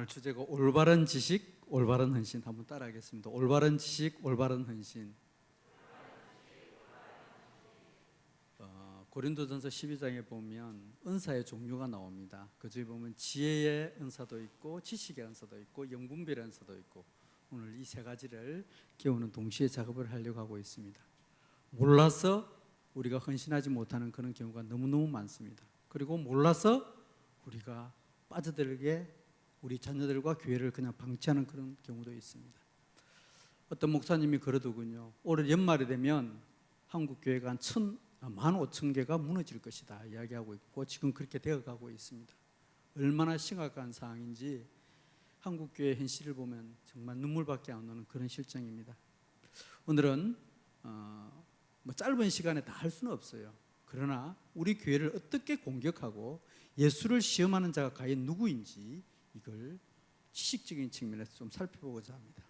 오늘 주제가 올바른 지식, 올바른 헌신. 한번 따라하겠습니다. 올바른 지식, 올바른 헌신. 고린도전서 12장에 보면 은사의 종류가 나옵니다. 그 중에 보면 지혜의 은사도 있고 지식의 은사도 있고 영분별의 은사도 있고, 오늘 이 세 가지를 깨우는 동시에 작업을 하려고 하고 있습니다. 몰라서 우리가 헌신하지 못하는 그런 경우가 너무너무 많습니다. 그리고 몰라서 우리가 빠져들게 우리 자녀들과 교회를 그냥 방치하는 그런 경우도 있습니다. 어떤 목사님이 그러더군요. 올해 연말이 되면 한국 교회가 한 15,000개가 무너질 것이다 이야기하고 있고, 지금 그렇게 되어가고 있습니다. 얼마나 심각한 상황인지 한국 교회 현실을 보면 정말 눈물밖에 안 나는 그런 실정입니다. 오늘은 짧은 시간에 다 할 수는 없어요. 그러나 우리 교회를 어떻게 공격하고 예수를 시험하는 자가 과연 누구인지 이걸 지식적인 측면에서 좀 살펴보고자 합니다.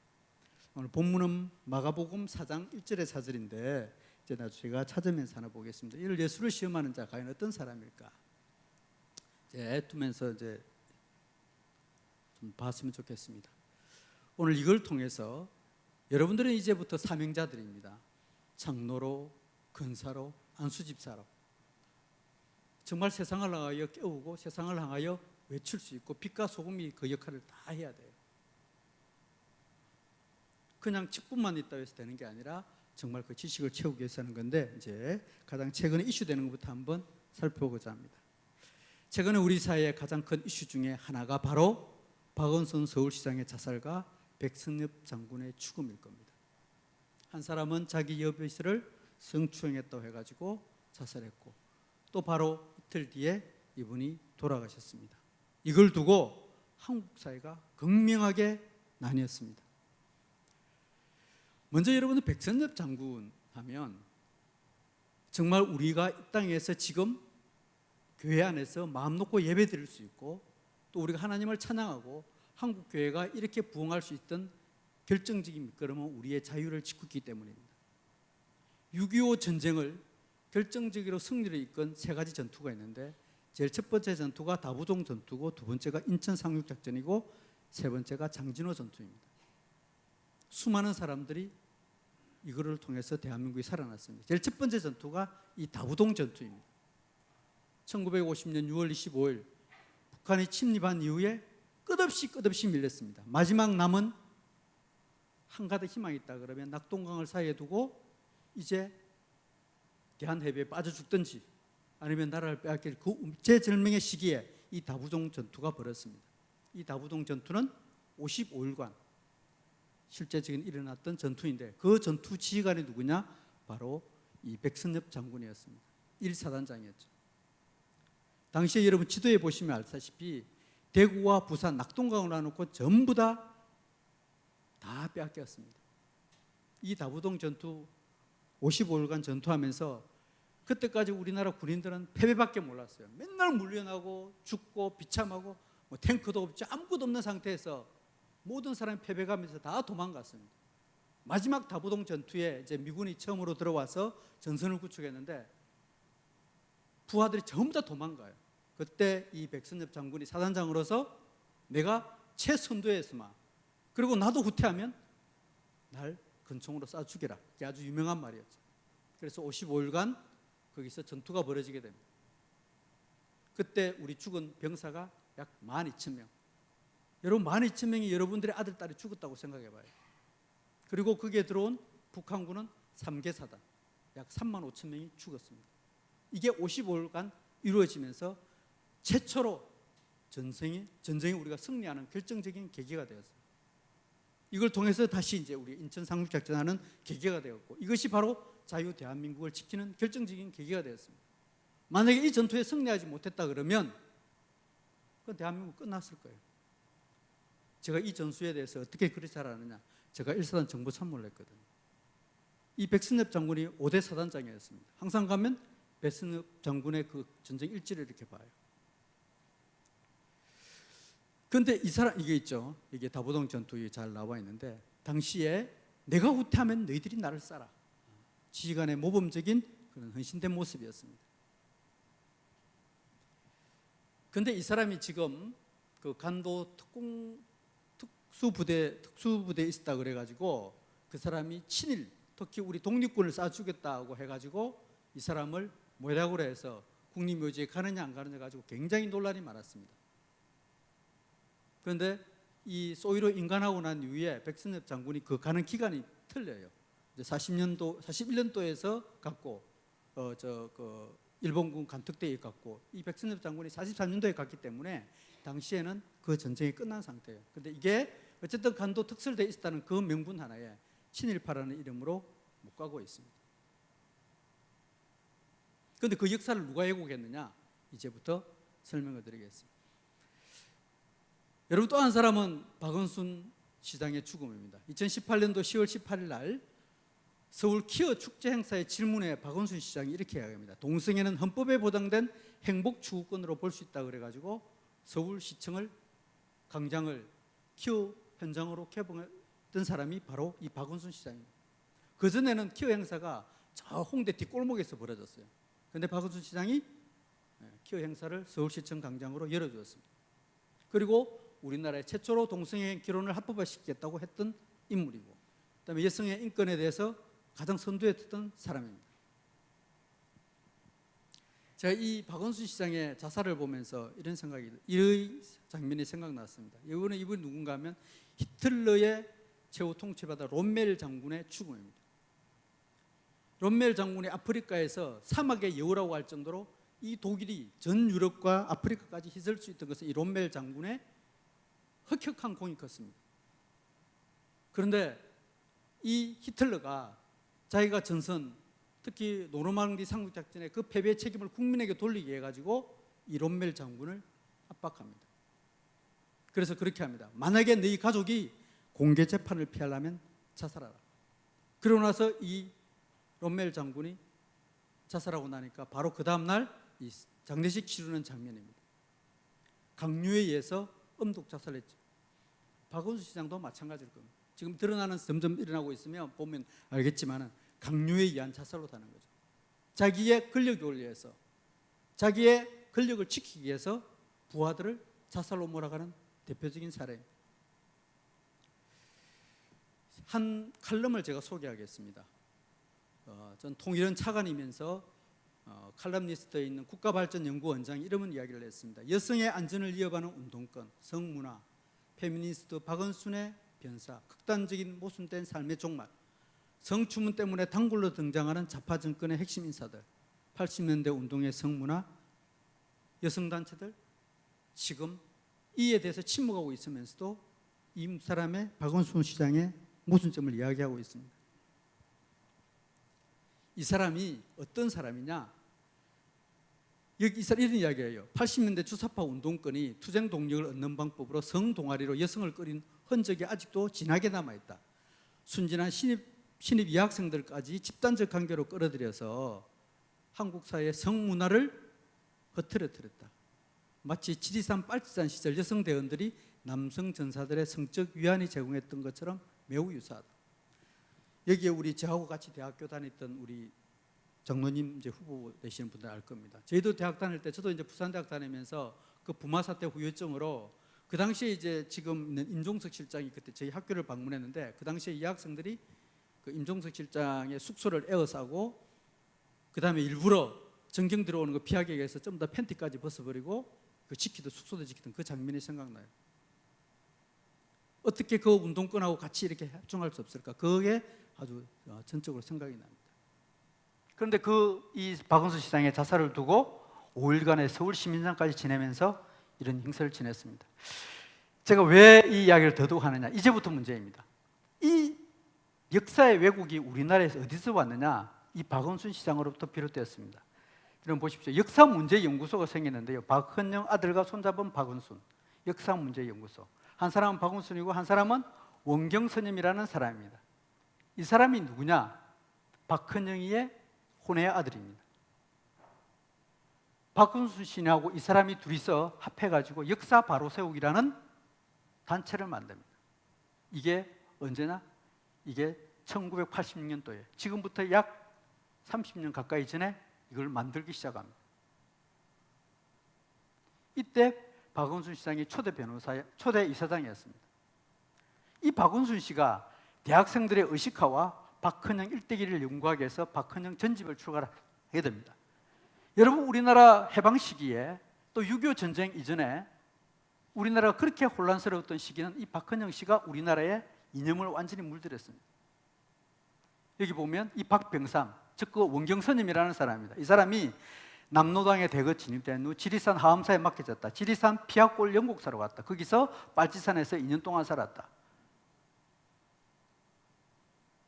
오늘 본문은 마가복음 4장 1절의 4절인데 이제 제가 찾으면서 하나 보겠습니다. 이를 예수를 시험하는 자 과연 어떤 사람일까? 두면서 이제 좀 봤으면 좋겠습니다. 오늘 이걸 통해서 여러분들은 이제부터 사명자들입니다. 장로로, 근사로, 안수집사로 정말 세상을 향하여 깨우고 세상을 향하여 외칠 수 있고 빛과 소금이 그 역할을 다 해야 돼요. 그냥 직분만 있다고 해서 되는 게 아니라 정말 그 지식을 채우기 위해서 하는 건데, 이제 가장 최근에 이슈되는 것부터 한번 살펴보고자 합니다. 최근에 우리 사회의 가장 큰 이슈 중에 하나가 바로 박원순 서울시장의 자살과 백선엽 장군의 죽음일 겁니다. 한 사람은 자기 여배우를 성추행했다고 해가지고 자살했고, 또 바로 이틀 뒤에 이분이 돌아가셨습니다. 이걸 두고 한국 사회가 극명하게 나뉘었습니다. 먼저 여러분들, 백선엽 장군 하면 정말 우리가 이 땅에서 지금 교회 안에서 마음 놓고 예배 드릴 수 있고, 또 우리가 하나님을 찬양하고 한국 교회가 이렇게 부흥할 수 있던 결정적인 밑거름은 우리의 자유를 지켰기 때문입니다. 6.25 전쟁을 결정적으로 승리를 이끈 세 가지 전투가 있는데, 제일 첫 번째 전투가 다부동 전투고, 두 번째가 인천 상륙작전이고, 세 번째가 장진호 전투입니다. 수많은 사람들이 이거를 통해서 대한민국이 살아났습니다. 제일 첫 번째 전투가 이 다부동 전투입니다. 1950년 6월 25일 북한이 침입한 이후에 끝없이 밀렸습니다. 마지막 남은 한가득 희망이 있다 그러면 낙동강을 사이에 두고 이제 대한해변에 빠져 죽든지 아니면 나라를 빼앗길 그 제절명의 시기에 이 다부동 전투가 벌어졌습니다. 이 다부동 전투는 55일간 실제 지금 일어났던 전투인데, 그 전투 지휘관이 누구냐? 바로 이 백선엽 장군이었습니다. 1사단장이었죠. 당시에 여러분 지도에 보시면 알다시피 대구와 부산, 낙동강을 놔놓고 전부 다 빼앗겼습니다. 이 다부동 전투 55일간 전투하면서 그때까지 우리나라 군인들은 패배밖에 몰랐어요. 맨날 물려나고 죽고 비참하고 탱크도 없지 아무것도 없는 상태에서 모든 사람이 패배감에서 다 도망갔습니다. 마지막 다부동 전투에 이제 미군이 처음으로 들어와서 전선을 구축했는데 부하들이 전부 다 도망가요. 그때 이 백선엽 장군이 사단장으로서 내가 최선두에서만, 그리고 나도 후퇴하면 날 근총으로 쏴 죽여라. 이게 아주 유명한 말이었죠. 그래서 55일간 거기서 전투가 벌어지게 됩니다. 그때 우리 죽은 병사가 약 12,000명. 여러분, 12,000명이 여러분들의 아들, 딸이 죽었다고 생각해봐요. 그리고 거기에 들어온 북한군은 3개 사단, 약 35,000명이 죽었습니다. 이게 55일간 이루어지면서 최초로 전쟁에 우리가 승리하는 결정적인 계기가 되었어요. 이걸 통해서 다시 이제 우리 인천 상륙작전하는 계기가 되었고, 이것이 바로 자유 대한민국을 지키는 결정적인 계기가 되었습니다. 만약에 이 전투에 승리하지 못했다 그러면 그 대한민국 끝났을 거예요. 제가 이 전투에 대해서 어떻게 그리 잘 아느냐? 제가 1사단 정보 참모를 했거든요. 이 백선엽 장군이 5대 사단장이었습니다. 항상 가면 백선엽 장군의 그 전쟁 일지를 이렇게 봐요. 그런데 이 사람, 이게 있죠. 이게 다부동 전투에 잘 나와 있는데, 당시에 내가 후퇴하면 너희들이 나를 쏴라. 지휘관의 모범적인 그런 헌신된 모습이었습니다. 그런데 이 사람이 지금 그 간도 특수부대에 있었다 그래가지고 그 사람이 친일, 특히 우리 독립군을 쏴 죽였다고 해가지고 이 사람을 뭐라고 해서 국립묘지에 가느냐 안 가느냐 가지고 굉장히 논란이 많았습니다. 그런데 이 소위로 인간하고 난 이후에 백선엽 장군이 그 가는 기간이 틀려요. 이제 41년도에서 갔고, 일본군 간특대에 갔고, 이 백선엽 장군이 43년도에 갔기 때문에 당시에는 그 전쟁이 끝난 상태예요. 근데 이게 어쨌든 간도 특설대에 있었다는 그 명분 하나에 친일파라는 이름으로 못 가고 있습니다. 그런데 그 역사를 누가 왜곡했느냐? 이제부터 설명을 드리겠습니다. 여러분, 또 한 사람은 박원순 시장의 죽음입니다. 2018년도 10월 18일 날 서울 퀴어 축제 행사의 질문에 박원순 시장이 이렇게 이야기합니다. 동성애는 헌법에 보장된 행복 추구권으로 볼 수 있다 그래가지고 서울시청을 광장을 퀴어 현장으로 개봉했던 사람이 바로 이 박원순 시장입니다. 그 전에는 퀴어 행사가 저 홍대 뒷골목에서 벌어졌어요. 그런데 박원순 시장이 퀴어 행사를 서울시청 광장으로 열어주었습니다. 그리고 우리나라의 최초로 동성애 결혼을 합법화시키겠다고 했던 인물이고, 그다음에 여성의 인권에 대해서 가장 선두했던 사람입니다. 제가 이 박원순 시장의 자살을 보면서 이런 장면이 생각났습니다. 이분이 누군가 하면 히틀러의 최후 통치받아 롬멜 장군의 죽음입니다. 롬멜 장군이 아프리카에서 사막의 여우라고 할 정도로 이 독일이 전 유럽과 아프리카까지 휘둘 수 있던 것은 이 롬멜 장군의 혁혁한 공이 컸습니다. 그런데 이 히틀러가 자기가 전선, 특히 노르망디 상륙작전의 그 패배의 책임을 국민에게 돌리게 해가지고 이 롬멜 장군을 압박합니다. 그래서 그렇게 합니다. 만약에 너희 가족이 공개 재판을 피하려면 자살하라. 그러고 나서 이 롬멜 장군이 자살하고 나니까 바로 그 다음날 이 장례식 치르는 장면입니다. 강요에 의해서 엄독 자살했죠. 박원순 시장도 마찬가지일 겁니다. 지금 드러나는 점점 일어나고 있으면 보면 알겠지만 강요에 의한 자살로 다는 거죠. 자기의 권력을 위해서, 자기의 권력을 지키기 위해서 부하들을 자살로 몰아가는 대표적인 사례입니다. 한 칼럼을 제가 소개하겠습니다. 전 통일원 차관이면서 칼럼니스트에 있는 국가발전연구원장이 이런 이야기를 했습니다. 여성의 안전을 이어가는 운동권, 성문화, 페미니스트 박원순의 변사, 극단적인 모순된 삶의 종말, 성추문 때문에 단골로 등장하는 좌파 정권의 핵심 인사들, 80년대 운동의 성문화, 여성단체들, 지금 이에 대해서 침묵하고 있으면서도 이 사람의 박원순 시장의 모순점을 이야기하고 있습니다. 이 사람이 어떤 사람이냐? 여기 이런 이야기예요. 80년대 주사파 운동권이 투쟁 동력을 얻는 방법으로 성동아리로 여성을 끌인 흔적이 아직도 진하게 남아있다. 순진한 신입 여학생들까지 집단적 관계로 끌어들여서 한국 사회의 성문화를 흐트러뜨렸다. 마치 지리산 빨치산 시절 여성 대원들이 남성 전사들의 성적 위안이 제공했던 것처럼 매우 유사하다. 여기에 우리 저하고 같이 대학교 다녔던 우리 장로님 이제 후보 되시는 분들 알 겁니다. 저희도 대학 다닐 때, 저도 이제 부산대학 다니면서 그 부마 사태 후유증으로 그 당시에 이제 지금 임종석 실장이 그때 저희 학교를 방문했는데, 그 당시에 이 학생들이 그 임종석 실장의 숙소를 에워싸고 그 다음에 일부러 전경 들어오는 거 피하기 위해서 좀 더 팬티까지 벗어버리고 그 숙소도 지키던 그 장면이 생각나요. 어떻게 그 운동권하고 같이 이렇게 합종할 수 없을까? 그게 아주 전적으로 생각이 납니다. 그런데 이 박원순 시장의 자살을 두고 5일간의 서울시민상까지 지내면서 이런 행사를 지냈습니다. 제가 왜 이 이야기를 더더욱 하느냐? 이제부터 문제입니다. 이 역사의 왜곡이 우리나라에서 어디서 왔느냐? 이 박원순 시장으로부터 비롯되었습니다. 여러분 보십시오. 역사문제연구소가 생겼는데요. 박헌영 아들과 손잡은 박원순 역사문제연구소. 한 사람은 박원순이고 한 사람은 원경선임이라는 사람입니다. 이 사람이 누구냐? 박헌영이의 혼의 아들입니다. 박원순 씨하고 이 사람이 둘이서 합해가지고 역사 바로 세우기라는 단체를 만듭니다. 이게 언제나? 이게 1986년도에 지금부터 약 30년 가까이 전에 이걸 만들기 시작합니다. 이때 박원순 시장의 초대 이사장이었습니다. 이 박원순 씨가 대학생들의 의식화와 박헌영 일대기를 연구하기 위해서 박헌영 전집을 출간하게 됩니다. 여러분, 우리나라 해방 시기에 또 6.25 전쟁 이전에 우리나라가 그렇게 혼란스러웠던 시기는 이 박헌영 씨가 우리나라의 이념을 완전히 물들였습니다. 여기 보면 이 박병삼, 즉 그 원경선임이라는 사람입니다. 이 사람이 남노당에 대거 진입된 후 지리산 하암사에 맡겨졌다. 지리산 피아골 연곡사로 갔다. 거기서 빨치산에서 2년 동안 살았다.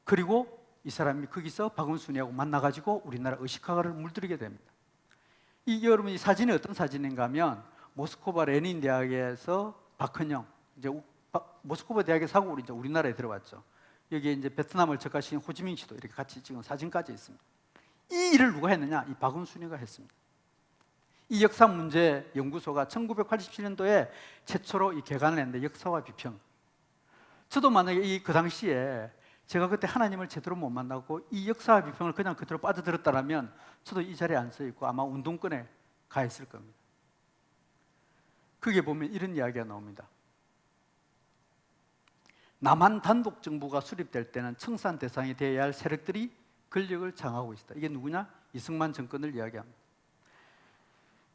그리고 이 사람이 거기서 박원순이하고 만나가지고 우리나라 의식화를 물들이게 됩니다. 여러분, 이 사진이 어떤 사진인가 하면 모스크바 레닌 대학에서 박헌영, 이제 모스크바 대학에 사고 이제 우리나라에 들어왔죠. 여기에 이제 베트남을 적하신 호지민 씨도 이렇게 같이 찍은 사진까지 있습니다. 이 일을 누가 했느냐? 이 박원순이가 했습니다. 이 역사문제연구소가 1987년도에 최초로 이 개관을 했는데, 역사와 비평. 저도 만약에 그 당시에 제가 그때 하나님을 제대로 못 만나고 이 역사와 비평을 그냥 그대로 빠져들었다면 저도 이 자리에 안 서 있고 아마 운동권에 가 있을 겁니다. 거기에 보면 이런 이야기가 나옵니다. 남한 단독 정부가 수립될 때는 청산 대상이 되어야 할 세력들이 권력을 장악하고 있다. 이게 누구냐? 이승만 정권을 이야기합니다.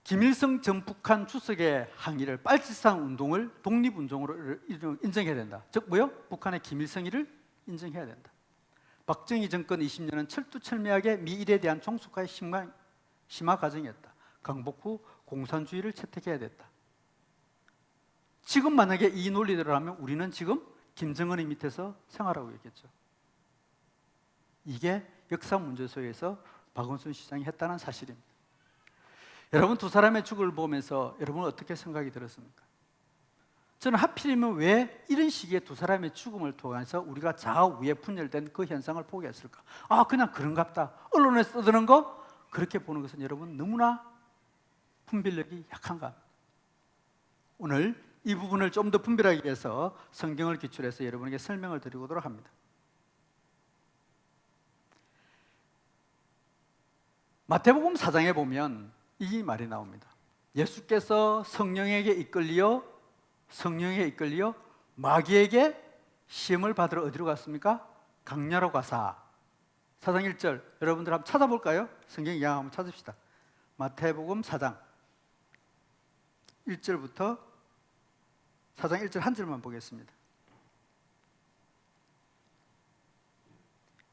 김일성 전 북한 주석의 항의를, 빨치산 운동을 독립운동으로 인정해야 된다. 즉 뭐요? 북한의 김일성이를 인정해야 된다. 박정희 정권 20년은 철두철미하게 미일에 대한 종속화의 심화 과정이었다. 강복 후 공산주의를 채택해야 됐다. 지금 만약에 이 논리대로 하면 우리는 지금 김정은의 밑에서 생활하고 있겠죠. 이게 역사문제소에서 박원순 시장이 했다는 사실입니다. 여러분, 두 사람의 죽음을 보면서 여러분은 어떻게 생각이 들었습니까? 저는 하필이면 왜 이런 시기에 두 사람의 죽음을 통해서 우리가 좌우에 분열된 그 현상을 보게 했을까? 그냥 그런갑다. 언론에 써드는 거 그렇게 보는 것은 여러분 너무나 분별력이 약한가? 오늘 이 부분을 좀 더 분별하기 위해서 성경을 기출해서 여러분에게 설명을 드리도록 합니다. 마태복음 4장에 보면 이 말이 나옵니다. 예수께서 성령에게 이끌려 마귀에게 시험을 받으러 어디로 갔습니까? 강야로 가사. 4장 1절 여러분들 한번 찾아볼까요? 성경 이야기 한번 찾읍시다. 마태복음 4장 1절부터 4장 1절 한 절만 보겠습니다.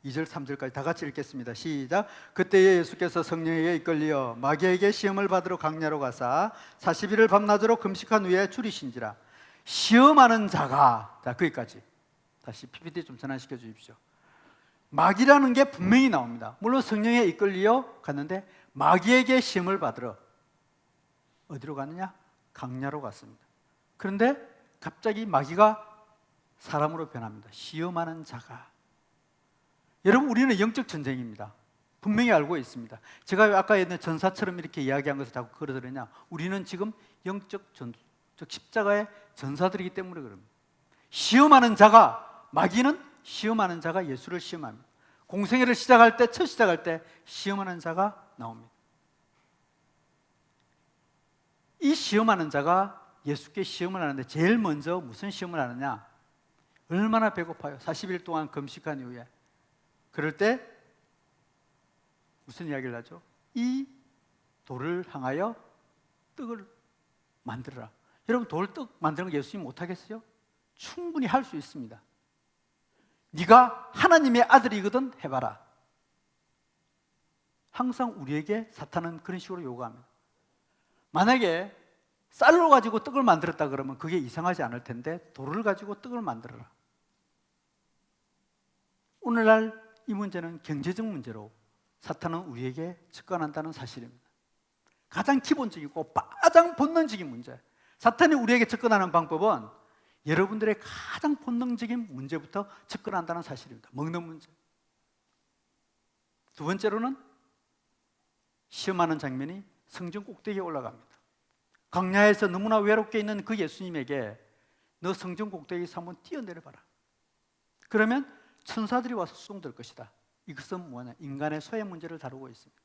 2절 3절까지 다 같이 읽겠습니다. 시작. 그때에 예수께서 성령에게 이끌려 마귀에게 시험을 받으러 강야로 가사 40일을 밤낮으로 금식한 후에 줄이신지라. 시험하는 자가, 자 거기까지 다시 PPT 좀 전환시켜 주십시오. 마귀라는 게 분명히 나옵니다. 물론 성령에 이끌려 갔는데 마귀에게 시험을 받으러 어디로 갔느냐? 강야로 갔습니다. 그런데 갑자기 마귀가 사람으로 변합니다. 시험하는 자가. 여러분, 우리는 영적 전쟁입니다. 분명히 알고 있습니다. 제가 아까 옛날 전사처럼 이렇게 이야기한 것을 자꾸 그러더냐? 우리는 지금 영적 전투, 즉 십자가의 전사들이기 때문에 그럽니다. 시험하는 자가, 마귀는 시험하는 자가 예수를 시험합니다. 공생애를 시작할 때, 첫 시작할 때 시험하는 자가 나옵니다. 이 시험하는 자가 예수께 시험을 하는데 제일 먼저 무슨 시험을 하느냐? 얼마나 배고파요? 40일 동안 금식한 이후에. 그럴 때 무슨 이야기를 하죠? 이 돌을 향하여 떡을 만들어라. 여러분, 돌떡 만드는 거 예수님 못하겠어요? 충분히 할 수 있습니다. 네가 하나님의 아들이거든 해봐라. 항상 우리에게 사탄은 그런 식으로 요구합니다. 만약에 쌀로 가지고 떡을 만들었다 그러면 그게 이상하지 않을 텐데 돌을 가지고 떡을 만들어라. 오늘날 이 문제는 경제적 문제로 사탄은 우리에게 접근한다는 사실입니다. 가장 기본적이고 가장 본능적인 문제. 사탄이 우리에게 접근하는 방법은 여러분들의 가장 본능적인 문제부터 접근한다는 사실입니다. 먹는 문제. 두 번째로는 시험하는 장면이 성전 꼭대기에 올라갑니다. 광야에서 너무나 외롭게 있는 그 예수님에게 너 성전 꼭대기에서 한번 뛰어내려봐라. 그러면 천사들이 와서 수송될 것이다. 이것은 뭐냐? 인간의 소외 문제를 다루고 있습니다.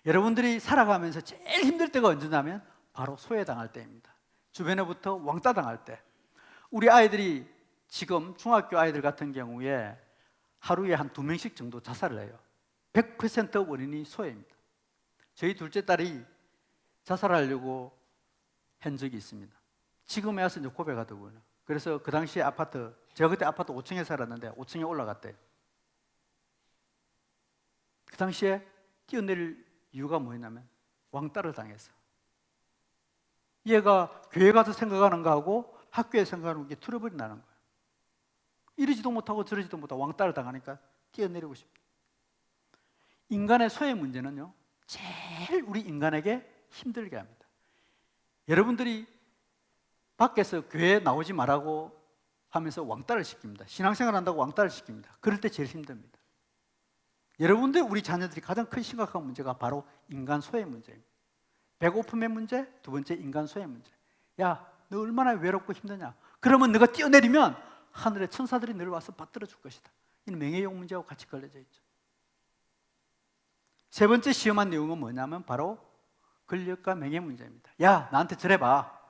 여러분들이 살아가면서 제일 힘들 때가 언제냐면 바로 소외당할 때입니다. 주변에부터 왕따 당할 때, 우리 아이들이 지금 중학교 아이들 같은 경우에 하루에 한 2명씩 정도 자살을 해요. 100% 원인이 소외입니다. 저희 둘째 딸이 자살하려고 한 적이 있습니다. 지금에 와서 이제 고백하더군요. 그래서 그 당시에 아파트, 제가 그때 아파트 5층에 살았는데 5층에 올라갔대요. 그 당시에 뛰어내릴 이유가 뭐였냐면 왕따를 당해서. 얘가 교회 가서 생각하는 거하고 학교에 생각하는 게 트러블이 나는 거예요. 이러지도 못하고 저러지도 못하고 왕따를 당하니까 뛰어내리고 싶다. 인간의 소외 문제는요, 제일 우리 인간에게 힘들게 합니다. 여러분들이 밖에서 교회에 나오지 말라고 하면서 왕따를 시킵니다. 신앙생활 한다고 왕따를 시킵니다. 그럴 때 제일 힘듭니다. 여러분들, 우리 자녀들이 가장 큰 심각한 문제가 바로 인간 소외 문제입니다. 배고픔의 문제, 두 번째 인간 소외 문제. 야, 너 얼마나 외롭고 힘드냐? 그러면 너가 뛰어내리면 하늘의 천사들이 너를 와서 받들어 줄 것이다. 이는 명예욕 문제하고 같이 걸려져 있죠. 세 번째 시험한 내용은 뭐냐면 바로 권력과 명예 문제입니다. 야, 나한테 절해봐.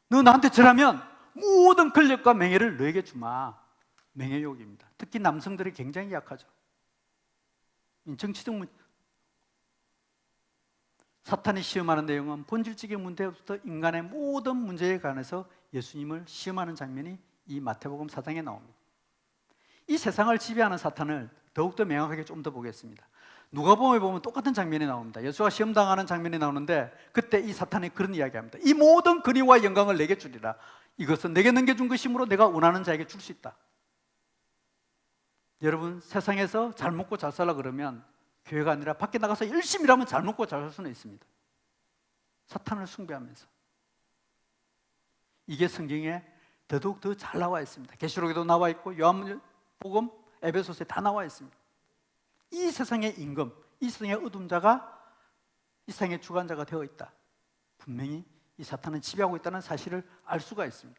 너 나한테 절하면 모든 권력과 명예를 너에게 주마. 명예욕입니다. 특히 남성들이 굉장히 약하죠. 정치적 문제. 사탄이 시험하는 내용은 본질적인 문제부터 인간의 모든 문제에 관해서 예수님을 시험하는 장면이 이 마태복음 4장에 나옵니다. 이 세상을 지배하는 사탄을 더욱더 명확하게 좀 더 보겠습니다. 누가복음에 보면 똑같은 장면이 나옵니다. 예수가 시험당하는 장면이 나오는데 그때 이 사탄이 그런 이야기합니다. 이 모든 권위와 영광을 내게 주리라. 이것은 내게 넘겨준 것이므로 내가 원하는 자에게 줄 수 있다. 여러분, 세상에서 잘 먹고 잘 살라 그러면 교회가 아니라 밖에 나가서 열심히 일하면 잘 먹고 잘 살 수는 있습니다. 사탄을 숭배하면서. 이게 성경에 더더욱 더 잘 나와 있습니다. 계시록에도 나와 있고 요한복음, 에베소서에 다 나와 있습니다. 이 세상의 임금, 이 세상의 어둠자가 이 세상의 주관자가 되어 있다. 분명히 이 사탄은 지배하고 있다는 사실을 알 수가 있습니다.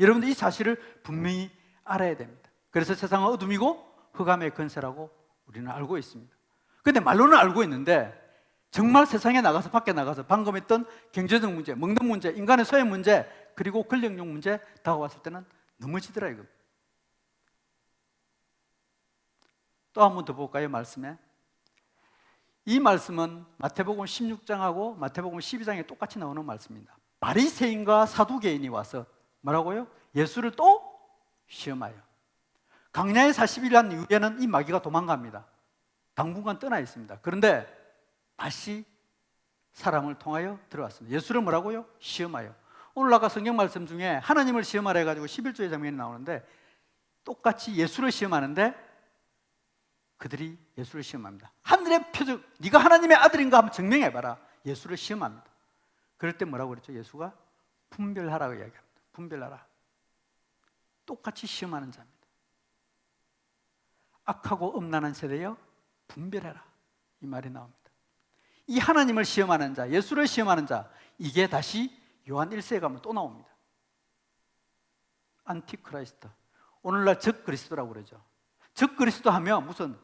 여러분들, 이 사실을 분명히 알아야 됩니다. 그래서 세상은 어둠이고 흑암의 권세라고 우리는 알고 있습니다. 그런데 말로는 알고 있는데 정말 세상에 나가서, 밖에 나가서 방금 했던 경제적 문제, 먹는 문제, 인간의 소외 문제, 그리고 권력용 문제 다가왔을 때는 넘어지더라 이거. 또 한 번 더 볼까요? 말씀에. 이 말씀은 마태복음 16장하고 마태복음 12장에 똑같이 나오는 말씀입니다. 바리새인과 사두개인이 와서 뭐라고요? 예수를 또 시험하여. 강야의 40일 이후에는 이 마귀가 도망갑니다. 당분간 떠나 있습니다. 그런데 다시 사람을 통하여 들어왔습니다. 예수를 뭐라고요? 시험하여. 오늘 아까 성경 말씀 중에 하나님을 시험하라 해가지고 11조의 장면이 나오는데 똑같이 예수를 시험하는데 그들이 예수를 시험합니다. 하늘의 표적, 네가 하나님의 아들인가 한번 증명해봐라. 예수를 시험합니다. 그럴 때 뭐라고 그랬죠? 예수가 분별하라고 이야기합니다. 분별하라. 똑같이 시험하는 자입니다. 악하고 음란한 세대여 분별해라. 이 말이 나옵니다. 이 하나님을 시험하는 자, 예수를 시험하는 자, 이게 다시 요한 1세에 가면 또 나옵니다. 안티크라이스트. 오늘날 적그리스도라고 그러죠. 적그리스도 하면 무슨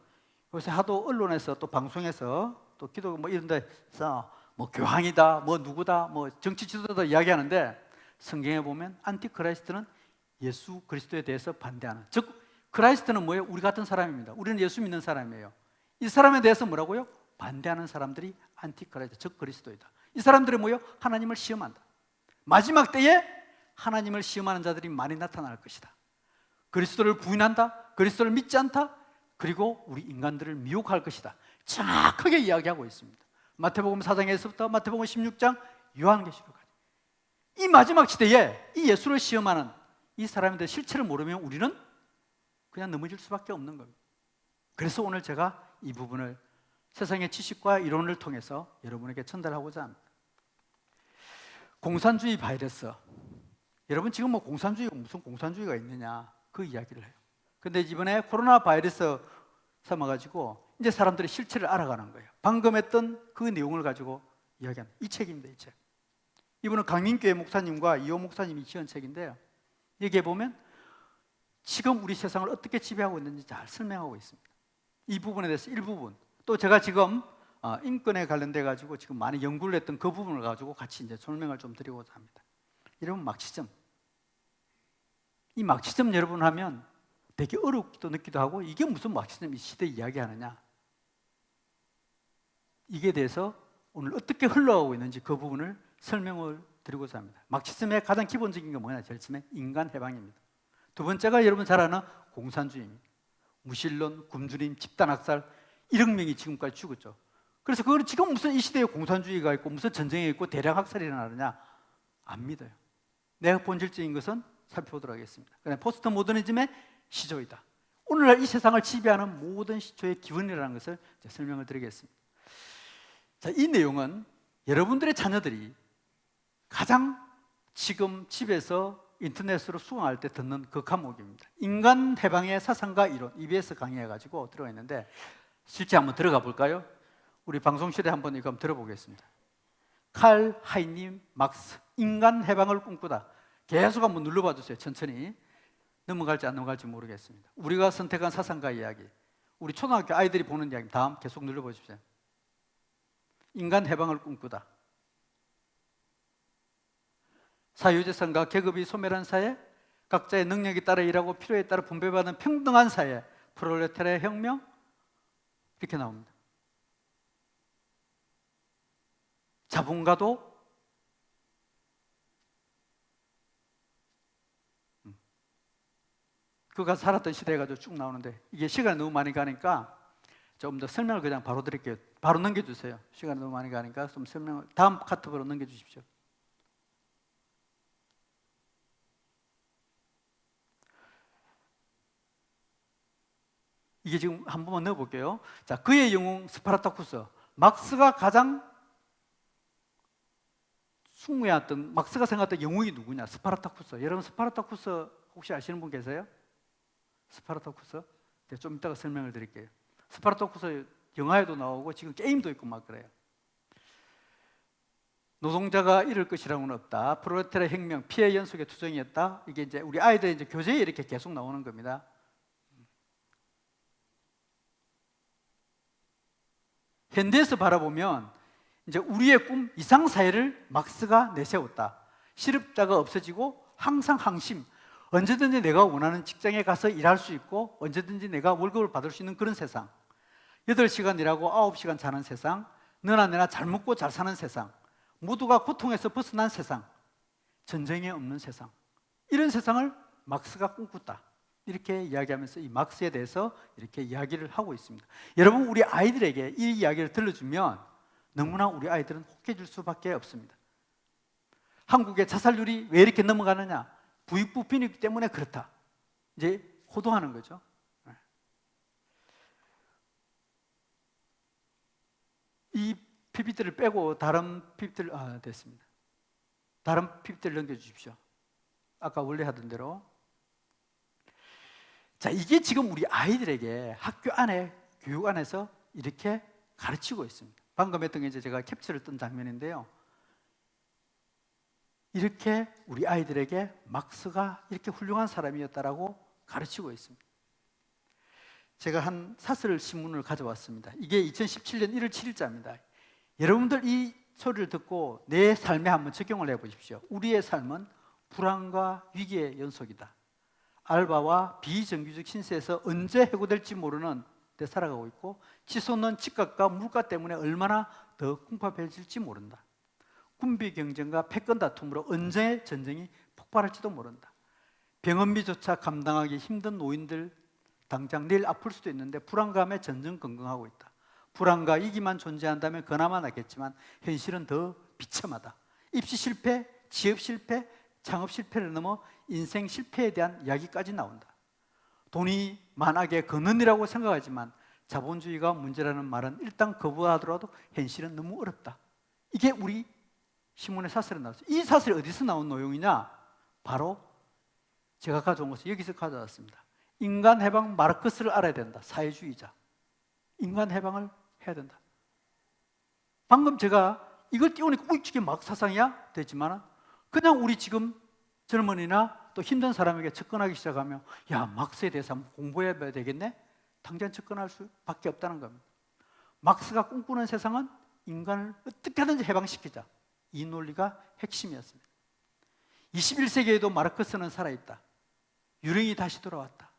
요새 하도 언론에서 또 방송에서 또 기도 뭐 이런 데서 뭐 교황이다, 뭐 누구다, 뭐 정치 지도자다 이야기하는데 성경에 보면 안티크라이스트는 예수 그리스도에 대해서 반대하는, 즉 크라이스트는 뭐예요? 우리 같은 사람입니다. 우리는 예수 믿는 사람이에요. 이 사람에 대해서 뭐라고요? 반대하는 사람들이 안티크라이스트, 즉 그리스도이다. 이 사람들이 뭐예요? 하나님을 시험한다. 마지막 때에 하나님을 시험하는 자들이 많이 나타날 것이다. 그리스도를 부인한다, 그리스도를 믿지 않다, 그리고 우리 인간들을 미혹할 것이다. 정확하게 이야기하고 있습니다. 마태복음 4장에서부터 마태복음 16장, 요한계시록까지. 이 마지막 시대에 이 예수를 시험하는 이 사람들의 실체를 모르면 우리는 그냥 넘어질 수밖에 없는 겁니다. 그래서 오늘 제가 이 부분을 세상의 지식과 이론을 통해서 여러분에게 전달하고자 합니다. 공산주의 바이러스. 여러분, 지금 뭐 공산주의가 무슨 공산주의가 있느냐, 그 이야기를 해요. 근데 이번에 코로나 바이러스 삼아가지고 이제 사람들이 실체를 알아가는 거예요. 방금 했던 그 내용을 가지고 이야기하는 이 책입니다. 이 책. 이분은 강민교회 목사님과 이호 목사님이 지은 책인데요. 여기에 보면 지금 우리 세상을 어떻게 지배하고 있는지 잘 설명하고 있습니다. 이 부분에 대해서 일부분, 또 제가 지금 인권에 관련돼 가지고 지금 많이 연구를 했던 그 부분을 가지고 같이 이제 설명을 좀 드리고자 합니다. 이러면 막시즘. 이 막시즘 여러분 하면 되게 어렵기도 느끼도 하고 이게 무슨 막시즘 이 시대 이야기하느냐. 이게 대해서 오늘 어떻게 흘러가고 있는지 그 부분을 설명을 드리고자 합니다. 막시즘의 가장 기본적인 게 뭐냐? 제일 처음에 인간 해방입니다. 두 번째가 여러분 잘 아는 공산주의입니다. 무신론, 굶주림, 집단 학살 1억 명이 지금까지 죽었죠. 그래서 그걸 지금 무슨 이 시대에 공산주의가 있고 무슨 전쟁이 있고 대량 학살이 일어나느냐? 안 믿어요. 내가 본질적인 것은 살펴보도록 하겠습니다. 그다음에 포스트 모더니즘의 시조이다. 오늘날 이 세상을 지배하는 모든 시초의 기원이라는 것을 설명을 드리겠습니다. 자, 이 내용은 여러분들의 자녀들이 가장 지금 집에서 인터넷으로 수강할 때 듣는 그 과목입니다. 인간 해방의 사상과 이론, EBS 강의해가지고 들어가 있는데 실제 한번 들어가 볼까요? 우리 방송실에 한번 이거 한번 들어보겠습니다. 칼 하이님 막스, 인간 해방을 꿈꾸다. 계속 한번 눌러봐 주세요. 천천히. 넘어갈지 안 넘어갈지 모르겠습니다. 우리가 선택한 사상과 이야기, 우리 초등학교 아이들이 보는 이야기 다음 계속 눌러보십시오. 인간 해방을 꿈꾸다. 사유재산과 계급이 소멸한 사회, 각자의 능력에 따라 일하고 필요에 따라 분배받는 평등한 사회, 프롤레타리아 혁명, 이렇게 나옵니다. 자본가도 그가 살았던 시대가 쭉 나오는데 이게 시간이 너무 많이 가니까 좀 더 설명을 그냥 바로 드릴게요. 바로 넘겨주세요. 시간이 너무 많이 가니까 좀 설명을 다음 카톡으로 넘겨주십시오. 이게 지금 한 번만 넣어볼게요. 자, 그의 영웅 스파르타쿠스. 막스가 가장 숭배했던, 막스가 생각했던 영웅이 누구냐? 스파르타쿠스. 여러분 스파르타쿠스 혹시 아시는 분 계세요? 스파르타쿠스? 네, 좀 이따가 설명을 드릴게요. 스파르타쿠스 영화에도 나오고 지금 게임도 있고 막 그래요. 노동자가 이룰 것이라고는 없다. 프롤레타리아 혁명, 피해 연속의 투쟁이었다. 이게 이제 우리 아이들 이제 교재에 이렇게 계속 나오는 겁니다. 현대에서 바라보면 이제 우리의 꿈 이상 사회를 막스가 내세웠다. 실업자가 없어지고 항상 항심. 언제든지 내가 원하는 직장에 가서 일할 수 있고 언제든지 내가 월급을 받을 수 있는 그런 세상. 8시간 일하고 9시간 자는 세상. 너나 내나 잘 먹고 잘 사는 세상. 모두가 고통에서 벗어난 세상. 전쟁이 없는 세상. 이런 세상을 막스가 꿈꿨다. 이렇게 이야기하면서 이 막스에 대해서 이렇게 이야기를 하고 있습니다. 여러분 우리 아이들에게 이 이야기를 들려주면 너무나 우리 아이들은 혹해질 수밖에 없습니다. 한국의 자살률이 왜 이렇게 넘어가느냐? 부익부 빈익 때문에 그렇다. 이제 호도하는 거죠. 이 PPT를 빼고 다른 PPT를 됐습니다. 다른 PPT를 넘겨주십시오. 아까 원래 하던 대로. 자, 이게 지금 우리 아이들에게 학교 안에 교육 안에서 이렇게 가르치고 있습니다. 방금 했던 게 이제 제가 캡처를 뜬 장면인데요. 이렇게 우리 아이들에게 막스가 이렇게 훌륭한 사람이었다라고 가르치고 있습니다. 제가 한 사설 신문을 가져왔습니다. 이게 2017년 1월 7일자입니다. 여러분들 이 소리를 듣고 내 삶에 한번 적용을 해보십시오. 우리의 삶은 불안과 위기의 연속이다. 알바와 비정규직 신세에서 언제 해고될지 모르는 데 살아가고 있고 치솟는 집값과 물가 때문에 얼마나 더 궁핍해질지 모른다. 군비 경쟁과 패권 다툼으로 언제 전쟁이 폭발할지도 모른다. 병원비조차 감당하기 힘든 노인들 당장 내일 아플 수도 있는데 불안감에 전전긍긍하고 있다. 불안과 위기만 존재한다면 그나마 낫겠지만 현실은 더 비참하다. 입시 실패, 취업 실패, 창업 실패를 넘어 인생 실패에 대한 이야기까지 나온다. 돈이 만악의 근원이라고 생각하지만 자본주의가 문제라는 말은 일단 거부하더라도 현실은 너무 어렵다. 이게 우리 신문의 사설에 나왔어요. 이 사설이 어디서 나온 내용이냐? 바로 제가 가져온 것을 여기서 가져왔습니다. 인간 해방 마르크스를 알아야 된다. 사회주의자. 인간 해방을 해야 된다. 방금 제가 이걸 띄우니까 이게 막 사상이야? 됐지만 그냥 우리 지금 젊은이나 또 힘든 사람에게 접근하기 시작하면 야, 막스에 대해서 한번 공부해야 되겠네? 당장 접근할 수밖에 없다는 겁니다. 막스가 꿈꾸는 세상은 인간을 어떻게 하든지 해방시키자. 이 논리가 핵심이었습니다. 21세기에도 마르크스는 살아있다. 유령이 다시 돌아왔다.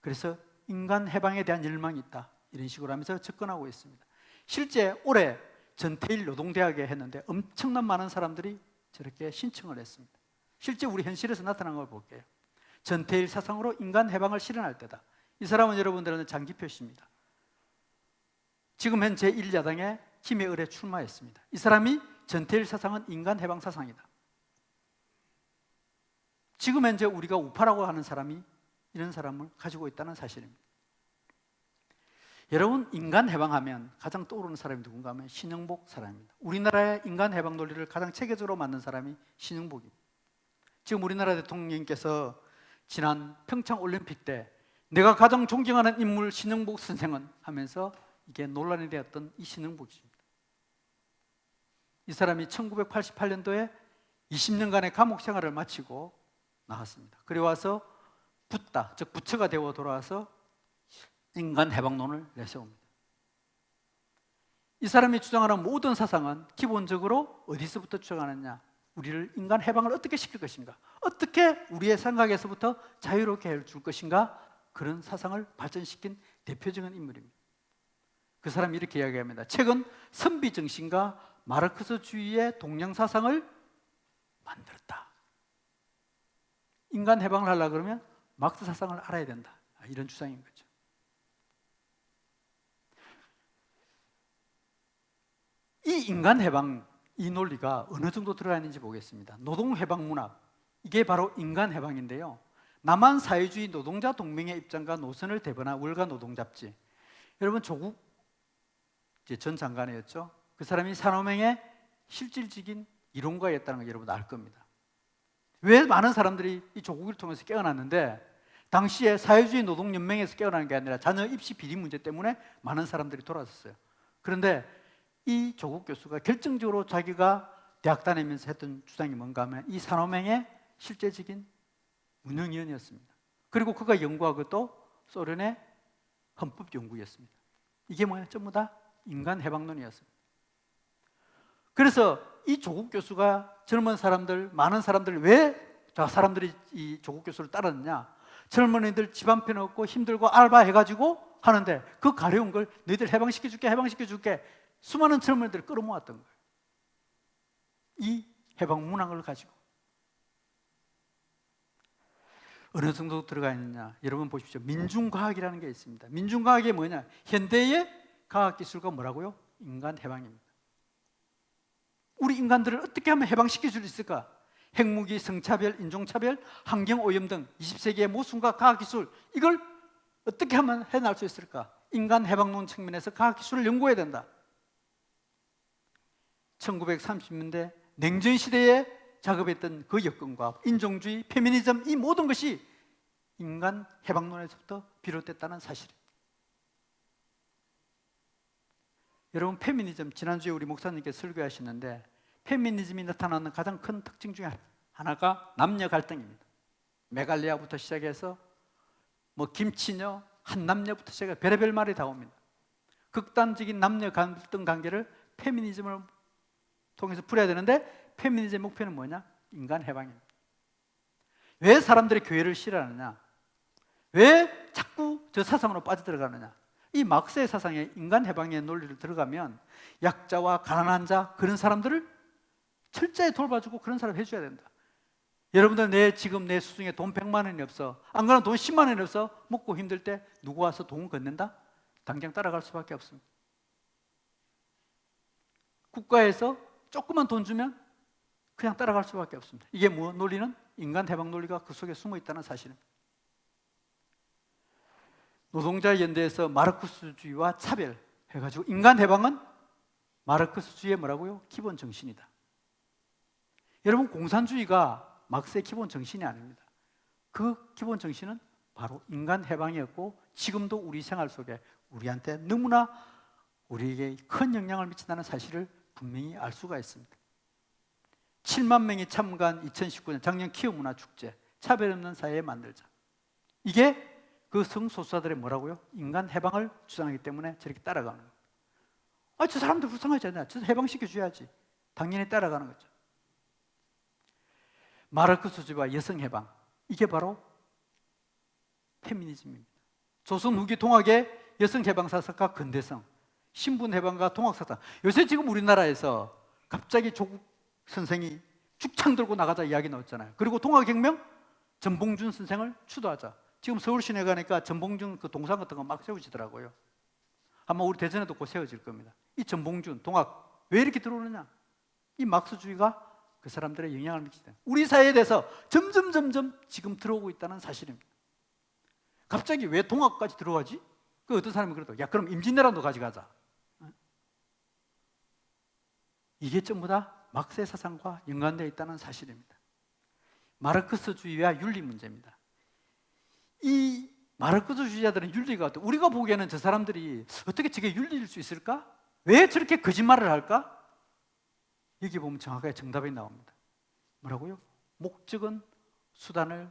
그래서 인간 해방에 대한 열망이 있다. 이런 식으로 하면서 접근하고 있습니다. 실제 올해 전태일 노동대학에 했는데 엄청난 많은 사람들이 저렇게 신청을 했습니다. 실제 우리 현실에서 나타난 걸 볼게요. 전태일 사상으로 인간 해방을 실현할 때다. 이 사람은 여러분들은 장기표 씨입니다. 지금 현재 제1야당에 힘의 을에 출마했습니다. 이 사람이 전태일 사상은 인간 해방 사상이다. 지금 현재 우리가 우파라고 하는 사람이 이런 사람을 가지고 있다는 사실입니다. 여러분, 인간 해방하면 가장 떠오르는 사람이 누군가 하면 신영복 사람입니다. 우리나라의 인간 해방 논리를 가장 체계적으로 만든 사람이 신영복입니다. 지금 우리나라 대통령께서 지난 평창 올림픽 때 내가 가장 존경하는 인물 신영복 선생은 하면서 이게 논란이 되었던 이 신영복입니다. 이 사람이 1988년도에 20년간의 감옥 생활을 마치고 나왔습니다. 그리고 와서 붓다, 즉 부처가 되어 돌아와서 인간 해방론을 내세웁니다. 이 사람이 주장하는 모든 사상은 기본적으로 어디서부터 주장하느냐? 우리를 인간 해방을 어떻게 시킬 것인가? 어떻게 우리의 생각에서부터 자유롭게 해줄 것인가? 그런 사상을 발전시킨 대표적인 인물입니다. 그 사람이 이렇게 이야기합니다. 최근 선비 정신과 마르크스주의의 동양 사상을 만들었다. 인간 해방을 하려고 그러면 마르크스 사상을 알아야 된다. 이런 주장인 거죠. 이 인간 해방, 이 논리가 어느 정도 들어가 있는지 보겠습니다. 노동 해방 문학, 이게 바로 인간 해방인데요. 남한 사회주의 노동자 동맹의 입장과 노선을 대변한 월간 노동 잡지. 여러분, 조국 전 장관이었죠. 그 사람이 산업행의 실질적인 이론가였다는 걸 여러분 알 겁니다. 왜 많은 사람들이 이 조국을 통해서 깨어났는데, 당시에 사회주의 노동연맹에서 깨어나는 게 아니라 자녀 입시 비리 문제 때문에 많은 사람들이 돌아섰어요. 그런데 이 조국 교수가 결정적으로 자기가 대학 다니면서 했던 주장이 뭔가 하면 이 산업행의 실제적인 운영위원이었습니다. 그리고 그가 연구한 것도 소련의 헌법 연구였습니다. 이게 뭐냐? 전부 다 인간 해방론이었습니다. 그래서 이 조국 교수가 젊은 사람들, 많은 사람들, 왜 사람들이 이 조국 교수를 따랐느냐? 젊은이들 집 한 편 없고 힘들고 알바해가지고 하는데 그 가려운 걸 너희들 해방시켜줄게 수많은 젊은이들을 끌어모았던 거예요. 이 해방 문항을 가지고 어느 정도 들어가 있느냐? 여러분 보십시오. 민중과학이라는 게 있습니다. 민중과학이 뭐냐? 현대의 과학기술과 뭐라고요? 인간 해방입니다. 우리 인간들을 어떻게 하면 해방시킬 수 있을까? 핵무기, 성차별, 인종차별, 환경오염 등 20세기의 모순과 과학기술, 이걸 어떻게 하면 해낼 수 있을까? 인간 해방론 측면에서 과학기술을 연구해야 된다. 1930년대 냉전시대에 작업했던 그 여건과 인종주의, 페미니즘, 이 모든 것이 인간 해방론에서부터 비롯됐다는 사실입니다. 여러분, 페미니즘, 지난주에 우리 목사님께서 설교하시는데 페미니즘이 나타나는 가장 큰 특징 중에 하나가 남녀 갈등입니다. 메갈리아부터 시작해서 김치녀, 한남녀부터 시작해서 별의별 말이 다 옵니다. 극단적인 남녀 갈등 관계를 페미니즘을 통해서 풀어야 되는데 페미니즘의 목표는 뭐냐? 인간 해방입니다. 왜 사람들이 교회를 싫어하느냐? 왜 자꾸 저 사상으로 빠져들어가느냐? 이 마크스의 사상에 인간 해방의 논리를 들어가면 약자와 가난한 자, 그런 사람들을 철저히 돌봐주고 그런 사람 해줘야 된다. 여러분들 지금 내 수중에 돈 100만 원이 없어, 안 그러면 돈 10만 원이 없어, 먹고 힘들 때 누구 와서 돈 건넨다? 당장 따라갈 수밖에 없습니다. 국가에서 조그만 돈 주면 그냥 따라갈 수밖에 없습니다. 이게 뭐 논리는? 인간 해방 논리가 그 속에 숨어 있다는 사실입니다. 노동자 연대에서 마르크스주의와 차별 해가지고 인간 해방은 마르크스주의의 뭐라고요? 기본 정신이다. 여러분, 공산주의가 마크스의 기본 정신이 아닙니다. 그 기본 정신은 바로 인간 해방이었고 지금도 우리 생활 속에 우리한테 너무나 우리에게 큰 영향을 미친다는 사실을 분명히 알 수가 있습니다. 7만 명이 참가한 2019년 작년 키움문화축제, 차별 없는 사회 만들자. 이게 그 성소수자들의 뭐라고요? 인간 해방을 주장하기 때문에 저렇게 따라가는 거예요. 저 사람들 불쌍하지 않냐? 저 해방시켜줘야지. 당연히 따라가는 거죠. 마르크스주의와 여성 해방, 이게 바로 페미니즘입니다. 조선 후기 동학의 여성 해방 사상과 근대성, 신분 해방과 동학 사상. 요새 지금 우리나라에서 갑자기 조국 선생이 죽창 들고 나가자 이야기 나왔잖아요. 그리고 동학혁명 전봉준 선생을 추도하자. 지금 서울 시내 가니까 전봉준 그 동상 같은 거 막 세워지더라고요. 아마 우리 대전에도 곧 세워질 겁니다. 이 전봉준 동학 왜 이렇게 들어오느냐? 이 막스주의가 그 사람들의 영향을 미치다. 우리 사회에 대해서 점점 지금 들어오고 있다는 사실입니다. 갑자기 왜 동학까지 들어가지? 그 어떤 사람이 그러더라고요. 야, 그럼 임진왜란도 가져가자. 이게 전부 다 막스의 사상과 연관되어 있다는 사실입니다. 마르크스주의와 윤리 문제입니다. 이 마르크스주의자들은 윤리가 어때? 우리가 보기에는 저 사람들이 어떻게 저게 윤리일 수 있을까? 왜 저렇게 거짓말을 할까? 여기 보면 정확하게 정답이 나옵니다. 뭐라고요? 목적은 수단을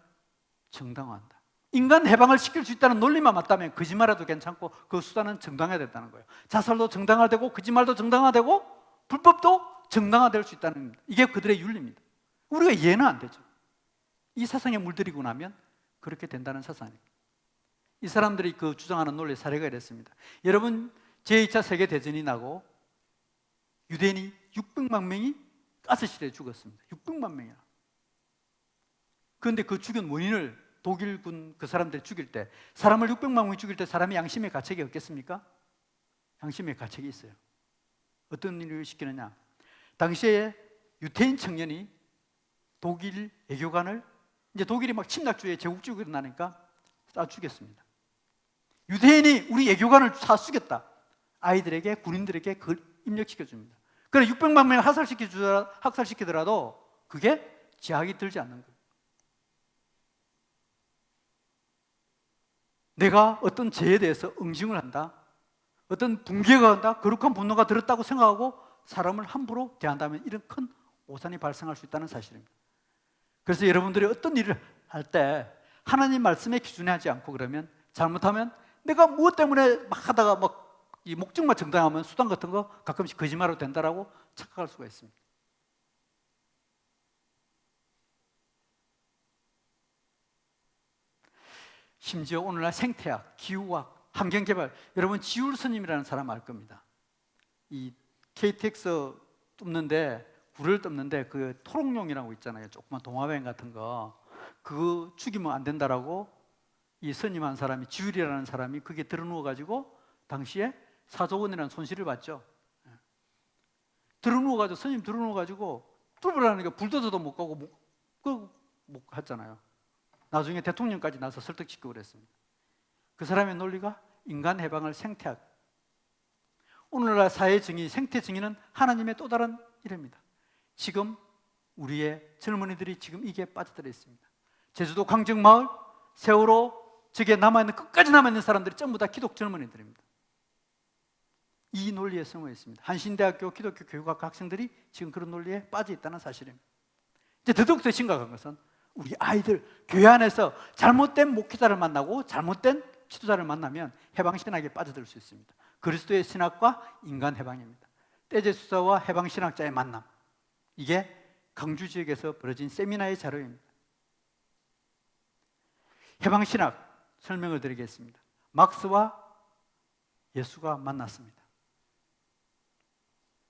정당화한다. 인간 해방을 시킬 수 있다는 논리만 맞다면 거짓말해도 괜찮고 그 수단은 정당화해야 된다는 거예요. 자살도 정당화되고 거짓말도 정당화되고 불법도 정당화될 수 있다는 겁니다. 이게 그들의 윤리입니다. 우리가 이해는 안 되죠. 이 사상에 물들이고 나면 그렇게 된다는 사상입니다. 이 사람들이 그 주장하는 논리의 사례가 이랬습니다. 여러분, 제2차 세계대전이 나고 유대인이 600만 명이 가스실에 죽었습니다. 600만 명이나. 그런데 그 죽은 원인을 독일군 그 사람들이 죽일 때, 사람을 600만 명이 죽일 때 사람이 양심의 가책이 없겠습니까? 양심의 가책이 있어요. 어떤 일을 시키느냐? 당시에 유태인 청년이 독일 외교관을, 이제 독일이 막 침략주의에 제국주의가 일어나니까 쏴 죽였습니다. 유대인이 우리 외교관을 쏴 죽였다. 아이들에게, 군인들에게 그걸 입력시켜줍니다. 그래 600만 명을 학살시키더라도 그게 제약이 들지 않는 거예요. 내가 어떤 죄에 대해서 응징을 한다, 어떤 붕괴가 한다, 거룩한 분노가 들었다고 생각하고 사람을 함부로 대한다면 이런 큰 오산이 발생할 수 있다는 사실입니다. 그래서 여러분들이 어떤 일을 할 때 하나님 말씀에 기준에 하지 않고 그러면 잘못하면 내가 무엇 때문에 막 하다가 막 이 목적만 정당하면 수단 같은 거 가끔씩 거짓말로 된다라고 착각할 수가 있습니다. 심지어 오늘날 생태학, 기후학, 환경개발, 여러분 지울 스님이라는 사람 알 겁니다. 이 KTX 뚫는데 굴을 뜯는데 그 토롱용이라고 있잖아요. 조그만 동화뱀 같은 거 그거 죽이면 안 된다라고 이 스님 한 사람이 지울이라는 사람이 그게 들어누워 가지고 당시에 4조 원이라는 손실을 봤죠. 들어누워 가지고 스님 들어누워 가지고 뚫으라니까 불도저도 못 가고 못 했잖아요. 나중에 대통령까지 나서 설득시키고 그랬습니다. 그 사람의 논리가 인간 해방을 생태학. 오늘날 사회 정의, 생태 정의는 하나님의 또 다른 일입니다. 지금 우리의 젊은이들이 지금 이게 빠져들어 있습니다. 제주도 광정마을, 세월호 저게 남아있는 끝까지 남아있는 사람들이 전부 다 기독 젊은이들입니다. 이 논리에 숨어 있습니다. 한신대학교 기독교 교육학과 학생들이 지금 그런 논리에 빠져 있다는 사실입니다. 이제 더더욱 심각한 것은 우리 아이들 교회 안에서 잘못된 목회자를 만나고 잘못된 지도자를 만나면 해방신학에 빠져들 수 있습니다. 그리스도의 신학과 인간 해방입니다. 떼제수사와 해방신학자의 만남, 이게 강주 지역에서 벌어진 세미나의 자료입니다. 해방신학 설명을 드리겠습니다. 막스와 예수가 만났습니다.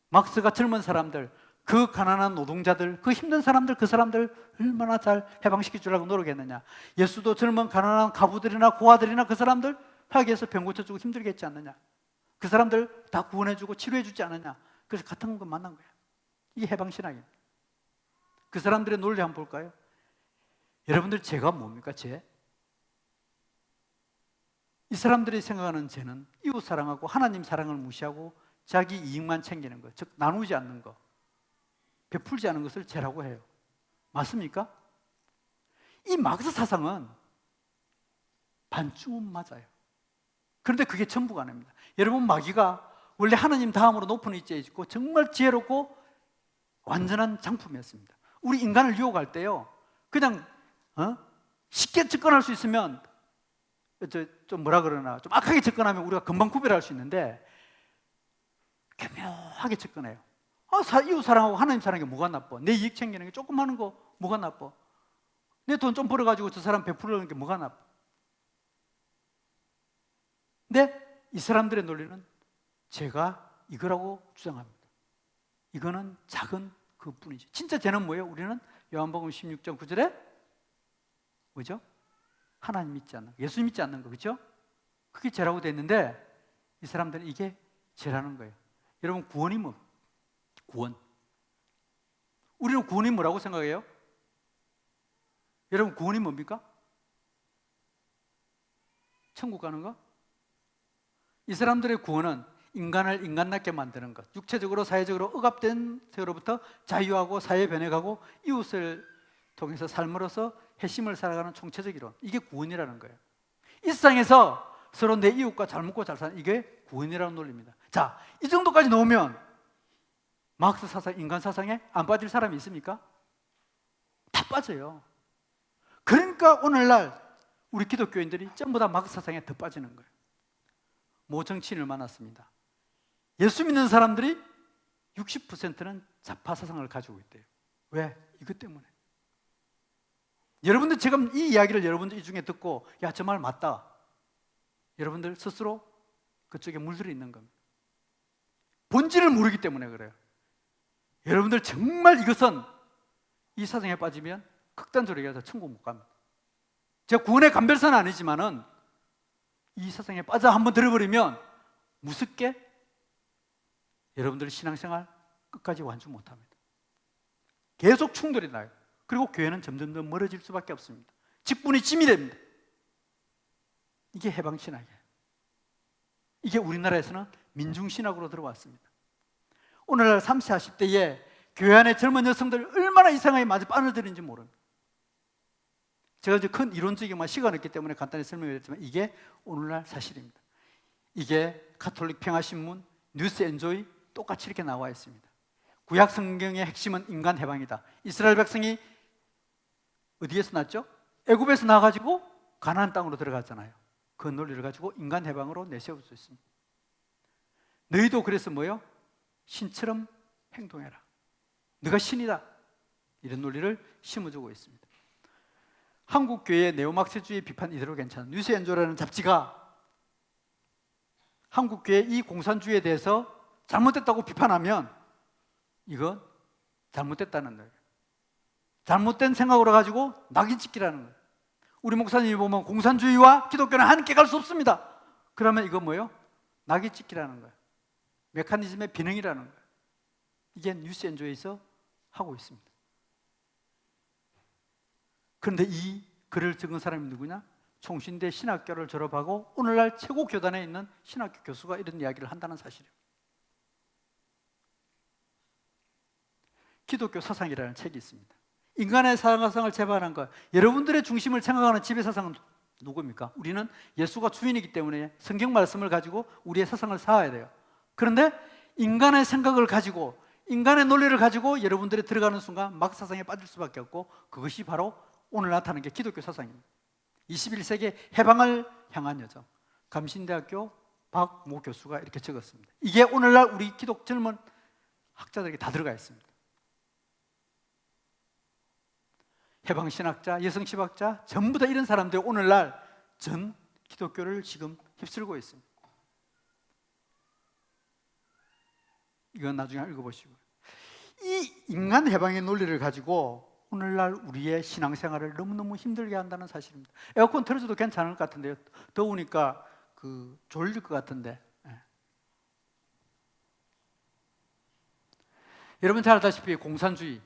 막스가 젊은 사람들, 그 가난한 노동자들, 그 힘든 사람들, 그 사람들 얼마나 잘 해방시켜 주려고 노력했느냐. 예수도 젊은 가난한 가부들이나 고아들이나 그 사람들 화기에서 병 고쳐주고 힘들게 했지 않느냐. 그 사람들 다 구원해주고 치료해주지 않느냐. 그래서 같은 거 만난 거예요. 이게 해방신학입니다. 그 사람들의 논리 한번 볼까요? 여러분들 죄가 뭡니까? 죄? 이 사람들이 생각하는 죄는 이웃 사랑하고 하나님 사랑을 무시하고 자기 이익만 챙기는 것, 즉 나누지 않는 것, 베풀지 않은 것을 죄라고 해요. 맞습니까? 이 막스 사상은 반쯤은 맞아요. 그런데 그게 전부가 아닙니다. 여러분, 마귀가 원래 하나님 다음으로 높은 위치에 있고 정말 지혜롭고 완전한 장품이었습니다. 우리 인간을 유혹할 때요, 그냥 쉽게 접근할 수 있으면 좀 뭐라 그러나 좀 악하게 접근하면 우리가 금방 구별할 수 있는데 교묘하게 접근해요. 이웃 사랑하고 하나님 사랑하는 게 뭐가 나빠? 내 이익 챙기는 게 조금 하는 거 뭐가 나빠? 내 돈 좀 벌어가지고 저 사람 베풀려는 게 뭐가 나빠? 근데 이 사람들의 논리는 제가 이거라고 주장합니다. 이거는 작은 그뿐이죠. 진짜 쟤는 뭐예요? 우리는 요한복음 16장 9절에 뭐죠? 하나님 믿지 않는 거, 예수 믿지 않는 거, 그렇죠? 그게 죄라고 돼 있는데 이 사람들은 이게 죄라는 거예요. 여러분, 구원이 뭐? 구원. 우리는 구원이 뭐라고 생각해요? 여러분, 구원이 뭡니까? 천국 가는 거? 이 사람들의 구원은 인간을 인간답게 만드는 것, 육체적으로 사회적으로 억압된 세로부터 자유하고 사회 변해가고 이웃을 통해서 삶으로서 회심을 살아가는 총체적 이론, 이게 구원이라는 거예요. 이 세상에서 서로 내 이웃과 잘 먹고 잘 사는, 이게 구원이라는 논리입니다. 자, 이 정도까지 놓으면 마크스 사상, 인간 사상에 안 빠질 사람이 있습니까? 다 빠져요. 그러니까 오늘날 우리 기독교인들이 전부 다 마크스 사상에 더 빠지는 거예요. 모 정치인을 만났습니다. 예수 믿는 사람들이 60%는 좌파 사상을 가지고 있대요. 왜? 이것 때문에. 여러분들 지금 이 이야기를 여러분들 이 중에 듣고 야, 저 말 맞다. 여러분들 스스로 그쪽에 물들어 있는 겁니다. 본질을 모르기 때문에 그래요. 여러분들 정말 이것은 이 사상에 빠지면 극단적으로 얘기해서 천국 못 갑니다. 제가 구원의 감별사는 아니지만은 이 사상에 빠져 한번 들어버리면 무섭게 여러분들의 신앙생활 끝까지 완주 못합니다. 계속 충돌이 나요. 그리고 교회는 점점 더 멀어질 수밖에 없습니다. 직분이 짐이 됩니다. 이게 해방신학이에요. 이게 우리나라에서는 민중신학으로 들어왔습니다. 오늘날 30, 40대에 교회 안에 젊은 여성들 얼마나 이상하게 맞아 빠져들는지 모릅니다. 제가 이제 큰 이론적인 시간이 없기 때문에 간단히 설명드렸지만 이게 오늘날 사실입니다. 이게 가톨릭 평화신문, 뉴스 엔조이 똑같이 이렇게 나와 있습니다. 구약 성경의 핵심은 인간 해방이다. 이스라엘 백성이 어디에서 났죠? 애굽에서 나가지고 가나안 땅으로 들어갔잖아요. 그 논리를 가지고 인간 해방으로 내세울 수 있습니다. 너희도 그래서 뭐요? 신처럼 행동해라. 너가 신이다. 이런 논리를 심어주고 있습니다. 한국 교회의 네오막스주의 비판 이대로 괜찮은 뉴스 엔조라는 잡지가 한국 교회 이 공산주의에 대해서 잘못됐다고 비판하면 이건 잘못됐다는 거예요. 잘못된 생각으로 가지고 낙인 찍기라는 거예요. 우리 목사님이 보면 공산주의와 기독교는 함께 갈 수 없습니다. 그러면 이거 뭐예요? 낙인 찍기라는 거예요. 메커니즘의 비능이라는 거예요. 이게 뉴스 엔조에서 하고 있습니다. 그런데 이 글을 적은 사람이 누구냐? 총신대 신학교를 졸업하고 오늘날 최고 교단에 있는 신학교 교수가 이런 이야기를 한다는 사실이에요. 기독교 사상이라는 책이 있습니다. 인간의 사상을 재발한 것, 여러분들의 중심을 생각하는 지배 사상은 누구입니까? 우리는 예수가 주인이기 때문에 성경 말씀을 가지고 우리의 사상을 쌓아야 돼요. 그런데 인간의 생각을 가지고 인간의 논리를 가지고 여러분들이 들어가는 순간 막 사상에 빠질 수밖에 없고 그것이 바로 오늘 나타나는 게 기독교 사상입니다. 21세기 해방을 향한 여정, 감신대학교 박모 교수가 이렇게 적었습니다. 이게 오늘날 우리 기독 젊은 학자들에게 다 들어가 있습니다. 해방신학자, 여성신학자 전부 다 이런 사람들이 오늘날 전 기독교를 지금 휩쓸고 있습니다. 이건 나중에 읽어보시고요. 이 인간 해방의 논리를 가지고 오늘날 우리의 신앙생활을 너무너무 힘들게 한다는 사실입니다. 에어컨 틀어줘도 괜찮을 것 같은데요. 더우니까 졸릴 것 같은데. 여러분 잘 알다시피 공산주의.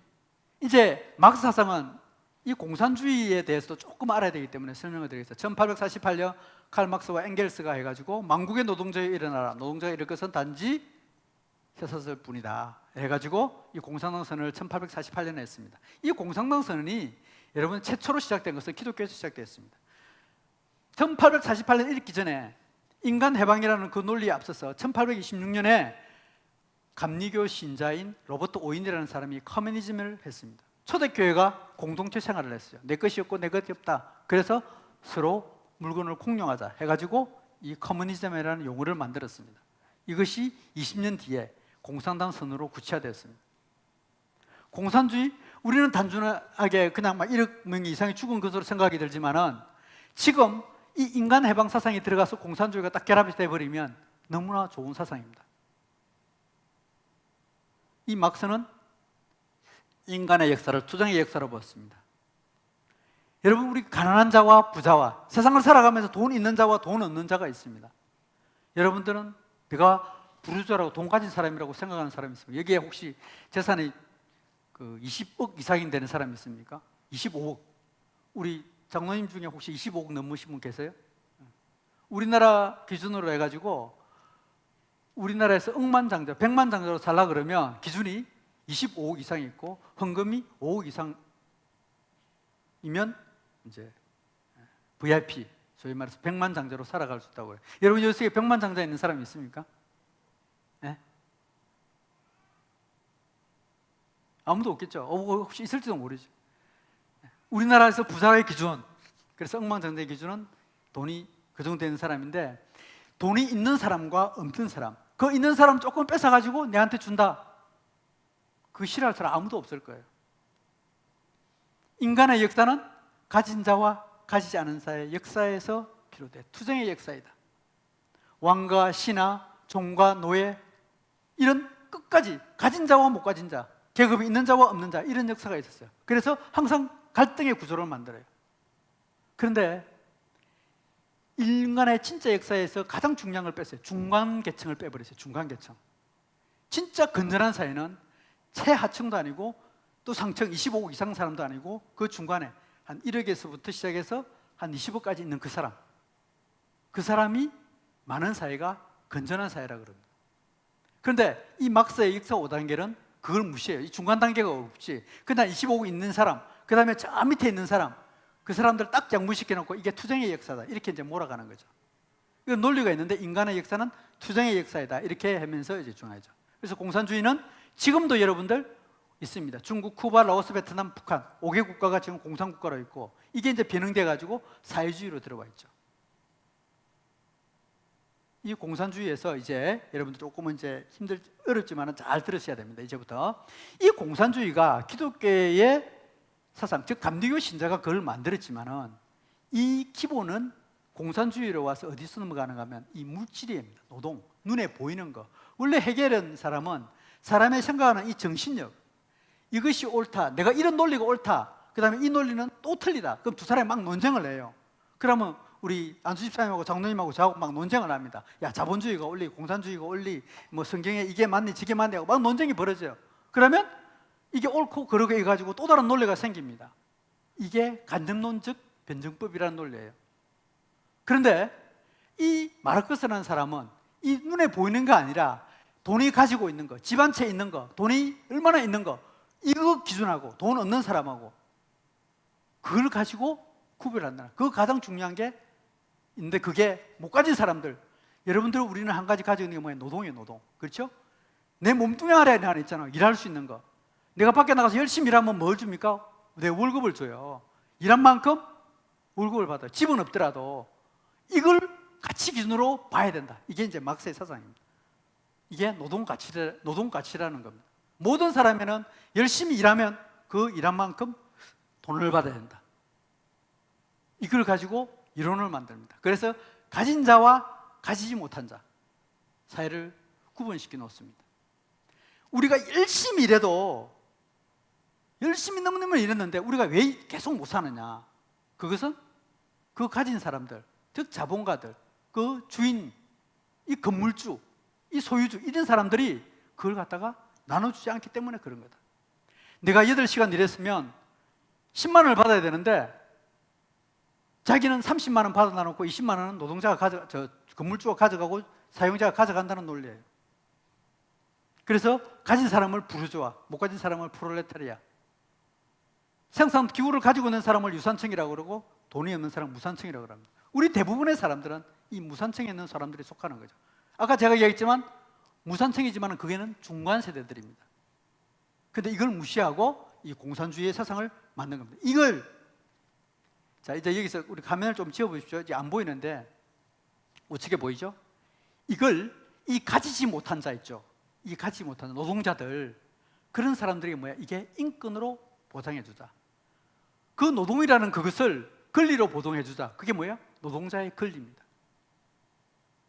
이제 막스 사상은 이 공산주의에 대해서도 조금 알아야 되기 때문에 설명을 드리겠습니다. 1848년 칼 막스와 엥겔스가 해가지고 만국의 노동자에 일어나라. 노동자가 이럴 것은 단지 혀서설 뿐이다 해가지고 이 공산당 선언을 1848년에 했습니다. 이 공산당 선언이 여러분 최초로 시작된 것은 기독교에서 시작되었습니다. 1848년 읽기 전에 인간 해방이라는 그 논리에 앞서서 1826년에 감리교 신자인 로버트 오인이라는 사람이 커뮤니즘을 했습니다. 초대교회가 공동체 생활을 했어요. 내 것이 없고 내 것이 없다. 그래서 서로 물건을 공용하자 해가지고 이 커뮤니즘이라는 용어를 만들었습니다. 이것이 20년 뒤에 공산당 선언으로 구체화되었습니다. 공산주의, 우리는 단순하게 그냥 막 1억 명 이상이 죽은 것으로 생각이 들지만은 지금 이 인간 해방 사상이 들어가서 공산주의가 딱 결합이 돼버리면 너무나 좋은 사상입니다. 이 막스는 인간의 역사를 투쟁의 역사로 보았습니다. 여러분, 우리 가난한 자와 부자와 세상을 살아가면서 돈 있는 자와 돈 없는 자가 있습니다. 여러분들은 내가 부르주아라고 돈 가진 사람이라고 생각하는 사람이 있습니까? 여기에 혹시 재산이 20억 이상이 되는 사람이 있습니까? 25억. 우리 장로님 중에 혹시 25억 넘으신 분 계세요? 우리나라 기준으로 해가지고 우리나라에서 억만장자, 백만장자로 살라 그러면 기준이 25억 이상이 있고 헌금이 5억 이상이면 이제 VIP, 소위 말해서 백만장자로 살아갈 수 있다고 해요. 여러분, 여기서 백만장자 있는 사람이 있습니까? 네? 아무도 없겠죠. 혹시 있을지도 모르죠. 우리나라에서 부자의 기준, 그래서 억만장자의 기준은 돈이 그 정도 되는 사람인데, 돈이 있는 사람과 없는 사람, 그 있는 사람 조금 뺏어가지고 내한테 준다, 그 싫어할 사람 아무도 없을 거예요. 인간의 역사는 가진 자와 가지지 않은 자의 역사에서 비롯돼 투쟁의 역사이다. 왕과 신하, 종과 노예, 이런 끝까지 가진 자와 못 가진 자, 계급이 있는 자와 없는 자, 이런 역사가 있었어요. 그래서 항상 갈등의 구조를 만들어요. 그런데 인간의 진짜 역사에서 가장 중요한 걸 뺐어요. 중간 계층을 빼버렸어요. 중간 계층. 진짜 건전한 사회는 최하층도 아니고 또 상층 25억 이상 사람도 아니고 그 중간에 한 1억에서부터 시작해서 한 20억까지 있는 그 사람, 그 사람이 많은 사회가 건전한 사회라 그럽니다. 그런데 이 막스의 역사 5단계는 그걸 무시해요. 이 중간 단계가 없지. 그냥 25억 있는 사람, 그 다음에 저 밑에 있는 사람, 그 사람들 딱 양분시켜 놓고 이게 투쟁의 역사다, 이렇게 이제 몰아가는 거죠. 이 논리가 있는데 인간의 역사는 투쟁의 역사이다, 이렇게 하면서 이제 중요하죠. 그래서 공산주의는 지금도 여러분들 있습니다. 중국, 쿠바, 라오스, 베트남, 북한 5개 국가가 지금 공산국가로 있고, 이게 이제 변형돼 가지고 사회주의로 들어와 있죠. 이 공산주의에서 이제 여러분들 조금은 이제 어렵지만은 잘 들으셔야 됩니다. 이제부터 이 공산주의가 기독교의 사상, 즉 감리교 신자가 그걸 만들었지만은 이 기본은 공산주의로 와서 어디서 넘어가는가 하면 이 물질입니다. 노동, 눈에 보이는 거. 원래 헤겔은 사람은 사람의 생각하는 이 정신력, 이것이 옳다, 내가 이런 논리가 옳다, 그 다음에 이 논리는 또 틀리다, 그럼 두 사람이 막 논쟁을 해요. 그러면 우리 안수 집사님하고 장로님하고 저하고 막 논쟁을 합니다. 야, 자본주의가 옳리, 공산주의가 옳리, 뭐 성경에 이게 맞니 저게 맞니 하고 막 논쟁이 벌어져요. 그러면 이게 옳고 그르고 해가지고 또 다른 논리가 생깁니다. 이게 간접론적 변증법이라는 논리예요. 그런데 이 마르크스라는 사람은 이 눈에 보이는 거 아니라 돈이 가지고 있는 거, 집 한 채 있는 거, 돈이 얼마나 있는 거, 이거 기준하고 돈 없는 사람하고 그걸 가지고 구별한다. 그거 가장 중요한 게 있는데, 그게 못 가진 사람들, 여러분들 우리는 한 가지 가지고 있는 게 뭐예요? 노동이에요. 노동. 그렇죠? 내 몸뚱이 하나 있잖아. 일할 수 있는 거. 내가 밖에 나가서 열심히 일하면 뭘 줍니까? 내 월급을 줘요. 일한 만큼 월급을 받아요. 집은 없더라도 이걸 가치 기준으로 봐야 된다. 이게 이제 막스의 사상입니다. 이게 노동 가치라는 겁니다. 모든 사람에는 열심히 일하면 그 일한 만큼 돈을 받아야 된다. 이걸 가지고 이론을 만듭니다. 그래서 가진 자와 가지지 못한 자 사이를 구분시켜 놓습니다. 우리가 열심히 일해도, 열심히 너무너무 일했는데 우리가 왜 계속 못 사느냐? 그것은 그 가진 사람들, 즉 자본가들, 그 주인, 이 건물주, 이 소유주, 이런 사람들이 그걸 갖다가 나눠주지 않기 때문에 그런 거다. 내가 8시간 일했으면 10만 원을 받아야 되는데 자기는 30만 원 받아 놓고 20만 원은 노동자가 건물주가 가져가고 사용자가 가져간다는 논리예요. 그래서 가진 사람을 부르주아, 못 가진 사람을 프롤레타리아, 생산 기구를 가지고 있는 사람을 유산층이라고 그러고 돈이 없는 사람 무산층이라고 합니다. 우리 대부분의 사람들은 이 무산층에 있는 사람들이 속하는 거죠. 아까 제가 얘기했지만 무산층이지만 그게는 중간 세대들입니다. 그런데 이걸 무시하고 이 공산주의의 사상을 만든 겁니다. 이걸, 자, 이제 여기서 우리 화면을 좀 지어보십시오. 이제 안 보이는데 우측에 보이죠? 이걸 이 가지지 못한 자 있죠? 이 가지지 못한 노동자들, 그런 사람들이 뭐야? 이게 인권으로 보장해 주자. 그 노동이라는 그것을 권리로 보장해 주자. 그게 뭐예요? 노동자의 권리입니다.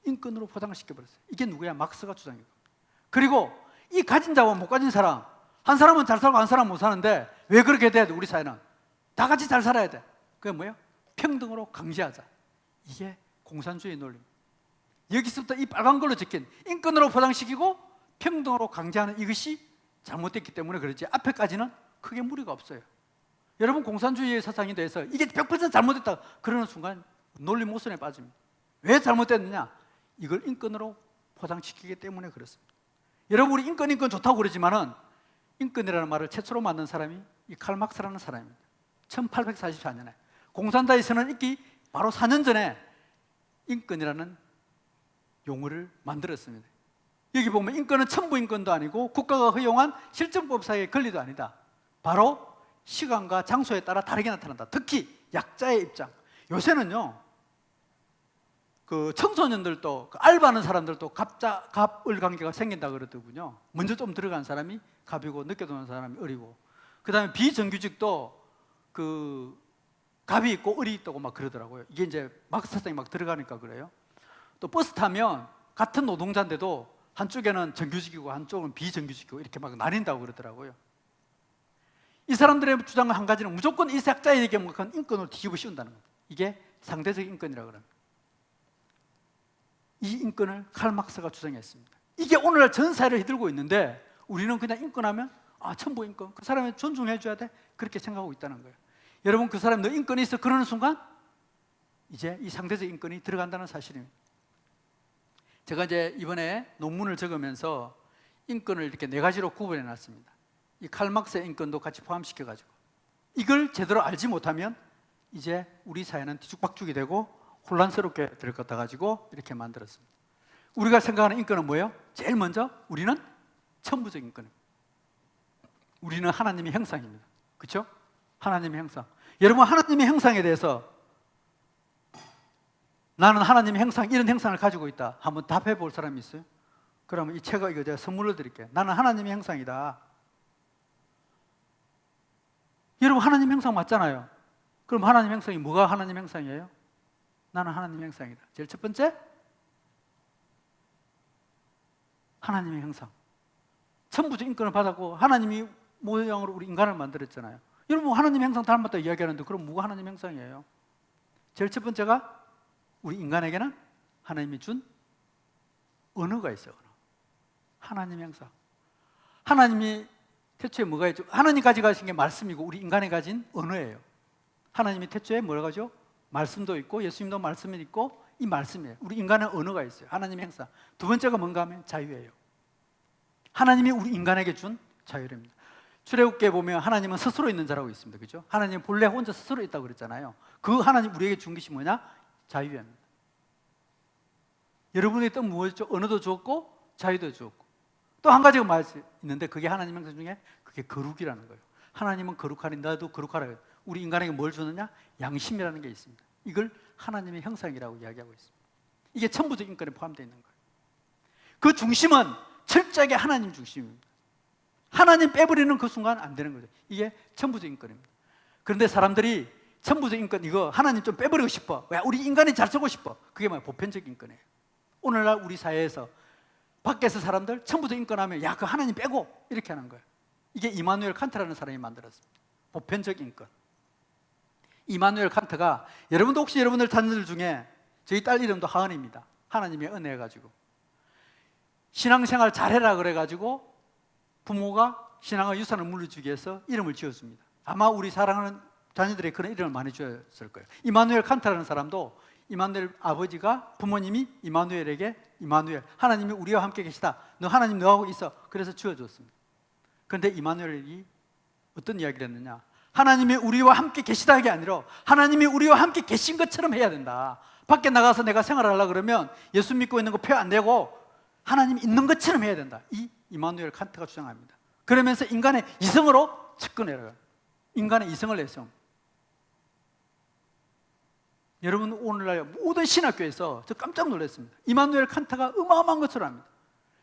인권으로 포장시켜 버렸어요. 이게 누구야? 막스가 주장해요. 그리고 이 가진 자와 못 가진 사람, 한 사람은 잘 살고 한 사람은 못 사는데 왜 그렇게 돼야 돼? 우리 사회는 다 같이 잘 살아야 돼. 그게 뭐예요? 평등으로 강제하자. 이게 공산주의 논리입니다. 여기서부터 이 빨간 걸로 적힌 인권으로 포장시키고 평등으로 강제하는 이것이 잘못됐기 때문에 그렇지 앞에까지는 크게 무리가 없어요. 여러분 공산주의의 사상에 대해서 이게 100% 잘못됐다 그러는 순간 논리 모순에 빠집니다. 왜 잘못됐느냐? 이걸 인권으로 포장시키기 때문에 그렇습니다. 여러분 우리 인권 좋다고 그러지만은 인권이라는 말을 최초로 만든 사람이 이 칼 막스라는 사람입니다. 1844년에 공산당이 선언했기 바로 4년 전에 인권이라는 용어를 만들었습니다. 여기 보면 인권은 천부인권도 아니고 국가가 허용한 실정법상의 권리도 아니다. 바로 시간과 장소에 따라 다르게 나타난다. 특히 약자의 입장. 요새는요, 그 청소년들도 알바하는 사람들도 갑을 관계가 생긴다 그러더군요. 먼저 좀 들어간 사람이 갑이고 늦게 들어온 사람이 을이고, 그 다음에 비정규직도 그 갑이 있고 을이 있다고 막 그러더라고요. 이게 이제 막사상이 막 들어가니까 그래요. 또 버스 타면 같은 노동자인데도 한쪽에는 정규직이고 한쪽은 비정규직이고 이렇게 막 나뉜다고 그러더라고요. 이 사람들의 주장은 한 가지는 무조건 이 약자에게 먹은 인권을 뒤집어 씌운다는 겁니다. 이게 상대적 인권이라고 합니다. 이 인권을 칼 막스가 주장했습니다. 이게 오늘날 전 사회를 휘둘고 있는데 우리는 그냥 인권하면 천부 인권, 그 사람을 존중해 줘야 돼 그렇게 생각하고 있다는 거예요. 여러분 그 사람 너 인권이 있어 그러는 순간 이제 이 상대적 인권이 들어간다는 사실입니다. 제가 이제 이번에 논문을 적으면서 인권을 이렇게 4가지로 구분해 놨습니다. 이 칼 막스의 인권도 같이 포함시켜 가지고 이걸 제대로 알지 못하면 이제 우리 사회는 뒤죽박죽이 되고 혼란스럽게 될 것 같아가지고 이렇게 만들었습니다. 우리가 생각하는 인권은 뭐예요? 제일 먼저 우리는 천부적 인권입니다. 우리는 하나님의 형상입니다. 그렇죠? 하나님의 형상. 여러분 하나님의 형상에 대해서 나는 하나님의 형상, 이런 형상을 가지고 있다 한번 답해 볼 사람이 있어요? 그러면 이 책을 이거 제가 선물로 드릴게요. 나는 하나님의 형상이다. 여러분 하나님 형상 맞잖아요. 그럼 하나님 형상이 뭐가 하나님 형상이에요? 나는 하나님 형상이다. 제일 첫 번째 하나님의 형상. 천부적 인권을 받았고 하나님이 모양으로 우리 인간을 만들었잖아요. 여러분 하나님 형상 닮았다 이야기하는데 그럼 뭐가 하나님 형상이에요? 제일 첫 번째가 우리 인간에게는 하나님이 준 언어가 있어요. 하나님 형상. 하나님이 태초에 뭐가 있죠? 하나님까지 가진 게 말씀이고 우리 인간이 가진 언어예요. 하나님이 태초에 뭐라고 하죠? 말씀도 있고 예수님도 말씀이 있고 이 말씀이에요. 우리 인간은 언어가 있어요. 하나님의 형상. 두 번째가 뭔가 하면 자유예요. 하나님이 우리 인간에게 준 자유입니다. 출애굽기에 보면 하나님은 스스로 있는 자라고 있습니다. 그렇죠? 하나님은 본래 혼자 스스로 있다고 그랬잖아요. 그 하나님 우리에게 준 것이 뭐냐? 자유입니다. 여러분에게 또 무엇이죠? 언어도 주었고 자유도 주었고 또 한 가지가 있는데 그게 하나님 형상 중에 그게 거룩이라는 거예요. 하나님은 거룩하니 나도 거룩하라. 우리 인간에게 뭘 주느냐? 양심이라는 게 있습니다. 이걸 하나님의 형상이라고 이야기하고 있습니다. 이게 천부적 인권에 포함되어 있는 거예요. 그 중심은 철저하게 하나님 중심입니다. 하나님 빼버리는 그 순간 안 되는 거죠. 이게 천부적 인권입니다. 그런데 사람들이 천부적 인권 이거 하나님 좀 빼버리고 싶어. 왜? 우리 인간이 잘 살고 싶어. 그게 뭐야? 보편적 인권이에요. 오늘날 우리 사회에서 밖에서 사람들 천부적 인권하면 야, 그 하나님 빼고 이렇게 하는 거예요. 이게 이마누엘 칸트라는 사람이 만들었습니다. 보편적 인권. 이마누엘 칸트가 여러분도 혹시 여러분들 자녀들 중에 저희 딸 이름도 하은입니다. 하나님의 은혜 가지고 신앙생활 잘해라 그래가지고 부모가 신앙의 유산을 물려주기 위해서 이름을 지어줍니다. 아마 우리 사랑하는 자녀들이 그런 이름을 많이 지었을 거예요. 이마누엘 칸트라는 사람도 이마누엘 아버지가 부모님이 이마누엘에게 이마누엘 하나님이 우리와 함께 계시다. 너 하나님 너하고 있어. 그래서 지어줬습니다. 그런데 이마누엘이 어떤 이야기를 했느냐? 하나님이 우리와 함께 계시다 게 아니라 하나님이 우리와 함께 계신 것처럼 해야 된다. 밖에 나가서 내가 생활하려고 그러면 예수 믿고 있는 거 표 안 내고 하나님이 있는 것처럼 해야 된다. 이 이마누엘 칸트가 주장합니다. 그러면서 인간의 이성으로 접근해요. 인간의 이성을 내세움. 여러분 오늘날 모든 신학교에서 저 깜짝 놀랐습니다. 이마누엘 칸트가 어마어마한 것처럼 합니다.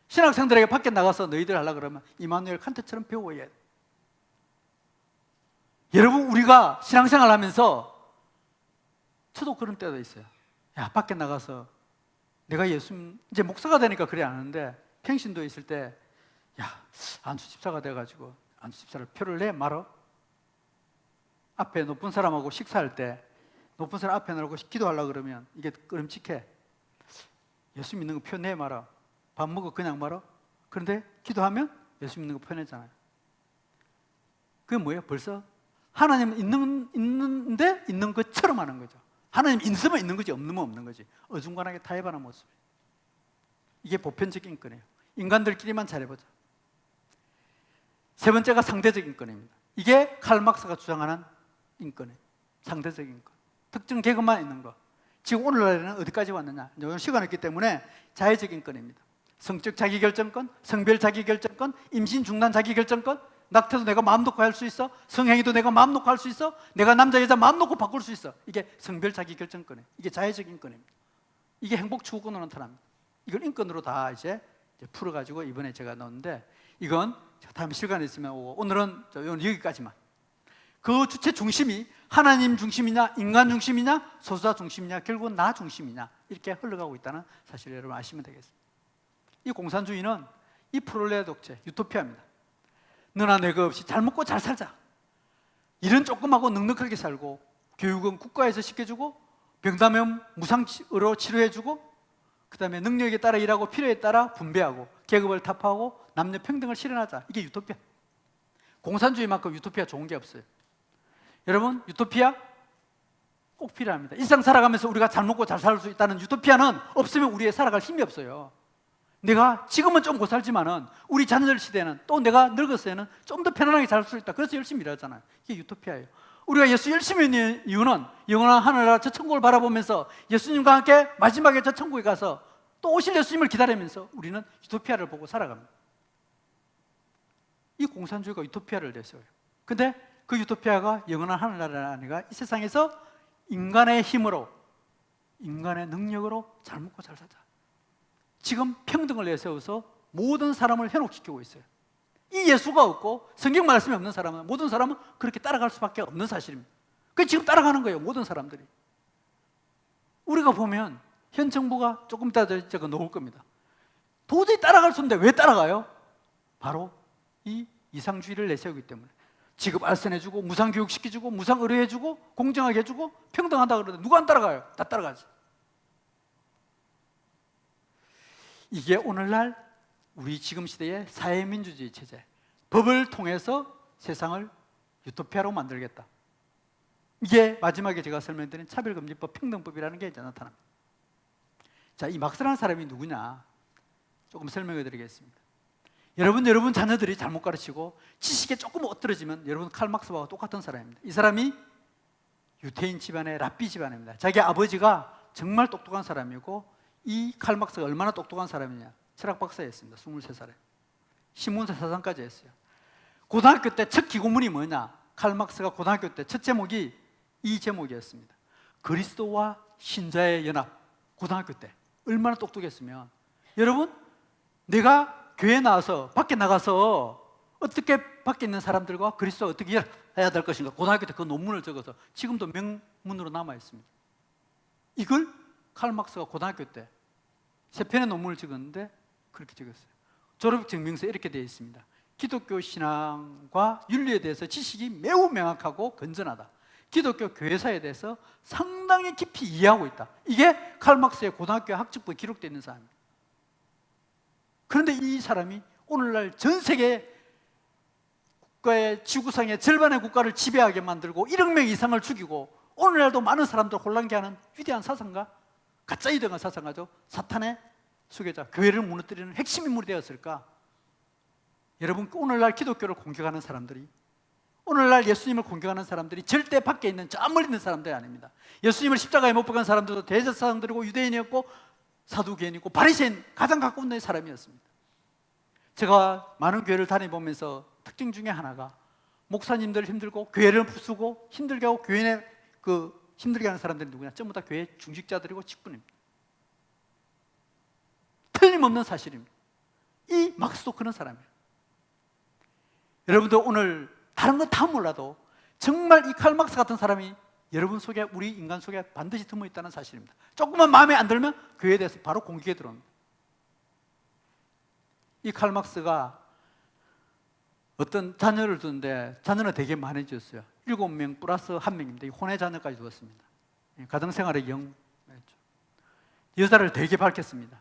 신학생들에게 밖에 나가서 너희들 하려고 그러면 이마누엘 칸트처럼 배워야 돼. 여러분, 우리가 신앙생활 하면서 저도 그런 때도 있어요. 야, 밖에 나가서 내가 예수, 이제 목사가 되니까 그래 안 하는데 평신도에 있을 때, 야, 안수 집사가 돼가지고 안수 집사를 표를 내 말어. 앞에 높은 사람하고 식사할 때 높은 사람 앞에 나오고 기도하려고 그러면 이게 끔찍해. 예수 믿는 거 표 내 말아. 밥 먹어 그냥 말아. 그런데 기도하면 예수 믿는 거 표내잖아요. 그게 뭐예요? 벌써 하나님은 있는데 있는 것처럼 하는 거죠. 하나님 있으면 있는 거지, 없으면 없는 거지. 어중간하게 타협하는 모습. 이게 보편적인 인권이에요. 인간들끼리만 잘해보자. 세 번째가 상대적 인권입니다. 이게 칼 막스가 주장하는 인권이에요. 상대적 인권. 특정 계급만 있는 거. 지금 오늘날에는 어디까지 왔느냐? 이제 시간이 없기 때문에 자의적 인권입니다. 성적 자기결정권, 성별 자기결정권, 임신 중단 자기결정권, 낙태도 내가 마음 놓고 할 수 있어. 성행위도 내가 마음 놓고 할 수 있어. 내가 남자 여자 마음 놓고 바꿀 수 있어. 이게 성별 자기결정권이에요. 이게 자의적 인권입니다. 이게 행복 추구권으로 나타납니다. 이걸 인권으로 다 이제 풀어가지고 이번에 제가 넣었는데, 이건 다음 시간에 있으면 오고, 오늘은 여기까지만. 그 주체 중심이 하나님 중심이냐, 인간 중심이냐, 소수자 중심이냐, 결국은 나 중심이냐, 이렇게 흘러가고 있다는 사실을 여러분 아시면 되겠습니다. 이 공산주의는 이 프롤레타 독재, 유토피아입니다. 너나 내가 없이 잘 먹고 잘 살자. 일은 조금 하고 넉넉하게 살고, 교육은 국가에서 시켜주고, 병나면 무상으로 치료해주고, 그 다음에 능력에 따라 일하고 필요에 따라 분배하고, 계급을 타파하고 남녀 평등을 실현하자. 이게 유토피아. 공산주의만큼 유토피아 좋은 게 없어요. 여러분, 유토피아 꼭 필요합니다. 일상 살아가면서 우리가 잘 먹고 잘 살 수 있다는 유토피아는 없으면 우리의 살아갈 힘이 없어요. 내가 지금은 좀 못 살지만은 우리 자녀들 시대에는, 또 내가 늙었을 때는 좀 더 편안하게 살 수 있다. 그래서 열심히 일하잖아요. 이게 유토피아예요. 우리가 예수 열심히 있는 이유는 영원한 하늘나라 저 천국을 바라보면서 예수님과 함께 마지막에 저 천국에 가서 또 오실 예수님을 기다리면서 우리는 유토피아를 보고 살아갑니다. 이 공산주의가 유토피아를 내세워요. 근데 그 유토피아가 영원한 하늘나라가 아니라 이 세상에서 인간의 힘으로, 인간의 능력으로 잘 먹고 잘 살자. 지금 평등을 내세워서 모든 사람을 현혹시키고 있어요. 이 예수가 없고 성경 말씀이 없는 사람은, 모든 사람은 그렇게 따라갈 수밖에 없는 사실입니다. 그 지금 따라가는 거예요, 모든 사람들이. 우리가 보면 현 정부가 조금 이따 제가 놓을 겁니다. 도저히 따라갈 수 없는데 왜 따라가요? 바로 이 이상주의를 내세우기 때문에. 지급 알선해주고, 무상교육 시켜주고, 무상의료해주고, 공정하게 해주고, 평등하다 그러는데 누가 안 따라가요? 다 따라가지. 이게 오늘날 우리 지금 시대의 사회민주주의 체제, 법을 통해서 세상을 유토피아로 만들겠다. 이게 마지막에 제가 설명드린 차별금지법, 평등법이라는 게 이제 나타납니다. 자, 이 막스라는 사람이 누구냐? 조금 설명해 드리겠습니다. 여러분 자녀들이 잘못 가르치고 지식에 조금 엇들어지면 여러분 칼 막스와 똑같은 사람입니다. 이 사람이 유태인 집안의 랍비 집안입니다. 자기 아버지가 정말 똑똑한 사람이고, 이 칼 막스가 얼마나 똑똑한 사람이냐? 철학 박사였습니다. 23살에 신문사 사장까지 했어요. 고등학교 때 첫 기고문이 뭐냐? 칼 막스가 고등학교 때 첫 제목이 이 제목이었습니다. 그리스도와 신자의 연합. 고등학교 때 얼마나 똑똑했으면, 여러분, 내가 교회 나와서 밖에 나가서 어떻게 밖에 있는 사람들과 그리스도가 어떻게 해야 될 것인가, 고등학교 때 그 논문을 적어서 지금도 명문으로 남아 있습니다. 이걸 칼 막스가 고등학교 때 3편의 논문을 적었는데 그렇게 적었어요. 졸업 증명서에 이렇게 되어 있습니다. 기독교 신앙과 윤리에 대해서 지식이 매우 명확하고 건전하다. 기독교 교회사에 대해서 상당히 깊이 이해하고 있다. 이게 칼 막스의 고등학교 학습부에 기록되어 있는 사람입니다. 그런데 이 사람이 오늘날 전 세계 국가의 지구상의 절반의 국가를 지배하게 만들고 1억 명 이상을 죽이고, 오늘날도 많은 사람들 혼란케 하는 위대한 사상가, 가짜 유대한 사상가죠. 사탄의 수괴자, 교회를 무너뜨리는 핵심 인물이 되었을까? 여러분, 오늘날 기독교를 공격하는 사람들이, 오늘날 예수님을 공격하는 사람들이 절대 밖에 있는 저 멀리 있는 사람들이 아닙니다. 예수님을 십자가에 못 박은 사람들도 대제사장들이고 유대인이었고 사두개인이고 바리새인, 가장 가까운 내 사람이었습니다. 제가 많은 교회를 다니보면서 특징 중에 하나가, 목사님들 힘들고 교회를 부수고 힘들게 하고 교회 힘들게 하는 사람들이 누구냐? 전부 다 교회 중직자들이고 직분입니다. 틀림없는 사실입니다. 이 막스도 그런 사람이에요. 여러분들 오늘 다른 건 다 몰라도 정말 이 칼 막스 같은 사람이 여러분 속에, 우리 인간 속에 반드시 드문 있다는 사실입니다. 조금만 마음에 안 들면 교회에 대해서 바로 공격에 들어옵니다. 이 칼 막스가 어떤 자녀를 두는데 자녀는 되게 많아졌어요. 7명 플러스 1명입니다. 혼외 자녀까지 두었습니다. 가정생활의 영, 여자를 되게 밝혔습니다.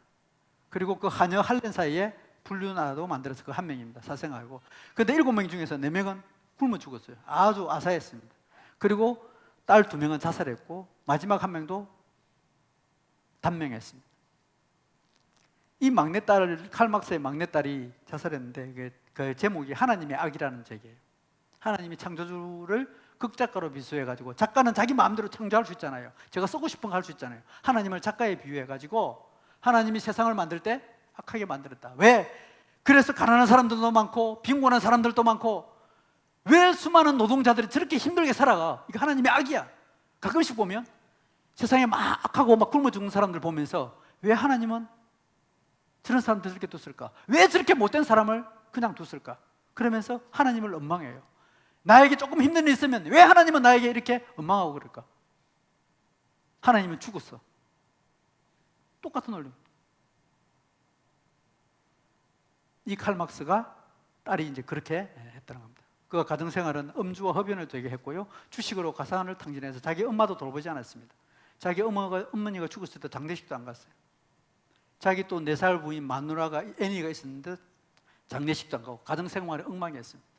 그리고 그 하녀 할렘 사이에 불륜하도 만들어서 그 1명입니다. 사생하고. 그런데 7명 중에서 4명은 굶어 죽었어요. 아주 아사했습니다. 그리고 딸 2명은 자살했고 마지막 1명도 단명했습니다. 이 막내딸, 칼막스의 막내딸이 자살했는데 그 제목이 하나님의 악이라는 책이에요. 하나님이 창조주를 극작가로 비수해가지고, 작가는 자기 마음대로 창조할 수 있잖아요. 제가 쓰고 싶은 거 할 수 있잖아요. 하나님을 작가에 비유해가지고 하나님이 세상을 만들 때 악하게 만들었다. 왜? 그래서 가난한 사람들도 많고 빈곤한 사람들도 많고, 왜 수많은 노동자들이 저렇게 힘들게 살아가? 이거 하나님의 악이야. 가끔씩 보면 세상에 막 악하고 막 굶어 죽는 사람들 보면서, 왜 하나님은 저런 사람들 저렇게 뒀을까? 왜 저렇게 못된 사람을 그냥 뒀을까? 그러면서 하나님을 원망해요. 나에게 조금 힘든 일 있으면 왜 하나님은 나에게 이렇게 원망하고 그럴까? 하나님은 죽었어. 똑같은 원리. 이 칼 막스가 딸이 이제 그렇게 했다는 겁니다. 그가 가정생활은 음주와 흡연을 되게 했고요, 주식으로 가산을 탕진해서 자기 엄마도 돌보지 않았습니다. 자기 어머니가 죽었을 때 장례식도 안 갔어요. 자기 또 4살 부인 마누라가, 애니가 있었는데 장례식도 안 가고 가정생활에 엉망이었습니다.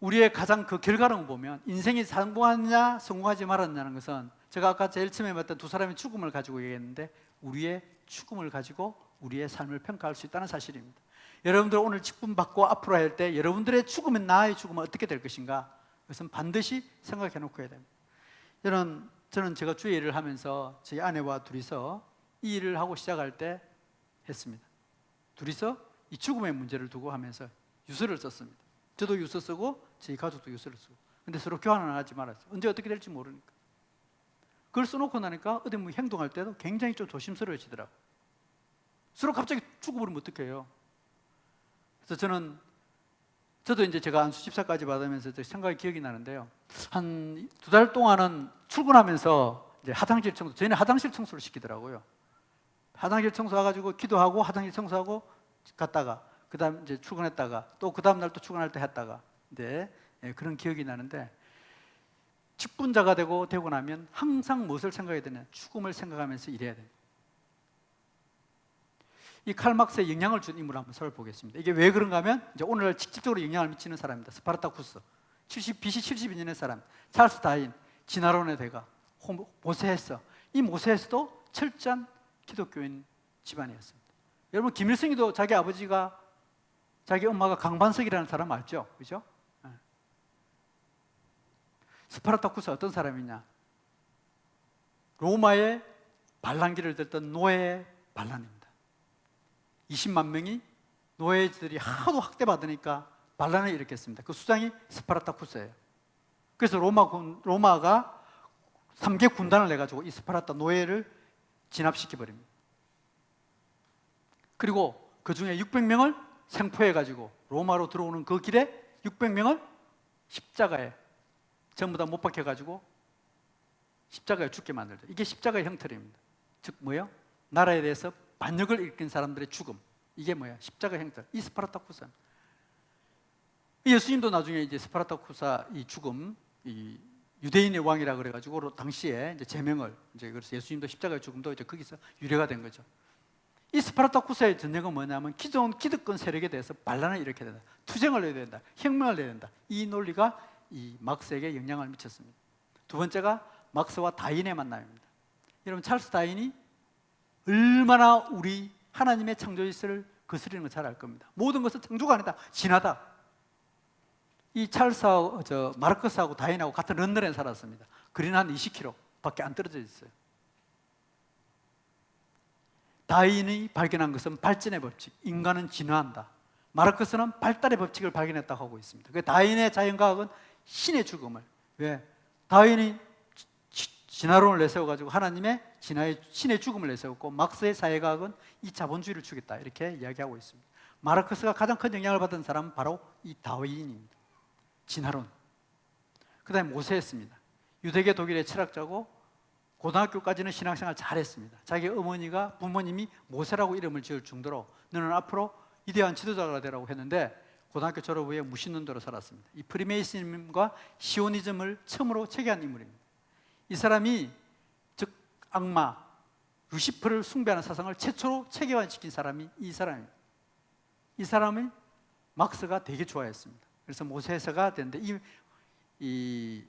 우리의 가장 그 결과를 보면 인생이 성공하느냐 성공하지 말았냐는 것은, 제가 아까 제일 처음에 봤던 두 사람의 죽음을 가지고 얘기했는데, 우리의 죽음을 가지고 우리의 삶을 평가할 수 있다는 사실입니다. 여러분들 오늘 직분 받고 앞으로 할 때 여러분들의 죽음은, 나의 죽음은 어떻게 될 것인가, 그것은 반드시 생각해 놓고 해야 됩니다. 저는 제가 주의 일을 하면서 저희 아내와 둘이서 이 일을 하고 시작할 때 했습니다. 둘이서 이 죽음의 문제를 두고 하면서 유서를 썼습니다. 저도 유서 쓰고 저희 가족도 유서를 쓰고. 근데 서로 교환을 하지 말았어요. 언제 어떻게 될지 모르니까. 그걸 써놓고 나니까 어디 뭐 행동할 때도 굉장히 좀 조심스러워지더라고요. 서로 갑자기 죽어버리면 어떡해요? 그래서 저도 이제 제가 안수 집사까지 받으면서 생각이 기억이 나는데요. 한 2달 동안은 출근하면서 이제 화장실 청소, 저희는 화장실 청소를 시키더라고요. 화장실 청소 와가지고 기도하고 화장실 청소하고 갔다가, 그 다음 이제 출근했다가 또 그 다음 날 또 출근할 때 했다가, 네, 그런 기억이 나는데, 직분자가 되고 나면 항상 무엇을 생각해야 되냐? 죽음을 생각하면서 일해야 됩니다. 이 칼 막스에 영향을 준 인물을 한번 살펴보겠습니다. 이게 왜 그런가 하면, 이제 오늘날 직접적으로 영향을 미치는 사람입니다. 스파르타쿠스, BC 72년의 사람, 찰스 다인, 지나론의 대가, 모세스. 이 모세스도 철저한 기독교인 집안이었습니다. 여러분, 김일성이도 자기 아버지가, 자기 엄마가 강반석이라는 사람 알죠? 그죠? 스파르타쿠스 어떤 사람이냐? 로마의 반란기를 들던 노예 반란입니다. 20만 명이 노예들이 하도 학대받으니까 반란을 일으켰습니다. 그 수장이 스파르타쿠스예요. 그래서 로마가 3개 군단을 내가지고 이 스파르타 노예를 진압시켜버립니다. 그리고 그 중에 600명을 생포해가지고 로마로 들어오는 그 길에 600명을 십자가에 전부 다 못 박혀가지고 십자가에 죽게 만들죠. 이게 십자가의 형태입니다. 즉 뭐예요? 나라에 대해서 반역을 일으킨 사람들의 죽음. 이게 뭐야? 십자가 형태. 이 스파르타쿠스. 예수님도 나중에 이제 스파르타쿠스 이 죽음, 이 유대인의 왕이라 그래가지고 당시에 이제 제명을, 이제 그래서 예수님도 십자가의 죽음도 이제 거기서 유래가 된 거죠. 이 스파르타쿠스의 전쟁은 뭐냐면, 기존 기득권 세력에 대해서 반란을 일으켜야 된다, 투쟁을 해야 된다, 혁명을 해야 된다. 이 논리가 이 막스에게 영향을 미쳤습니다. 두 번째가 막스와 다인의 만남입니다. 여러분, 찰스 다인이 얼마나 우리 하나님의 창조 질서를 거스리는 걸 잘 알 겁니다. 모든 것은 창조가 아니다, 진화다. 이 마르크스하고 다인하고 같은 런던에 살았습니다. 거리는 한 20km밖에 안 떨어져 있어요. 다인이 발견한 것은 발전의 법칙, 인간은 진화한다. 마르크스는 발달의 법칙을 발견했다고 하고 있습니다. 그 다인의 자연과학은 신의 죽음을, 왜? 다인이 진화론을 내세워가지고 하나님의 신의 죽음을 내세웠고, 막스의 사회과학은 이 자본주의를 주겠다, 이렇게 이야기하고 있습니다. 마르크스가 가장 큰 영향을 받은 사람은 바로 이 다윈입니다. 진화론. 그 다음에 모세였습니다. 유대계 독일의 철학자고 고등학교까지는 신앙생활 잘했습니다. 자기 어머니가 부모님이 모세라고 이름을 지을 정도로 너는 앞으로 위대한 지도자가 되라고 했는데 고등학교 졸업 후에 무신론자로 살았습니다. 이 프리메이슨과 시오니즘을 처음으로 체계한 인물입니다. 이 사람이 즉 악마 루시퍼를 숭배하는 사상을 최초로 체계화시킨 사람이 이 사람입니다. 이 사람을 막스가 되게 좋아했습니다. 그래서 모세서가 되는데 이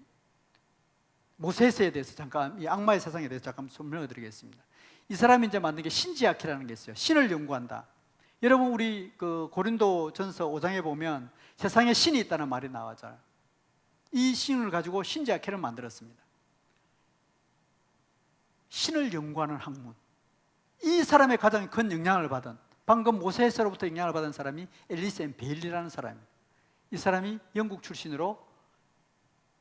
모세서에 대해서 잠깐, 이 악마의 세상에 대해서 잠깐 설명을 드리겠습니다. 이 사람이 이제 만든 게 신지학회라는 게 있어요. 신을 연구한다. 여러분 우리 그 고린도 전서 5장에 보면 세상에 신이 있다는 말이 나와잖아요. 이 신을 가지고 신지학회를 만들었습니다. 신을 연구하는 학문. 이 사람의 가장 큰 영향을 받은, 방금 모세서로부터 영향을 받은 사람이 앨리스 앤 베일리라는 사람입니다. 이 사람이 영국 출신으로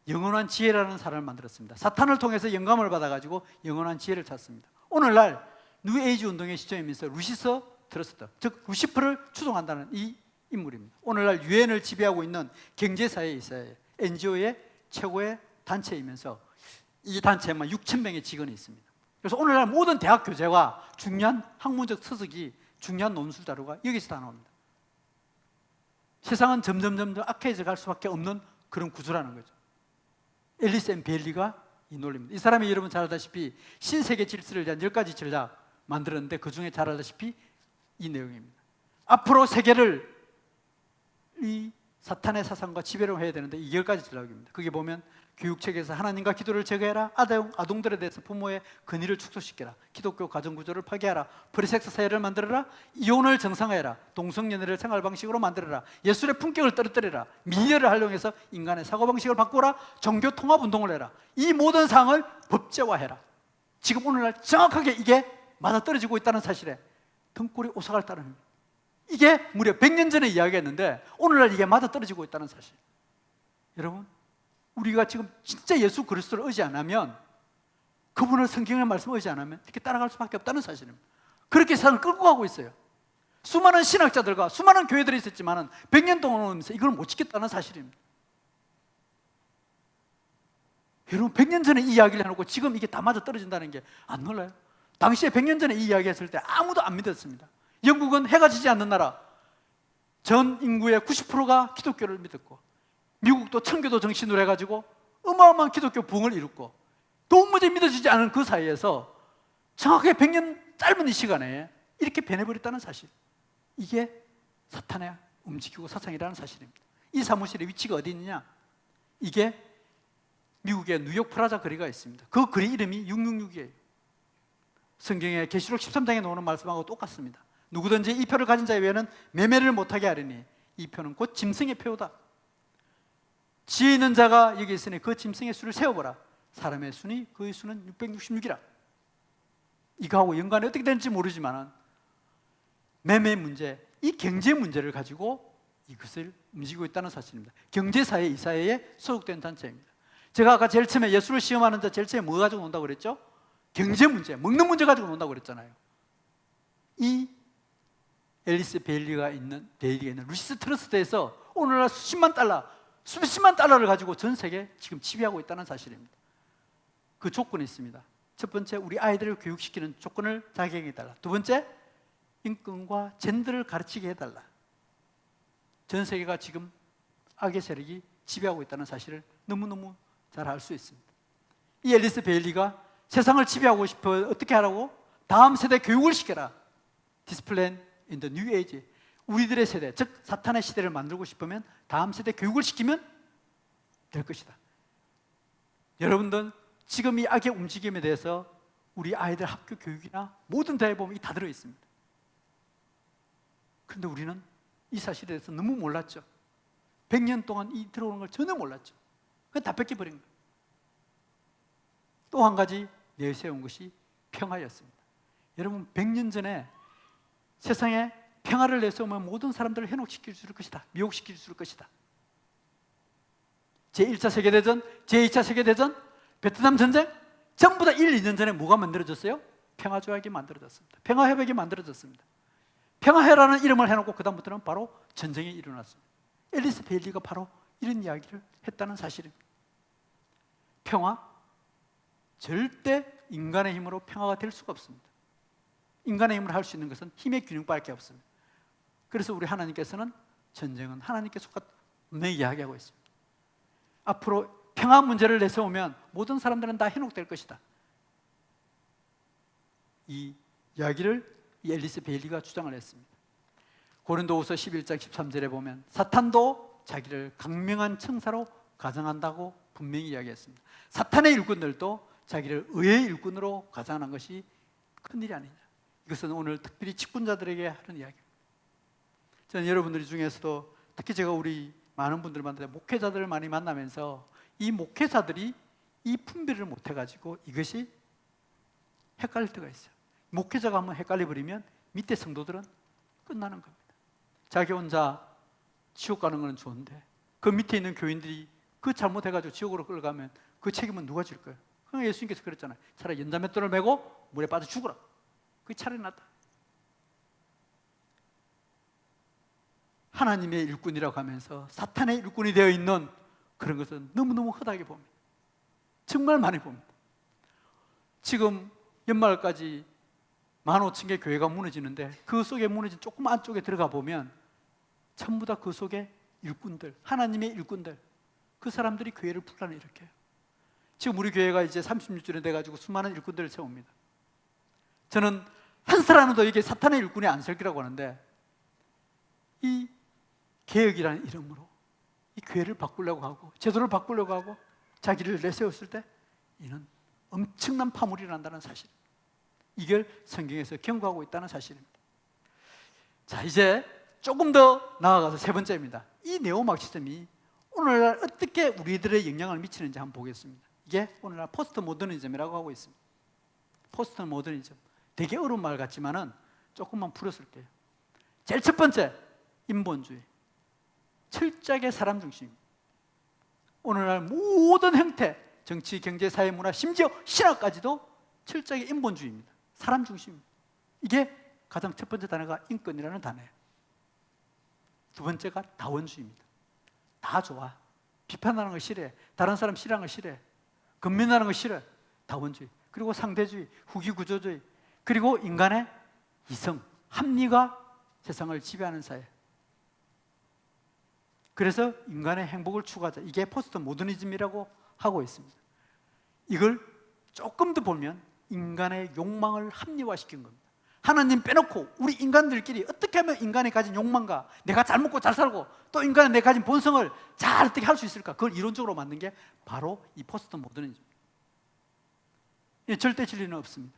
영원한 지혜라는 사람을 만들었습니다. 사탄을 통해서 영감을 받아가지고 영원한 지혜를 찾습니다. 오늘날 뉴에이지 운동의 시점이면서 루시서 트러스트, 즉 루시퍼를 추종한다는 이 인물입니다. 오늘날 유엔을 지배하고 있는 경제사회에 있어요. NGO의 최고의 단체이면서 이 단체에만 6,000명의 직원이 있습니다. 그래서 오늘날 모든 대학 교재와 중요한 학문적 서적이, 중요한 논술 자료가 여기서 다 나옵니다. 세상은 점점 악해져 갈 수밖에 없는 그런 구조라는 거죠. 앨리스 앤 베일리가 이 논리입니다. 이 사람이 여러분 잘 알다시피 신세계 질서를 위한 10가지 전략 만들었는데 그 중에 잘 알다시피 이 내용입니다. 앞으로 세계를 이 사탄의 사상과 지배로 해야 되는데 이 10가지 전략입니다. 그게 보면 교육책에서 하나님과 기도를 제거해라, 아동들에 대해서 부모의 권위를 축소시켜라, 기독교 가정구조를 파괴하라, 프리섹스 사회를 만들어라, 이혼을 정상화해라, 동성연애를 생활방식으로 만들어라, 예술의 품격을 떨어뜨려라, 미디어를 활용해서 인간의 사고방식을 바꾸라, 종교 통합운동을 해라. 이 모든 사항을 법제화해라. 지금 오늘날 정확하게 이게 맞아떨어지고 있다는 사실에 등골이 오싹할 따름입니다. 이게 무려 100년 전에 이야기했는데 오늘날 이게 맞아떨어지고 있다는 사실. 여러분, 우리가 지금 진짜 예수 그리스도를 의지 안 하면, 그분을 성경의 말씀을 의지 안 하면 이렇게 따라갈 수밖에 없다는 사실입니다. 그렇게 세상을 끌고 가고 있어요. 수많은 신학자들과 수많은 교회들이 있었지만 100년 동안 이걸 못 지켰다는 사실입니다. 여러분, 100년 전에 이 이야기를 해놓고 지금 이게 다 맞아떨어진다는 게 안 놀라요? 당시에 100년 전에 이 이야기 했을 때 아무도 안 믿었습니다. 영국은 해가 지지 않는 나라, 전 인구의 90%가 기독교를 믿었고, 미국도 청교도 정신으로 해가지고 어마어마한 기독교 부흥을 이뤘고, 도무지 믿어지지 않은 그 사이에서 정확하게 100년 짧은 이 시간에 이렇게 변해버렸다는 사실, 이게 사탄의 움직이고 사상이라는 사실입니다. 이 사무실의 위치가 어디 있느냐? 이게 미국의 뉴욕 프라자 거리가 있습니다. 그 거리 이름이 666이에요. 성경의 계시록 13장에 나오는 말씀하고 똑같습니다. 누구든지 이 표를 가진 자의 외에는 매매를 못하게 하리니 이 표는 곧 짐승의 표다. 지혜 있는 자가 여기 있으니 그 짐승의 수를 세어보라. 사람의 수니 그의 수는 666이라. 이거하고 연관이 어떻게 되는지 모르지만 매매 문제, 이 경제 문제를 가지고 이것을 움직이고 있다는 사실입니다. 경제사회, 이 사회에 소속된 단체입니다. 제가 아까 제일 처음에 예수를 시험하는 자 제일 처음에 뭐 가지고 논다고 그랬죠? 경제 문제, 먹는 문제 가지고 논다고 그랬잖아요. 이 앨리스 베일리가 있는 루시스 트러스트에서 오늘날 수십만 달러를 가지고 전 세계 지금 지배하고 있다는 사실입니다. 그 조건이 있습니다. 첫 번째, 우리 아이들을 교육시키는 조건을 작용해달라. 두 번째, 인권과 젠더를 가르치게 해달라. 전 세계가 지금 악의 세력이 지배하고 있다는 사실을 너무너무 잘 알 수 있습니다. 이 앨리스 베일리가 세상을 지배하고 싶어 어떻게 하라고? 다음 세대 교육을 시켜라. 디스플레인 in the new age. 우리들의 세대, 즉 사탄의 시대를 만들고 싶으면 다음 세대 교육을 시키면 될 것이다. 여러분들 지금 이 악의 움직임에 대해서 우리 아이들 학교 교육이나 모든 대에 보면 이 다 들어 있습니다. 그런데 우리는 이 사실에 대해서 너무 몰랐죠. 100년 동안 이 들어오는 걸 전혀 몰랐죠. 그냥 다 뺏겨버린 거예요. 또 한 가지 내세운 것이 평화였습니다. 여러분, 100년 전에 세상에 평화를 내세우면 모든 사람들을 현혹시킬 수 있을 것이다. 미혹시킬 수 있을 것이다. 제1차 세계대전, 제2차 세계대전, 베트남 전쟁, 전부 다 1, 2년 전에 뭐가 만들어졌어요? 평화조약이 만들어졌습니다. 평화협약이 만들어졌습니다. 평화회라는 이름을 해놓고 그 다음부터는 바로 전쟁이 일어났습니다. 앨리스 베일리가 바로 이런 이야기를 했다는 사실입니다. 평화? 절대 인간의 힘으로 평화가 될 수가 없습니다. 인간의 힘으로 할 수 있는 것은 힘의 균형밖에 없습니다. 그래서 우리 하나님께서는 전쟁은 하나님께 속한 분명히 이야기하고 있습니다. 앞으로 평화 문제를 내세우면 모든 사람들은 다 현혹될 것이다. 이 이야기를 이 앨리스 베일리가 주장을 했습니다. 고린도후서 11장 13절에 보면 사탄도 자기를 강명한 청사로 가정한다고 분명히 이야기했습니다. 사탄의 일꾼들도 자기를 의의 일꾼으로 가정하는 것이 큰일이 아니냐. 이것은 오늘 특별히 직분자들에게 하는 이야기입니다. 저는 여러분들 중에서도 특히 제가 우리 많은 분들 만나는데 목회자들을 많이 만나면서 이 목회자들이 이 분별을 못해가지고 이것이 헷갈릴 때가 있어요. 목회자가 한번 헷갈려버리면 밑에 성도들은 끝나는 겁니다. 자기 혼자 지옥 가는 건 좋은데 그 밑에 있는 교인들이 그 잘못해가지고 지옥으로 끌어가면 그 책임은 누가 질 거예요? 그럼 예수님께서 그랬잖아요. 차라리 연자맷돌을 메고 물에 빠져 죽어라. 그게 차라리 낫다. 하나님의 일꾼이라고 하면서 사탄의 일꾼이 되어 있는 그런 것은 너무너무 흔하게 봅니다. 정말 많이 봅니다. 지금 연말까지 15,000개 교회가 무너지는데 그 속에 무너진 조금 안쪽에 들어가 보면 전부 다 그 속에 일꾼들, 하나님의 일꾼들, 그 사람들이 교회를 불러일으켜요. 지금 우리 교회가 이제 36주년 돼가지고 수많은 일꾼들을 세웁니다. 저는 한 사람도 이게 사탄의 일꾼이 안 설 거라고 하는데 이 개혁이라는 이름으로 이 교회를 바꾸려고 하고 제도를 바꾸려고 하고 자기를 내세웠을 때 이는 엄청난 파물이 난다는 사실, 이걸 성경에서 경고하고 있다는 사실입니다. 자, 이제 조금 더 나아가서 세 번째입니다. 이 네오마르크시즘이 오늘날 어떻게 우리들의 영향을 미치는지 한번 보겠습니다. 이게 오늘날 포스트 모더니즘이라고 하고 있습니다. 포스트 모더니즘, 되게 어려운 말 같지만은 조금만 풀어쓸게요. 제일 첫 번째, 인본주의, 철저하게 사람 중심. 오늘날 모든 형태, 정치, 경제, 사회, 문화, 심지어 신화까지도 철저하게 인본주의입니다. 사람 중심. 이게 가장 첫 번째 단어가 인권이라는 단어예요. 두 번째가 다원주의입니다. 다 좋아. 비판하는 거 싫어해. 다른 사람 싫어하는 거 싫어해. 건면하는 거 싫어해. 다원주의. 그리고 상대주의, 후기구조주의. 그리고 인간의 이성, 합리가 세상을 지배하는 사회. 그래서 인간의 행복을 추구하자. 이게 포스트 모더니즘이라고 하고 있습니다. 이걸 조금 더 보면 인간의 욕망을 합리화시킨 겁니다. 하나님 빼놓고 우리 인간들끼리 어떻게 하면 인간이 가진 욕망과 내가 잘 먹고 잘 살고 또 인간이 내가 가진 본성을 잘 어떻게 할 수 있을까? 그걸 이론적으로 만든 게 바로 이 포스트 모더니즘입니다. 절대 진리는 없습니다.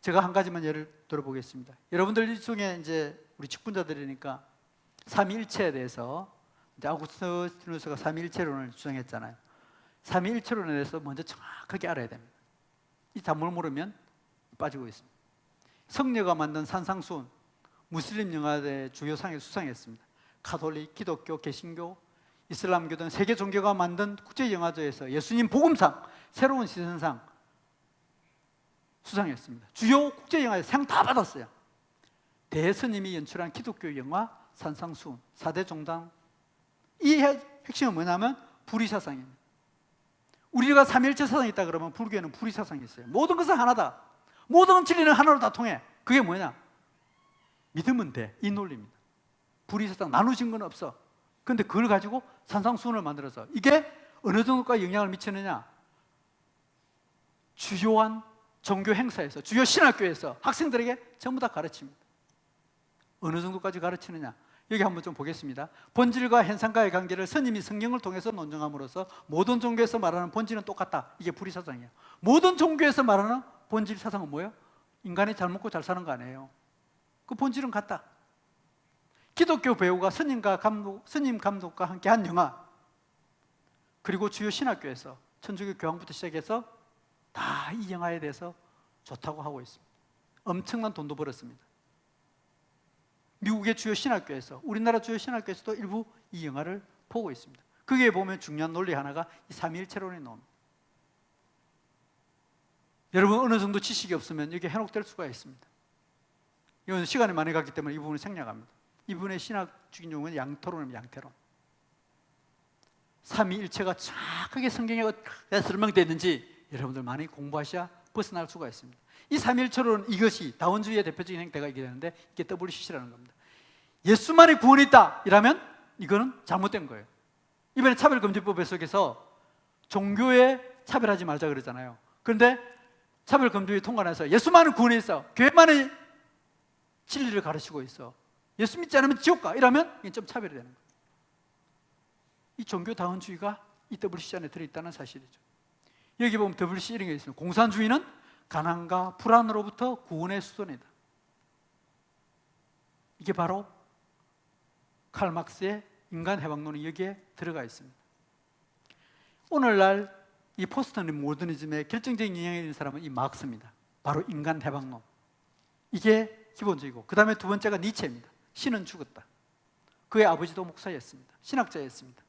제가 한 가지만 예를 들어보겠습니다. 여러분들 중에 이제 우리 직분자들이니까 삼위일체에 대해서 이제 아우구스티누스가 삼위일체론을 주장했잖아요. 삼위일체론에 대해서 먼저 정확하게 알아야 됩니다. 이 잘못 모르면 빠지고 있습니다. 성녀가 만든 산상수훈, 무슬림 영화제 주요 상에 수상했습니다. 가톨릭, 기독교, 개신교, 이슬람교 등 세계 종교가 만든 국제 영화제에서 예수님 복음상, 새로운 시선상 수상했습니다. 주요 국제 영화제 상 다 받았어요. 대스님이 연출한 기독교 영화 산상수훈, 4대 종당. 이 핵심은 뭐냐면 불의사상입니다. 우리가 삼위일체 사상이 있다 그러면 불교에는 불의사상이 있어요. 모든 것은 하나다. 모든 진리는 하나로 다 통해. 그게 뭐냐? 믿으면 돼. 이 논리입니다. 불의사상 나누신 건 없어. 그런데 그걸 가지고 산상수훈을 만들어서 이게 어느 정도까지 영향을 미치느냐? 주요한 종교 행사에서, 주요 신학교에서 학생들에게 전부 다 가르칩니다. 어느 정도까지 가르치느냐? 여기 한번 좀 보겠습니다. 본질과 현상과의 관계를 스님이 성경을 통해서 논증함으로써 모든 종교에서 말하는 본질은 똑같다. 이게 불의사상이에요. 모든 종교에서 말하는 본질 사상은 뭐예요? 인간이 잘 먹고 잘 사는 거 아니에요. 그 본질은 같다. 기독교 배우가 스님 감독과 함께 한 영화, 그리고 주요 신학교에서 천주교 교황부터 시작해서 다 이 영화에 대해서 좋다고 하고 있습니다. 엄청난 돈도 벌었습니다. 미국의 주요 신학교에서, 우리나라 주요 신학교에서도 일부 이 영화를 보고 있습니다. 거기에 보면 중요한 논리 하나가 이 삼위일체론이 나옵니다. 여러분 어느 정도 지식이 없으면 이게 현혹될 수가 있습니다. 이건 시간이 많이 갔기 때문에 이 부분을 생략합니다. 이분의 신학적인 용어는 양토론입니다. 양태론. 삼위일체가 정확하게 성경에 어떻게 설명되어 있는지 여러분들 많이 공부하셔야 벗어날 수가 있습니다. 이 삼위일체로는 이것이 다원주의의 대표적인 형태가 이게 되는데 이게 WCC라는 겁니다. 예수만이 구원이 있다 이라면 이거는 잘못된 거예요. 이번에 차별금지법 속에서 종교에 차별하지 말자 그러잖아요. 그런데 차별금지법이 통과해서 예수만은 구원이 있어, 교회만이 진리를 가르치고 있어, 예수 믿지 않으면 지옥 가 이러면 이게 좀 차별이 되는 거예요. 이 종교다원주의가 이 WCC 안에 들어있다는 사실이죠. 여기 보면 WCC 이런 게 있습니다. 공산주의는 가난과 불안으로부터 구원의 수단이다. 이게 바로 칼 막스의 인간 해방론이 여기에 들어가 있습니다. 오늘날 이 포스트 모더니즘의 결정적인 영향이 있는 사람은 이 막스입니다. 바로 인간 해방론. 이게 기본적이고, 그 다음에 두 번째가 니체입니다. 신은 죽었다. 그의 아버지도 목사였습니다. 신학자였습니다.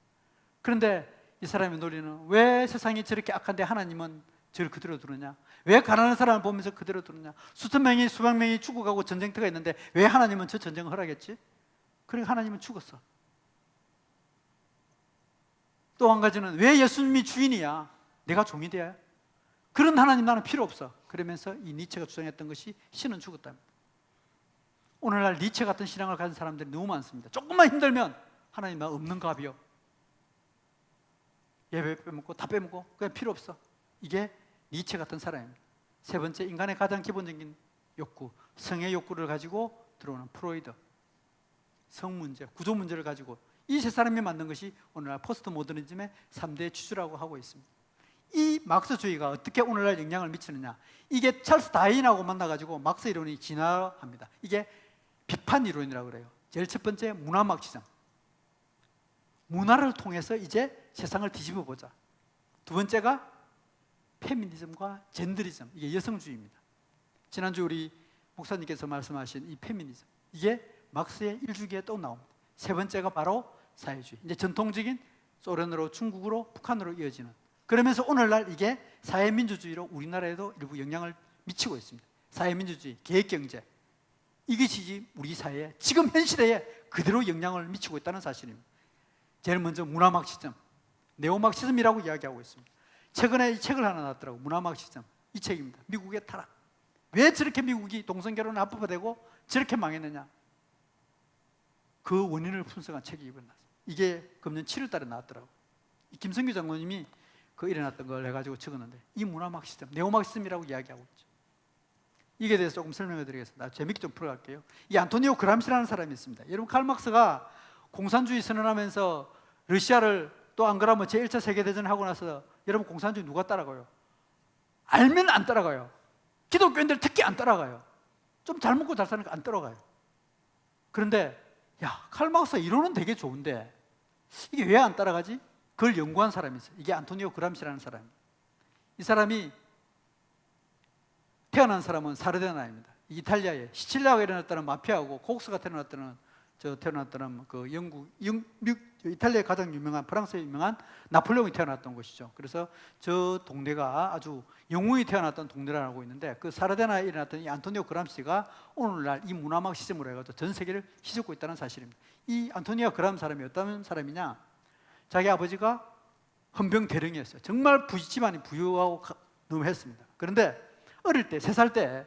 그런데 이 사람의 논리는 왜 세상이 저렇게 악한데 하나님은 저를 그대로 두느냐? 왜 가난한 사람을 보면서 그대로 두느냐? 수천 명이 수백 명이 죽어가고 전쟁터가 있는데 왜 하나님은 저 전쟁을 허락했지? 그러니까 하나님은 죽었어. 또 한 가지는 왜 예수님이 주인이야? 내가 종이 돼야? 그런 하나님 나는 필요 없어. 그러면서 이 니체가 주장했던 것이 신은 죽었답니다. 오늘날 니체 같은 신앙을 가진 사람들이 너무 많습니다. 조금만 힘들면 하나님 나 없는 갑이요. 예배 빼먹고 다 빼먹고 그냥 필요 없어. 이게 니체 같은 사람입니다. 세 번째, 인간의 가장 기본적인 욕구, 성의 욕구를 가지고 들어오는 프로이드. 성 문제, 구조 문제를 가지고 이 세 사람이 만든 것이 오늘날 포스트 모더니즘의 3대 주주라고 하고 있습니다. 이 막스주의가 어떻게 오늘날 영향을 미치느냐? 이게 찰스 다윈하고 만나가지고 막스 이론이 진화합니다. 이게 비판 이론이라고 그래요. 제일 첫 번째, 문화 막시즘. 문화를 통해서 이제 세상을 뒤집어 보자. 두 번째가 페미니즘과 젠더리즘, 이게 여성주의입니다. 지난주 우리 목사님께서 말씀하신 이 페미니즘, 이게 막스의 일주기에 또 나옵니다. 세 번째가 바로 사회주의, 이제 전통적인 소련으로, 중국으로, 북한으로 이어지는. 그러면서 오늘날 이게 사회민주주의로 우리나라에도 일부 영향을 미치고 있습니다. 사회민주주의, 계획경제, 이것이 우리 사회에 지금 현 시대에 그대로 영향을 미치고 있다는 사실입니다. 제일 먼저 문화막시즘, 네오막시즘이라고 이야기하고 있습니다. 최근에 이 책을 하나 나왔더라고요. 문화막시즘. 이 책입니다. 미국의 타락. 왜 저렇게 미국이 동성결혼을 합법화되고 저렇게 망했느냐? 그 원인을 분석한 책이 이번에 나왔습니다. 이게 금년 7월 달에 나왔더라고요. 김성규 장로님이 그 일어났던 걸 해가지고 적었는데, 이 문화막시즘, 네오막시즘이라고 이야기하고 있죠. 이게 대해서 조금 설명해 드리겠습니다. 재밌게 좀 풀어갈게요. 이 안토니오 그람시라는 사람이 있습니다. 여러분, 칼 막스가 공산주의 선언하면서 러시아를 또 안 그러면 제1차 세계대전을 하고 나서 여러분 공산주의 누가 따라가요? 알면 안 따라가요. 기독교인들 특히 안 따라가요. 좀 잘 먹고 잘 사니까 안 따라가요. 그런데 야, 칼 막스가 이론은 되게 좋은데 이게 왜 안 따라가지? 그걸 연구한 사람이 있어요. 이게 안토니오 그람시라는 사람입니다. 이 사람이 태어난 사람은 사르데나입니다. 이탈리아에 시칠리아가 일어났다는 마피아하고 코크스가 태어났다는 그 이탈리아의 가장 유명한, 프랑스의 유명한 나폴레옹이 태어났던 곳이죠. 그래서 저 동네가 아주 영웅이 태어났던 동네라고 하고 있는데, 그 사르데나에 일어났던 이 안토니오 그람시가 오늘날 이 문화막시즘으로 해가지고 전 세계를 휘젓고 있다는 사실입니다. 이 안토니오 그람 사람이 어떤 사람이냐? 자기 아버지가 헌병대령이었어요. 정말 집안이 부유하고 너무했습니다. 그런데 어릴 때, 3살 때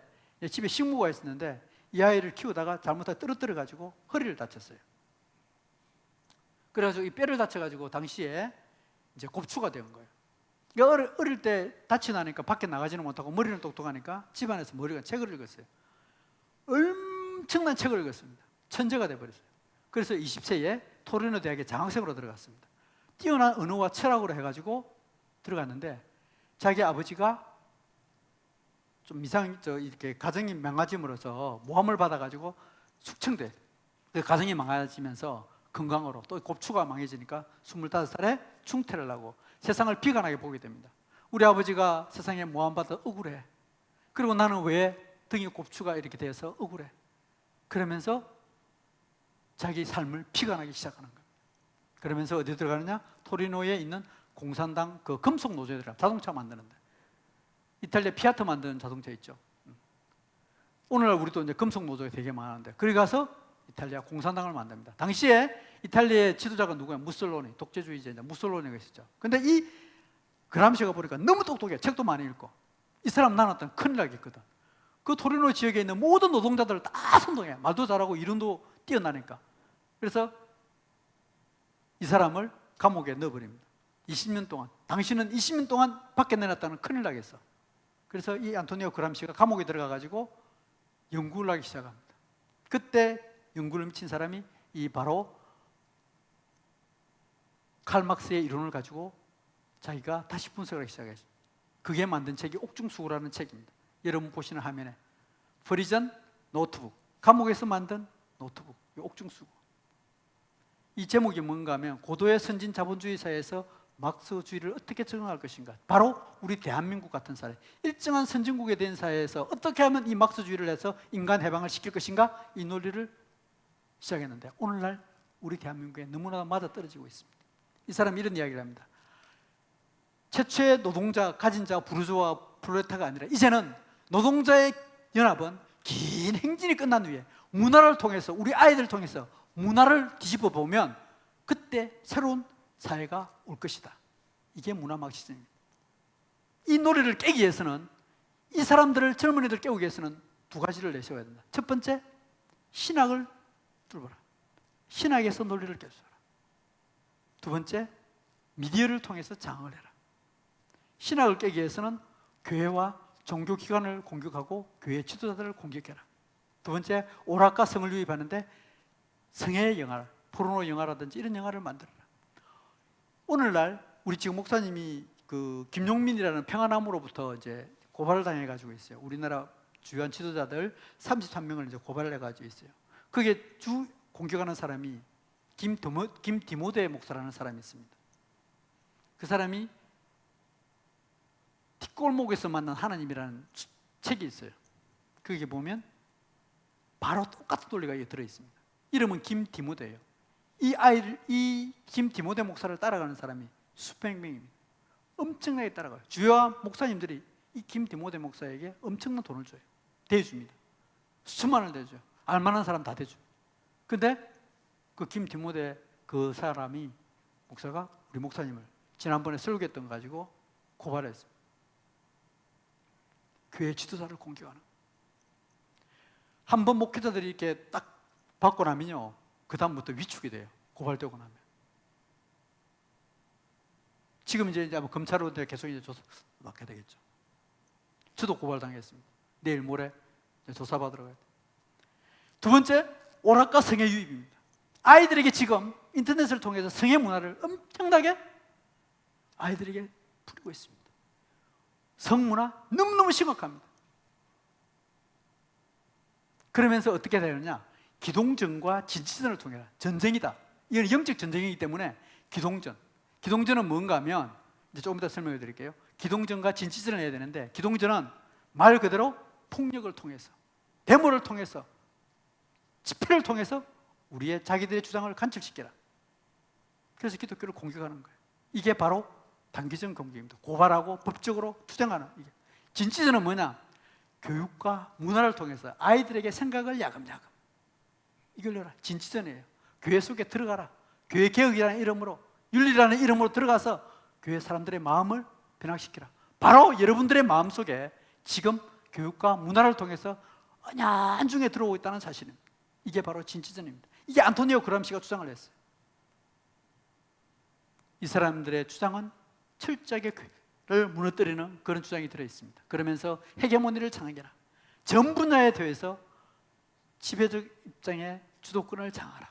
집에 식모가 있었는데 이 아이를 키우다가 잘못하게 떨어뜨려가지고 허리를 다쳤어요. 그래가지고 이 뼈를 다쳐가지고 당시에 이제 곱추가 된 거예요. 그러니까 어릴 때 다치 나니까 밖에 나가지는 못하고 머리는 똑똑하니까 집안에서 머리가 책을 읽었어요. 엄청난 책을 읽었습니다. 천재가 돼버렸어요. 그래서 20세에 토리노 대학에 장학생으로 들어갔습니다. 뛰어난 언어와 철학으로 해가지고 들어갔는데 자기 아버지가 좀 이렇게 가정이 망가짐으로써 모함을 받아가지고 숙청돼. 그 가정이 망가지면서 건강으로 또 곱추가 망해지니까 25살에 중퇴를 하고 세상을 비관하게 보게 됩니다. 우리 아버지가 세상에 모함받아 억울해. 그리고 나는 왜 등에 곱추가 이렇게 돼서 억울해. 그러면서 자기 삶을 비관하기 시작하는 거예요. 그러면서 어디 들어가느냐? 토리노에 있는 공산당 그 금속 노조에 들어가, 자동차 만드는데. 이탈리아 피아트 만드는 자동차 있죠. 오늘날 우리도 이제 금속 노조가 되게 많은데, 거기 가서 이탈리아 공산당을 만듭니다. 당시에 이탈리아의 지도자가 누구야? 무솔로니, 독재주의자입니다. 무솔로니가 있었죠. 근데 이 그람시가 보니까 너무 똑똑해. 책도 많이 읽고. 이 사람 나눴던 큰일 나겠거든. 그 토리노 지역에 있는 모든 노동자들을 다 선동해. 말도 잘하고 이론도 뛰어나니까. 그래서 이 사람을 감옥에 넣어버립니다. 20년 동안. 당신은 20년 동안 밖에 내놨다는 큰일 나겠어. 그래서 이 안토니오 그람시가 감옥에 들어가가지고 연구를 하기 시작합니다. 그때 연구를 미친 사람이 이 바로 칼 막스의 이론을 가지고 자기가 다시 분석을 하기 시작했어요. 그게 만든 책이 옥중수구라는 책입니다. 여러분 보시는 화면에 프리전 노트북, 감옥에서 만든 노트북, 옥중수구. 이 제목이 뭔가 하면 고도의 선진 자본주의 사회에서 막스주의를 어떻게 적용할 것인가. 바로 우리 대한민국 같은 사회, 일정한 선진국에 대한 사회에서 어떻게 하면 이 막스주의를 해서 인간 해방을 시킬 것인가, 이 논리를 시작했는데 오늘날 우리 대한민국에 너무나 맞아떨어지고 있습니다. 이 사람이 이런 이야기를 합니다. 최초의 노동자, 가진 자가 부르주아와 프롤레타가 아니라 이제는 노동자의 연합은 긴 행진이 끝난 후에 문화를 통해서, 우리 아이들을 통해서 문화를 뒤집어 보면 그때 새로운 사회가 올 것이다. 이게 문화 막시즘입니다. 이 노래를 깨기 위해서는, 이 사람들을, 젊은이들 깨우기 위해서는 두 가지를 내세워야 된다. 첫 번째, 신학을 뚫어라. 신학에서 논리를 깨주라. 두 번째, 미디어를 통해서 장을 해라. 신학을 깨기 위해서는 교회와 종교기관을 공격하고 교회 지도자들을 공격해라. 두 번째, 오락과 성을 유입하는데 성의 영화, 포르노 영화라든지 이런 영화를 만들어라. 오늘날 우리 지금 목사님이 그 김용민이라는 평화나무로부터 이제 고발을 당해가지고 있어요. 우리나라 주요한 지도자들 33명을 이제 고발을 해가지고 있어요. 그게 주 공격하는 사람이 김디모데 목사라는 사람이 있습니다. 그 사람이 뒷골목에서 만난 하나님이라는 책이 있어요. 거기에 보면 바로 똑같은 논리가 여기 들어있습니다. 이름은 김디모데예요. 이 김디모데 목사를 따라가는 사람이 수백 명입니다. 엄청나게 따라가요. 주요한 목사님들이 이 김디모데 목사에게 엄청난 돈을 줘요. 대줍니다. 수천만 원을 대줘요. 알만한 사람 다 대줘요. 근데 그 김디모데 그 사람이, 목사가 우리 목사님을 지난번에 설교했던 거 가지고 고발했어요. 교회 지도자를 공격하는. 한번 목회자들이 이렇게 딱 받고 나면요, 그 다음부터 위축이 돼요. 고발되고 나면. 지금 이제 아마 검찰로 계속 이제 조사 받게 되겠죠. 저도 고발당했습니다. 내일 모레 조사받으러 가야 돼요. 두 번째, 오락과 성의 유입입니다. 아이들에게 지금 인터넷을 통해서 성의 문화를 엄청나게 아이들에게 부리고 있습니다. 성문화 너무너무 심각합니다. 그러면서 어떻게 되느냐? 기동전과 진치전을 통해라. 전쟁이다. 이건 영적 전쟁이기 때문에 기동전. 기동전은 뭔가 하면 이제 조금 이따 설명해 드릴게요. 기동전과 진치전을 해야 되는데, 기동전은 말 그대로 폭력을 통해서, 데모를 통해서, 집회를 통해서 우리의 자기들의 주장을 관철시켜라. 그래서 기독교를 공격하는 거예요. 이게 바로 단기전 공격입니다. 고발하고 법적으로 투쟁하는. 이게. 진치전은 뭐냐? 교육과 문화를 통해서 아이들에게 생각을 야금야금. 이걸 열라. 진치전이에요. 교회 속에 들어가라. 교회 개혁이라는 이름으로, 윤리라는 이름으로 들어가서 교회 사람들의 마음을 변화시키라. 바로 여러분들의 마음 속에 지금 교육과 문화를 통해서 은연중에 들어오고 있다는 사실입니다. 이게 바로 진치전입니다. 이게 안토니오 그람시가 주장을 했어요. 이 사람들의 주장은 철저하게 교회를 무너뜨리는 그런 주장이 들어있습니다. 그러면서 헤게모니를 장악해라. 전 분야에 대해서 지배적 입장의 주도권을 장하라.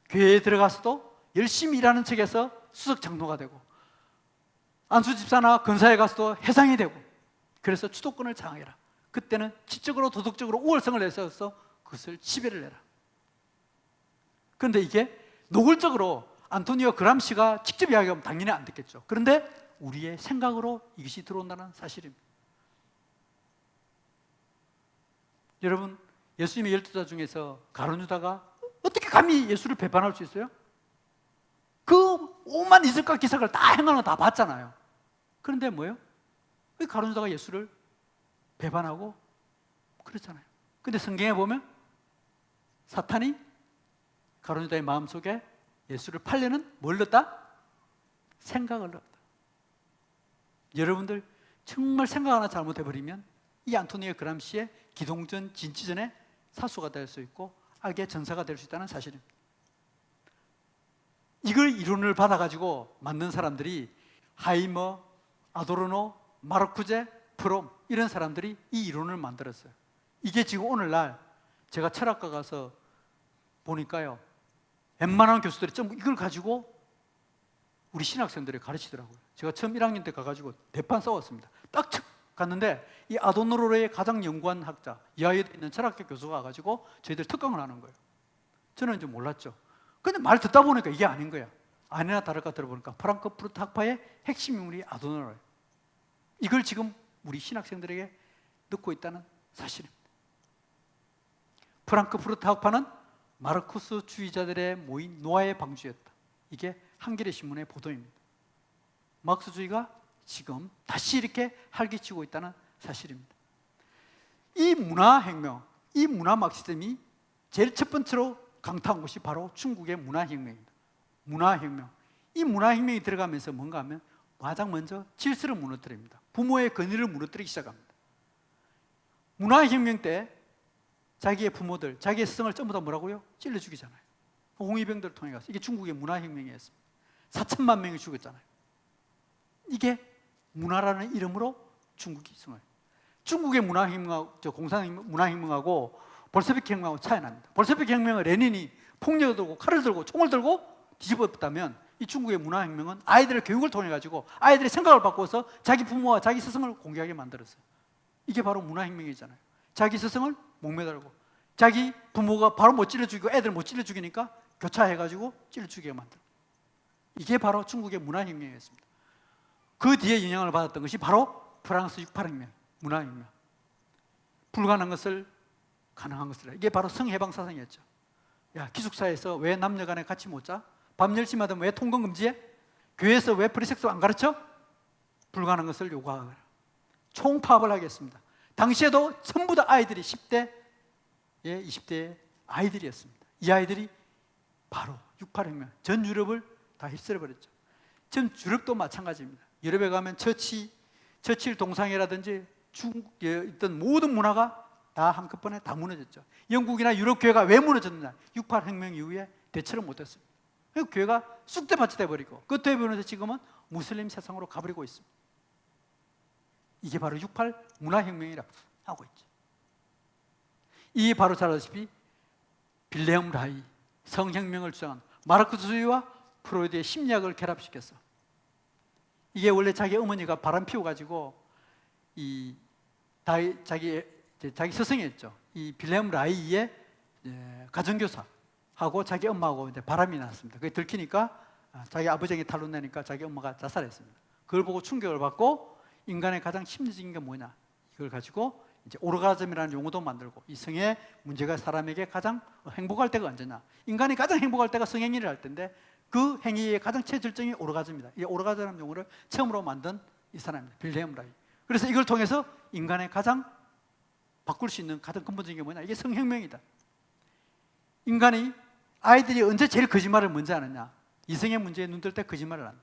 교회에 들어가서도 열심히 일하는 척해서 수석 장로가 되고, 안수 집사나 근사에 가서도 회장이 되고, 그래서 주도권을 장악해라. 그때는 지적으로 도덕적으로 우월성을 내세워서 그것을 지배를 해라. 그런데 이게 노골적으로 안토니오 그람시가 직접 이야기하면 당연히 안 듣겠죠. 그런데 우리의 생각으로 이것이 들어온다는 사실입니다. 여러분, 예수님의 12자 중에서 가룟 유다가 어떻게 감히 예수를 배반할 수 있어요? 그 오만 이적과 기사를 다 행하는 거 다 봤잖아요. 그런데 뭐예요? 왜 가룟 유다가 예수를 배반하고 그랬잖아요. 근데 성경에 보면 사탄이 가룟 유다의 마음속에 예수를 팔려는 뭘 넣었다? 생각을 넣었다. 여러분들 정말 생각 하나 잘못해버리면 이 안토니오 그람시의 기동전 진치전의 사수가 될 수 있고 악의 전사가 될 수 있다는 사실입니다. 이걸 이론을 받아가지고 만든 사람들이 하이머, 아도르노, 마르쿠제, 프롬 이런 사람들이 이 이론을 만들었어요. 이게 지금 오늘날 제가 철학과 가서 보니까요, 웬만한 교수들이 전부 이걸 가지고 우리 신학생들이 가르치더라고요. 제가 처음 1학년 때 가가지고 대판 싸웠습니다. 딱 갔는데 이 아도노로의 가장 연구한 학자, 이하에 있는 철학계 교수가 와가지고 저희들 특강을 하는 거예요. 저는 이제 몰랐죠. 근데 말 듣다 보니까 이게 아닌 거야. 아니나 다를까 들어보니까 프랑크푸르트 학파의 핵심 인물이 아도노로예요. 이걸 지금 우리 신학생들에게 넣고 있다는 사실입니다. 프랑크푸르트 학파는 마르쿠스주의자들의 모인 노아의 방주였다. 이게 한겨레 신문의 보도입니다. 마르크스주의가 지금 다시 이렇게 활기치고 있다는 사실입니다. 이 문화혁명, 이 문화 마르크시즘이 제일 첫 번째로 강타한 것이 바로 중국의 문화혁명입니다. 문화혁명. 이 문화혁명이 들어가면서 뭔가 하면 가장 먼저 질서를 무너뜨립니다. 부모의 권위를 무너뜨리기 시작합니다. 문화혁명 때 자기의 부모들, 자기의 스승을 전부 다 뭐라고요? 찔러 죽이잖아요. 홍위병들을 통해 가서. 이게 중국의 문화혁명이었습니다. 4천만 명이 죽었잖아요. 이게 문화라는 이름으로 중국이 있어요. 중국의 문화혁명하고 공산혁명 문화혁명하고 볼셰비크 혁명하고 차이 납니다. 볼셰비크 혁명은 레닌이 폭력을 들고 칼을 들고 총을 들고 뒤집었다면 이 중국의 문화혁명은 아이들의 교육을 통해 가지고 아이들의 생각을 바꿔서 자기 부모와 자기 스승을 공개하게 만들었어요. 이게 바로 문화혁명이잖아요. 자기 스승을 목매달고 자기 부모가 바로 못 찔러 죽이고 애들 못 찔러 죽이니까 교차해가지고 찔러 죽이게 만들고, 이게 바로 중국의 문화혁명이었습니다. 그 뒤에 영향을 받았던 것이 바로 프랑스 68혁명, 문화혁명. 불가능한 것을 가능한 것이라. 이게 바로 성해방 사상이었죠. 야, 기숙사에서 왜 남녀 간에 같이 못 자? 밤 10시마다 왜 통금 금지해? 교회에서 왜 프리섹스 안 가르쳐? 불가능한 것을 요구하라. 총파업을 하겠습니다. 당시에도 전부 다 아이들이 10대, 20대의 아이들이었습니다. 이 아이들이 바로 68혁명, 전 유럽을 다 휩쓸어버렸죠. 전 유럽도 마찬가지입니다. 유럽에 가면 처칠 동상회라든지 중국에 있던 모든 문화가 다 한꺼번에 다 무너졌죠. 영국이나 유럽 교회가 왜 무너졌느냐? 68혁명 이후에 대처를 못했습니다. 그 교회가 쑥대밭이 돼버리고 그 되면서 지금은 무슬림 세상으로 가버리고 있습니다. 이게 바로 68 문화혁명이라고 하고 있죠. 이게 바로 잘 아시다시피 빌레엄 라이, 성혁명을 주장한 마르크스주의와 프로이드의 심리학을 결합시켰어. 이게 원래 자기 어머니가 바람 피워가지고 자기 스승이었죠. 이 빌레엄 라이의 가정교사하고 자기 엄마하고 이제 바람이 났습니다. 그게 들키니까 자기 아버지에게 탄론 내니까 자기 엄마가 자살했습니다. 그걸 보고 충격을 받고 인간의 가장 심리적인 게 뭐냐? 이걸 가지고 이제 오르가즘이라는 용어도 만들고, 이 성의 문제가 사람에게 가장 행복할 때가 언제냐? 인간이 가장 행복할 때가 성행위를 할 때인데 그 행위의 가장 최절정이 오르가즘입니다. 이 오르가즘이라는 용어를 처음으로 만든 이 사람입니다. 빌레엄 라이. 그래서 이걸 통해서 인간의 가장 바꿀 수 있는 가장 근본적인 게 뭐냐? 이게 성혁명이다. 인간이, 아이들이 언제 제일 거짓말을 먼저 하느냐? 이성의 문제에 눈뜰 때 거짓말을 한다.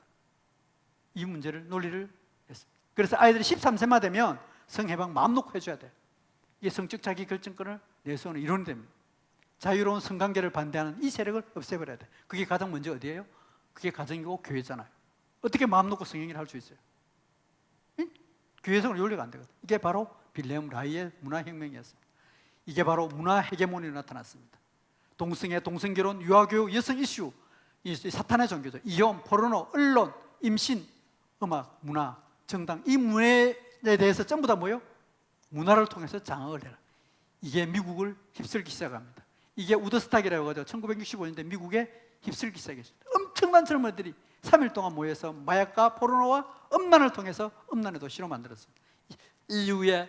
이 논리를 했습니다. 그래서 아이들이 13세만 되면 성해방 마음 놓고 해줘야 돼. 이게 성적 자기 결정권을 내세우는 이론이 됩니다. 자유로운 성관계를 반대하는 이 세력을 없애버려야 돼. 그게 가장 먼저 어디예요? 그게 가정이고 교회잖아요. 어떻게 마음 놓고 성행위를 할 수 있어요? 교회성을 윤리가 안 되거든. 이게 바로 빌레엄 라이의 문화혁명이었습니다. 이게 바로 문화 헤게모니로 나타났습니다. 동성애, 동성결혼, 유아교육, 여성 이슈, 이 사탄의 종교죠. 이혼, 포르노, 언론, 임신, 음악, 문화, 정당, 이 문화에 대해서 전부 다 뭐예요? 문화를 통해서 장악을 해라. 이게 미국을 휩쓸기 시작합니다. 이게 우드스탁이라고 하죠. 1965년대 미국에 휩쓸기 시작했습니다. 엄청난 젊은이들이 3일 동안 모여서 마약과 포르노와 음란을 통해서 음란의 도시로 만들었습니다. 이후에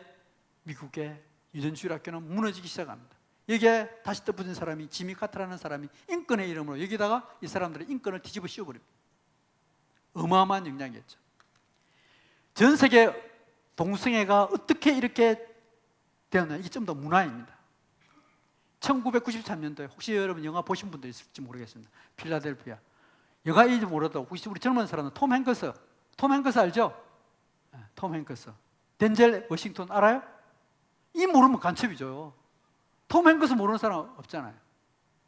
미국의 유전주의 학교는 무너지기 시작합니다. 여기에 다시 덧붙인 사람이 지미 카터라는 사람이 인권의 이름으로 여기다가 이 사람들의 인권을 뒤집어 씌워버립니다. 어마어마한 영향이었죠. 전 세계 동성애가 어떻게 이렇게 되었나? 이게 좀 더 문화입니다. 1993년도에 혹시 여러분 영화 보신 분도 있을지 모르겠습니다. 필라델피아. 영화인지 몰라도 혹시 우리 젊은 사람은 톰 행크스 알죠? 네, 톰 행크스. 덴젤 워싱턴 알아요? 이 모르면 간첩이죠. 톰 행크스 모르는 사람 없잖아요.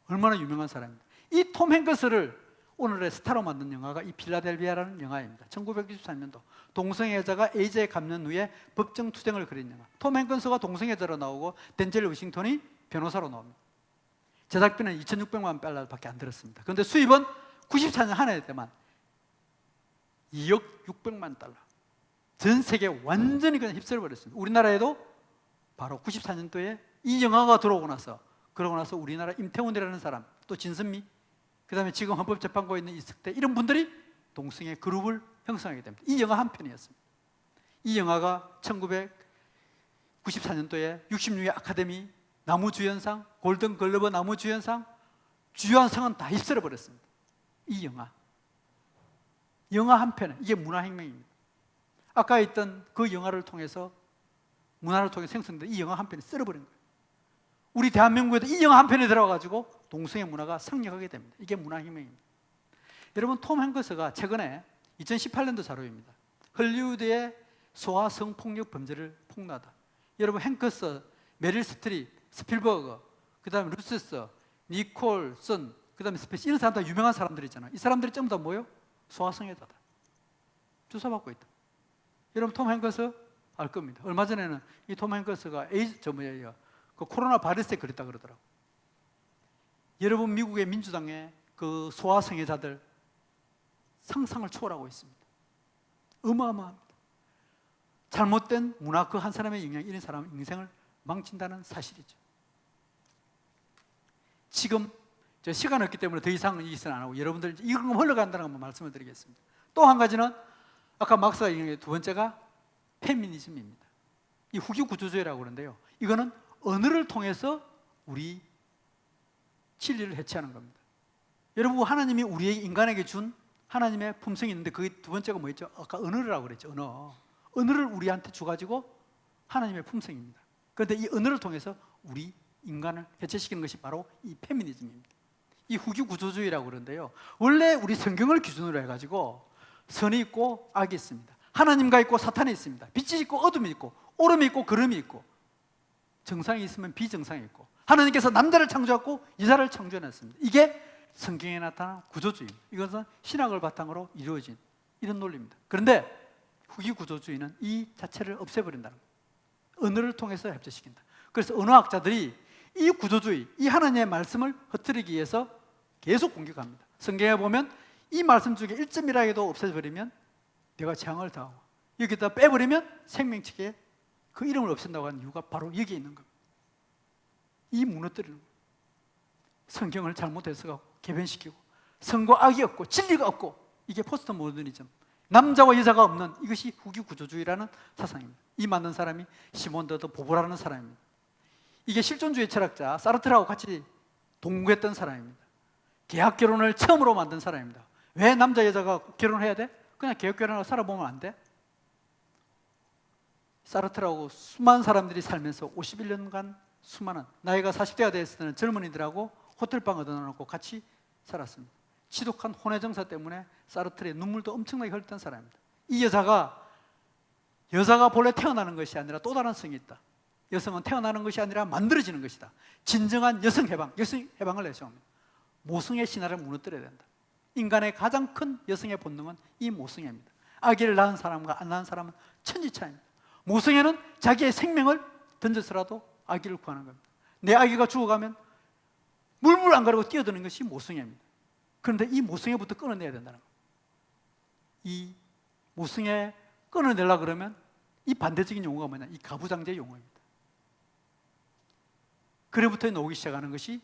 얼마나 유명한 사람입니다. 이 톰 행크스를 오늘의 스타로 만든 영화가 이 필라델피아라는 영화입니다. 1993년도 동성애자가 에이즈에 감염 후에 법정 투쟁을 벌인 영화. 톰 행크스가 동성애자로 나오고 덴젤 워싱턴이 변호사로 나옵니다. 제작비는 2,600만 달러밖에 안 들었습니다. 그런데 수입은 94년 한 해 때만 2억 600만 달러. 전 세계 완전히 그냥 휩쓸어버렸습니다. 우리나라에도 바로 94년도에 이 영화가 들어오고 나서 그러고 나서 우리나라 임태훈이라는 사람, 또 진선미, 그 다음에 지금 헌법재판고에 있는 이석대, 이런 분들이 동성애 그룹을 형성하게 됩니다. 이 영화 한 편이었습니다. 이 영화가 1994년도에 66회 아카데미 나무주연상, 골든글러브 나무주연상, 주요한 상은 다 휩쓸어버렸습니다. 이 영화 한 편에, 이게 문화혁명입니다. 아까 있던 그 영화를 통해서, 문화를 통해 생성된 이 영화 한 편이 쓸어버린 거예요. 우리 대한민국에도 이 영화 한 편이 들어가지고 동성애 문화가 성립하게 됩니다. 이게 문화혁명입니다. 여러분, 톰 행크스가 최근에 2018년도 자료입니다. 헐리우드의 소아 성폭력 범죄를 폭로하다. 여러분, 행크스, 메릴 스트립, 스필버그, 그 다음에 루스스, 니콜슨, 그 다음에 스페시, 이런 사람들 유명한 사람들 있잖아요. 이 사람들이 전부 다 뭐예요? 소아성애자다. 조사받고 있다. 여러분, 톰 행크스 알 겁니다. 얼마 전에는 이 톰 행크스가 그 코로나 바이러스에 걸렸다 그러더라고. 여러분, 미국의 민주당의 그 소아성애자들 상상을 초월하고 있습니다. 어마어마합니다. 잘못된 문화 그 한 사람의 영향이 이런 사람의 인생을 망친다는 사실이죠. 지금 저 시간 없기 때문에 더 이상 이 얘기는 안 하고 여러분들 이런 거 흘러간다는 걸 말씀을 드리겠습니다. 또 한 가지는 아까 막스가 얘기한 두 번째가 페미니즘입니다. 이 후기 구조주의라고 그러는데요. 이거는 언어를 통해서 우리 진리를 해체하는 겁니다. 여러분, 하나님이 우리에게 인간에게 준 하나님의 품성이 있는데 그게 두 번째가 뭐였죠? 아까 언어라고 그랬죠. 언어를 우리한테 줘가지고 하나님의 품성입니다. 그런데 이 언어를 통해서 우리 인간을 해체시키는 것이 바로 이 페미니즘입니다. 이 후기 구조주의라고 그러는데요. 원래 우리 성경을 기준으로 해가지고 선이 있고 악이 있습니다. 하나님과 있고 사탄이 있습니다. 빛이 있고 어둠이 있고 오름이 있고 그름이 있고 정상이 있으면 비정상이 있고 하나님께서 남자를 창조했고 여자를 창조해놨습니다. 이게 성경에 나타난 구조주의입니다. 이것은 신학을 바탕으로 이루어진 이런 논리입니다. 그런데 후기 구조주의는 이 자체를 없애버린다는 거예요. 언어를 통해서 협조시킨다. 그래서 언어학자들이 이 구조주의, 이 하나님의 말씀을 흐트리기 위해서 계속 공격합니다. 성경에 보면 이 말씀 중에 1점이라도 없애버리면 내가 재앙을 당하고 여기다 빼버리면 생명체계 그 이름을 없앤다고 하는 이유가 바로 여기에 있는 겁니다. 이 무너뜨리는 거예요. 성경을 잘못 해석하고 개변시키고 선과 악이 없고 진리가 없고 이게 포스트 모더니즘, 남자와 여자가 없는 이것이 후기 구조주의라는 사상입니다. 이 만든 사람이 시몬 더 보보라는 사람입니다. 이게 실존주의 철학자 사르트르하고 같이 동거했던 사람입니다. 계약 결혼을 처음으로 만든 사람입니다. 왜 남자 여자가 결혼해야 돼? 그냥 계약 결혼하고 살아보면 안 돼? 사르트르하고 수많은 사람들이 살면서 51년간 수많은 나이가 40대가 됐을 때는 젊은이들하고 호텔방 얻어놓고 같이 살았습니다. 지독한 혼외정사 때문에 사르트르의 눈물도 엄청나게 흘렸던 사람입니다. 이 여자가 본래 태어나는 것이 아니라 또 다른 성이 있다. 여성은 태어나는 것이 아니라 만들어지는 것이다. 진정한 여성 해방을 내세웁니다. 모성의 신화를 무너뜨려야 된다. 인간의 가장 큰 여성의 본능은 이 모성애입니다. 아기를 낳은 사람과 안 낳은 사람은 천지차이입니다. 모성애는 자기의 생명을 던져서라도 아기를 구하는 겁니다. 내 아기가 죽어가면 물불 안 가리고 뛰어드는 것이 모성애입니다. 그런데 이 모성애부터 끊어내야 된다는 거예요. 이 모성애 끊어내려고 그러면 이 반대적인 용어가 뭐냐? 이 가부장제 용어입니다. 그래부터 나오기 시작하는 것이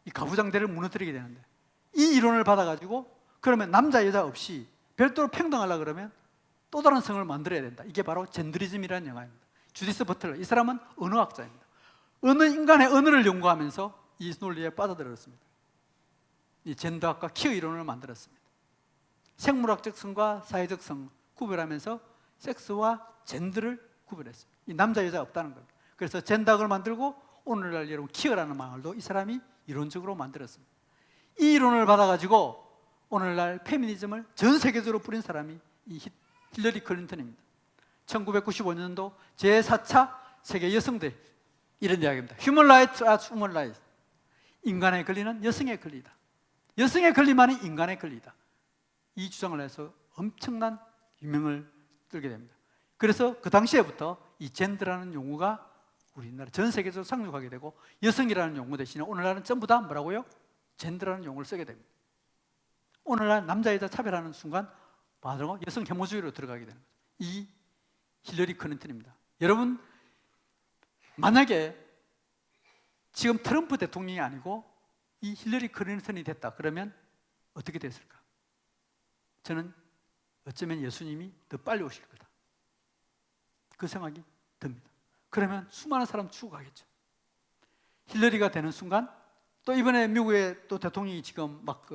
이 가부장제를 무너뜨리게 되는데 이 이론을 받아가지고 그러면 남자 여자 없이 별도로 평등하려고 그러면 또 다른 성을 만들어야 된다. 이게 바로 젠더리즘이라는 영화입니다. 주디스 버틀러, 이 사람은 언어학자입니다. 인간의 언어를 연구하면서 이 논리에 빠져들었습니다. 이 젠더학과 퀴어 이론을 만들었습니다. 생물학적 성과 사회적 성 구별하면서 섹스와 젠더를 구별했습니다. 이 남자 여자 없다는 겁니다. 그래서 젠더학을 만들고 오늘날 여러분 키어라는 마을도 이 사람이 이론적으로 만들었습니다. 이 이론을 받아가지고 오늘날 페미니즘을 전 세계적으로 뿌린 사람이 이 힐러리 클린턴입니다. 1995년도 제4차 세계 여성대 이런 이야기입니다. Human rights as human rights. 인간의 권리는 여성의 권리다. 여성의 권리만이 인간의 권리다. 이 주장을 해서 엄청난 유명을 들게 됩니다. 그래서 그 당시에부터 이 젠더라는 용어가 우리나라 전 세계적으로 상륙하게 되고 여성이라는 용어 대신에 오늘날은 전부 다 뭐라고요? 젠더라는 용어를 쓰게 됩니다. 오늘날 남자 여자 차별하는 순간 바로 여성 혐오주의로 들어가게 되는 거죠. 이 힐러리 클린턴입니다. 여러분 만약에 지금 트럼프 대통령이 아니고 이 힐러리 클린턴이 됐다 그러면 어떻게 됐을까? 저는 어쩌면 예수님이 더 빨리 오실 거다. 그 생각이 듭니다. 그러면 수많은 사람 죽어가겠죠. 힐러리가 되는 순간 또 이번에 미국의 또 대통령이 지금 막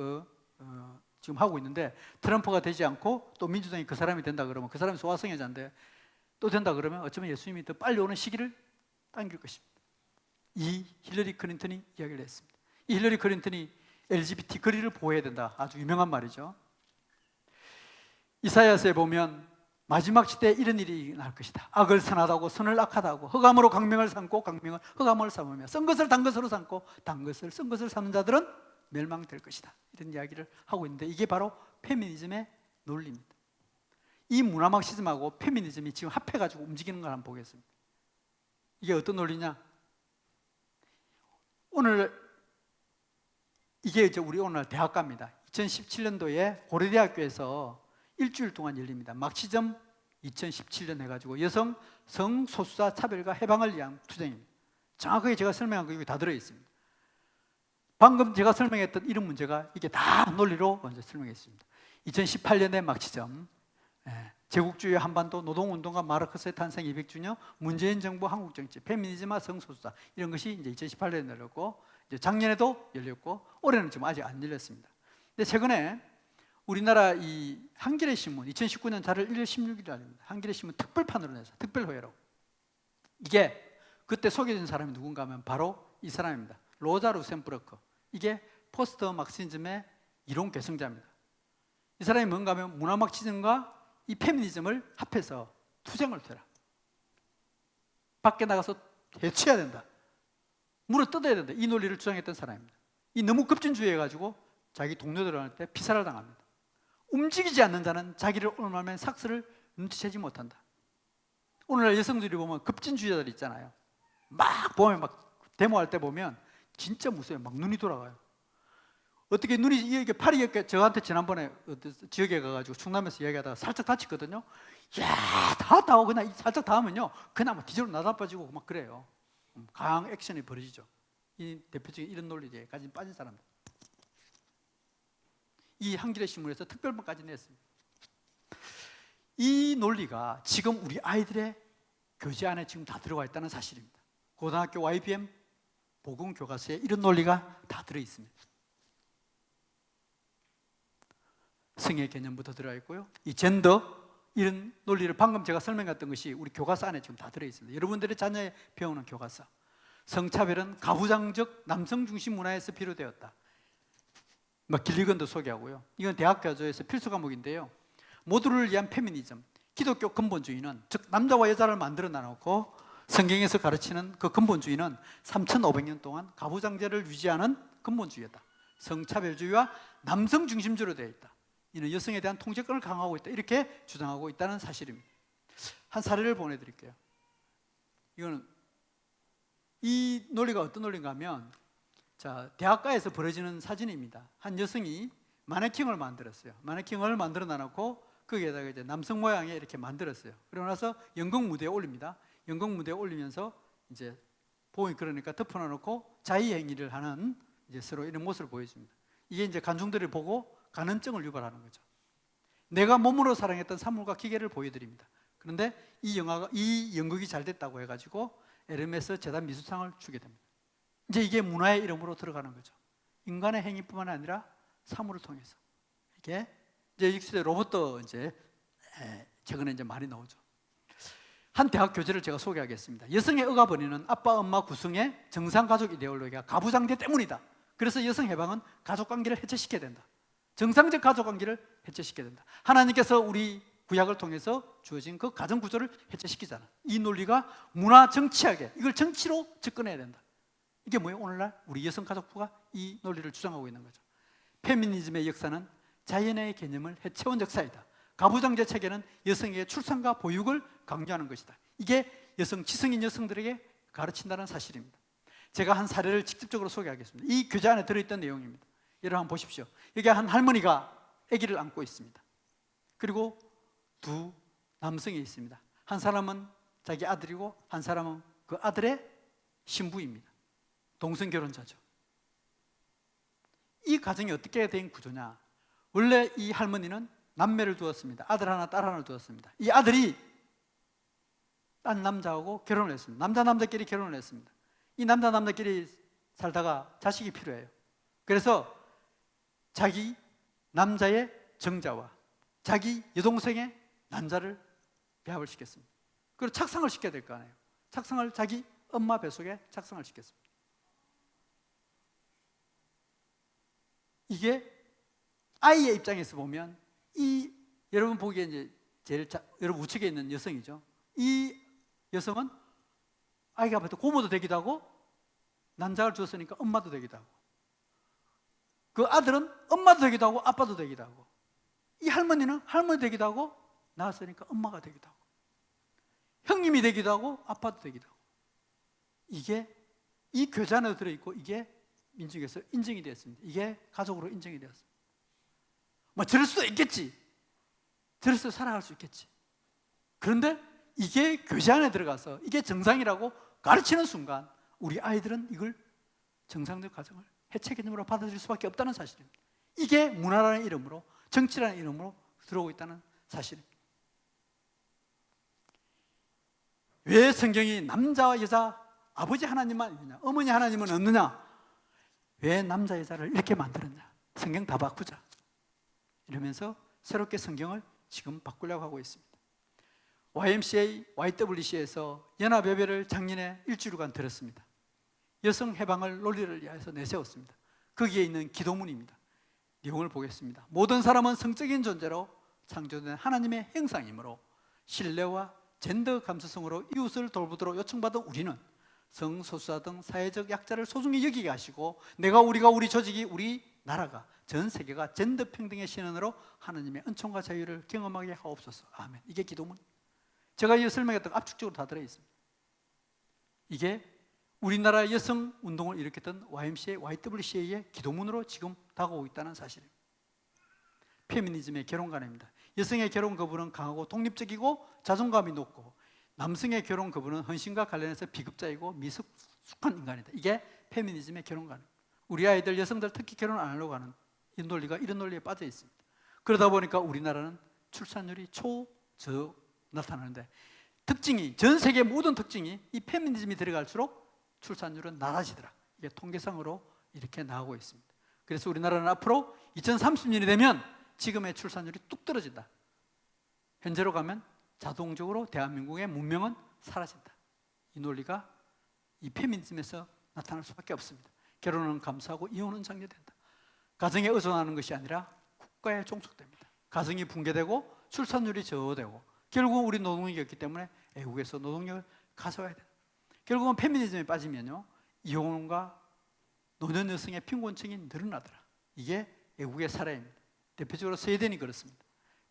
지금 하고 있는데 트럼프가 되지 않고 또 민주당이 그 사람이 된다 그러면 그 사람이 소아성애자인데 또 된다 그러면 어쩌면 예수님이 더 빨리 오는 시기를 당길 것입니다. 이 힐러리 클린턴이 이야기를 했습니다. 이 힐러리 클린턴이 LGBT 거리를 보호해야 된다. 아주 유명한 말이죠. 이사야서에 보면 마지막 시대에 이런 일이 날 것이다. 악을 선하다고 선을 악하다고 흑암으로 광명을 삼고 광명을 흑암을 삼으며 쓴 것을 단 것으로 삼고 단 것을 쓴 것을 삼는 자들은 멸망될 것이다. 이런 이야기를 하고 있는데 이게 바로 페미니즘의 논리입니다. 이 문화 막시즘하고 페미니즘이 지금 합해가지고 움직이는 걸 한번 보겠습니다. 이게 어떤 논리냐? 오늘 이게 이제 우리 오늘 대학가입니다. 2017년도에 고려대학교에서 일주일 동안 열립니다. 막시즘 2017년 해가지고 여성 성소수자 차별과 해방을 위한 투쟁입니다. 정확하게 제가 설명한 거 여기 다 들어있습니다. 방금 제가 설명했던 이런 문제가 이게 다 논리로 먼저 설명했습니다. 2018년에 막시즘, 제국주의 한반도 노동운동가 마르크스의 탄생 200주년, 문재인 정부 한국정치, 페미니즘과 성소수자 이런 것이 이제 2018년에 열렸고 이제 작년에도 열렸고 올해는 지금 아직 안 열렸습니다. 근데 최근에 우리나라 이 한겨레 신문 2019년 4월 1일 16일 날입니다. 한겨레 신문 특별판으로 내서 특별호외로 이게 그때 소개된 사람이 누군가 하면 바로 이 사람입니다. 로자 루셈부르크. 이게 포스트 막시즘의 이론 개성자입니다. 이 사람이 뭔가 하면 문화 막시즘과 이 페미니즘을 합해서 투쟁을 해라. 밖에 나가서 해치해야 된다. 물어 뜯어야 된다. 이 논리를 주장했던 사람입니다. 이 너무 급진주의해가지고 자기 동료들한테 피살을 당합니다. 움직이지 않는 자는 자기를 오늘날면 삭스를 눈치채지 못한다. 오늘날 여성들이 보면 급진주의자들 있잖아요. 막 보면 막 데모할 때 보면 진짜 무서워요. 막 눈이 돌아가요. 어떻게 눈이 이게 팔이 이렇게 저한테 지난번에 지역에 가가지고 충남에서 이야기하다가 살짝 다쳤거든요. 야, 다 그냥 살짝 닿으면요, 그냥 막 기절로 나다빠지고 막 그래요. 강한 액션이 벌어지죠. 이 대표적인 이런 논리에까지 빠진 사람들. 이 한겨레 신문에서 특별판까지 냈습니다. 이 논리가 지금 우리 아이들의 교재 안에 지금 다 들어가 있다는 사실입니다. 고등학교 YBM 복음 교과서에 이런 논리가 다 들어 있습니다. 성의 개념부터 들어가 있고요. 이 젠더 이런 논리를 방금 제가 설명했던 것이 우리 교과서 안에 지금 다 들어 있습니다. 여러분들의 자녀에 배우는 교과서. 성차별은 가부장적 남성 중심 문화에서 비롯되었다. 길리건도 소개하고요. 이건 대학 교재에서 필수 과목인데요. 모두를 위한 페미니즘. 기독교 근본주의는 즉 남자와 여자를 만들어 나놓고 성경에서 가르치는 그 근본주의는 3,500년 동안 가부장제를 유지하는 근본주의다. 성차별주의와 남성 중심주로 되어 있다. 이는 여성에 대한 통제권을 강화하고 있다. 이렇게 주장하고 있다는 사실입니다. 한 사례를 보내드릴게요. 이거는 이 논리가 어떤 논리인가 하면 대학가에서 벌어지는 사진입니다. 한 여성이 마네킹을 만들었어요. 마네킹을 만들어 놔놓고 거기에다가 이제 남성 모양에 이렇게 만들었어요. 그러고 나서 연극 무대에 올립니다. 연극 무대에 올리면서 이제 보이 그러니까 덮어놓고 자의 행위를 하는 이제 서로 이런 모습을 보여줍니다. 이게 이제 관중들이 보고 간음증을 유발하는 거죠. 내가 몸으로 사랑했던 사물과 기계를 보여드립니다. 그런데 이 연극이 잘 됐다고 해가지고 에르메스 재단 미술상을 주게 됩니다. 이제 이게 문화의 이름으로 들어가는 거죠. 인간의 행위뿐만 아니라 사물을 통해서 이게 이제 6세대 로봇도 이제 최근에 이제 많이 나오죠. 한 대학 교재를 제가 소개하겠습니다. 여성의 억압원인은 아빠, 엄마 구성의 정상가족 이데올로기가 가부장제 때문이다. 그래서 여성 해방은 가족관계를 해체시켜야 된다. 정상적 가족관계를 해체시켜야 된다. 하나님께서 우리 구약을 통해서 주어진 그 가정구조를 해체시키잖아. 이 논리가 문화 정치학에 이걸 정치로 접근해야 된다. 이게 뭐예요? 오늘날 우리 여성가족부가 이 논리를 주장하고 있는 거죠. 페미니즘의 역사는 자연의 개념을 해체한 역사이다. 가부장제 체계는 여성의 출산과 보육을 강조하는 것이다. 이게 여성 지성인 여성들에게 가르친다는 사실입니다. 제가 한 사례를 직접적으로 소개하겠습니다. 이 교재 안에 들어있던 내용입니다. 여러분 한번 보십시오. 여기 한 할머니가 아기를 안고 있습니다. 그리고 두 남성이 있습니다. 한 사람은 자기 아들이고 한 사람은 그 아들의 신부입니다. 동성 결혼자죠. 이 가정이 어떻게 된 구조냐? 원래 이 할머니는 남매를 두었습니다. 아들 하나, 딸 하나를 두었습니다. 이 아들이 딴 남자하고 결혼을 했습니다. 남자끼리 결혼을 했습니다. 이 남자끼리 살다가 자식이 필요해요. 그래서 자기 남자의 정자와 자기 여동생의 난자를 배합을 시켰습니다. 그리고 착상을 시켜야 될 거 아니에요. 착상을 자기 엄마 뱃속에 착상을 시켰습니다. 이게 아이의 입장에서 보면 이 여러분 보기에 이제 제일 여러분 우측에 있는 여성이죠. 이 여성은 아이가 앞에서 고모도 되기도 하고 난자를 주었으니까 엄마도 되기도 하고 그 아들은 엄마도 되기도 하고 아빠도 되기도 하고 이 할머니는 할머니 되기도 하고 낳았으니까 엄마가 되기도 하고 형님이 되기도 하고 아빠도 되기도 하고 이게 이 교재 안에 들어있고 이게 민중에서 인정이 되었습니다. 이게 가족으로 인정이 되었습니다. 뭐 저럴 수도 있겠지. 저럴서 살아갈 수 있겠지. 그런데 이게 교재 안에 들어가서 이게 정상이라고 가르치는 순간 우리 아이들은 이걸 정상적 가정을 해체 개념으로 받아들일 수밖에 없다는 사실입니다. 이게 문화라는 이름으로 정치라는 이름으로 들어오고 있다는 사실입니다. 왜 성경이 남자와 여자 아버지 하나님만 있느냐 어머니 하나님은 없느냐 왜 남자 여자를 이렇게 만들었냐 성경 다 바꾸자 이러면서 새롭게 성경을 지금 바꾸려고 하고 있습니다. YMCA, YWCA에서 연합예배를 작년에 일주일간 들었습니다. 여성 해방을 논리를 위해서 내세웠습니다. 거기에 있는 기도문입니다. 내용을 보겠습니다. 모든 사람은 성적인 존재로 창조된 하나님의 형상이므로 신뢰와 젠더 감수성으로 이웃을 돌보도록 요청받은 우리는 성소수자 등 사회적 약자를 소중히 여기게 하시고 내가 우리가 우리 조직이 우리 나라가 전 세계가 젠더 평등의 신원으로 하나님의 은총과 자유를 경험하게 하옵소서. 아멘. 이게 기도문. 제가 이 설명했던 압축적으로 다 들어있습니다. 이게 우리나라 여성 운동을 일으켰던 YMCA, YWCA의 기도문으로 지금 다가오고 있다는 사실입니다. 페미니즘의 결혼관입니다. 여성의 결혼 거부는 강하고 독립적이고 자존감이 높고 남성의 결혼 거부는 헌신과 관련해서 비급자이고 미숙한 인간이다. 이게 페미니즘의 결혼관입니다. 우리 아이들, 여성들 특히 결혼 안 하려고 하는 이 논리가 이런 논리에 빠져 있습니다. 그러다 보니까 우리나라는 출산율이 저하 나타나는데 특징이 전 세계 모든 특징이 이 페미니즘이 들어갈수록 출산율은 낮아지더라. 이게 통계상으로 이렇게 나오고 있습니다. 그래서 우리나라는 앞으로 2030년이 되면 지금의 출산율이 뚝 떨어진다. 현재로 가면 자동적으로 대한민국의 문명은 사라진다. 이 논리가 이 페미니즘에서 나타날 수밖에 없습니다. 결혼은 감수하고 이혼은 장려된다. 가정에 의존하는 것이 아니라 국가에 종속됩니다. 가정이 붕괴되고 출산율이 저하되고 결국은 우리 노동력이었기 때문에 외국에서 노동력을 가져와야 된다. 결국은 페미니즘에 빠지면요 이혼과 노년 여성의 빈곤층이 늘어나더라. 이게 외국의 사례입니다. 대표적으로 스웨덴이 그렇습니다.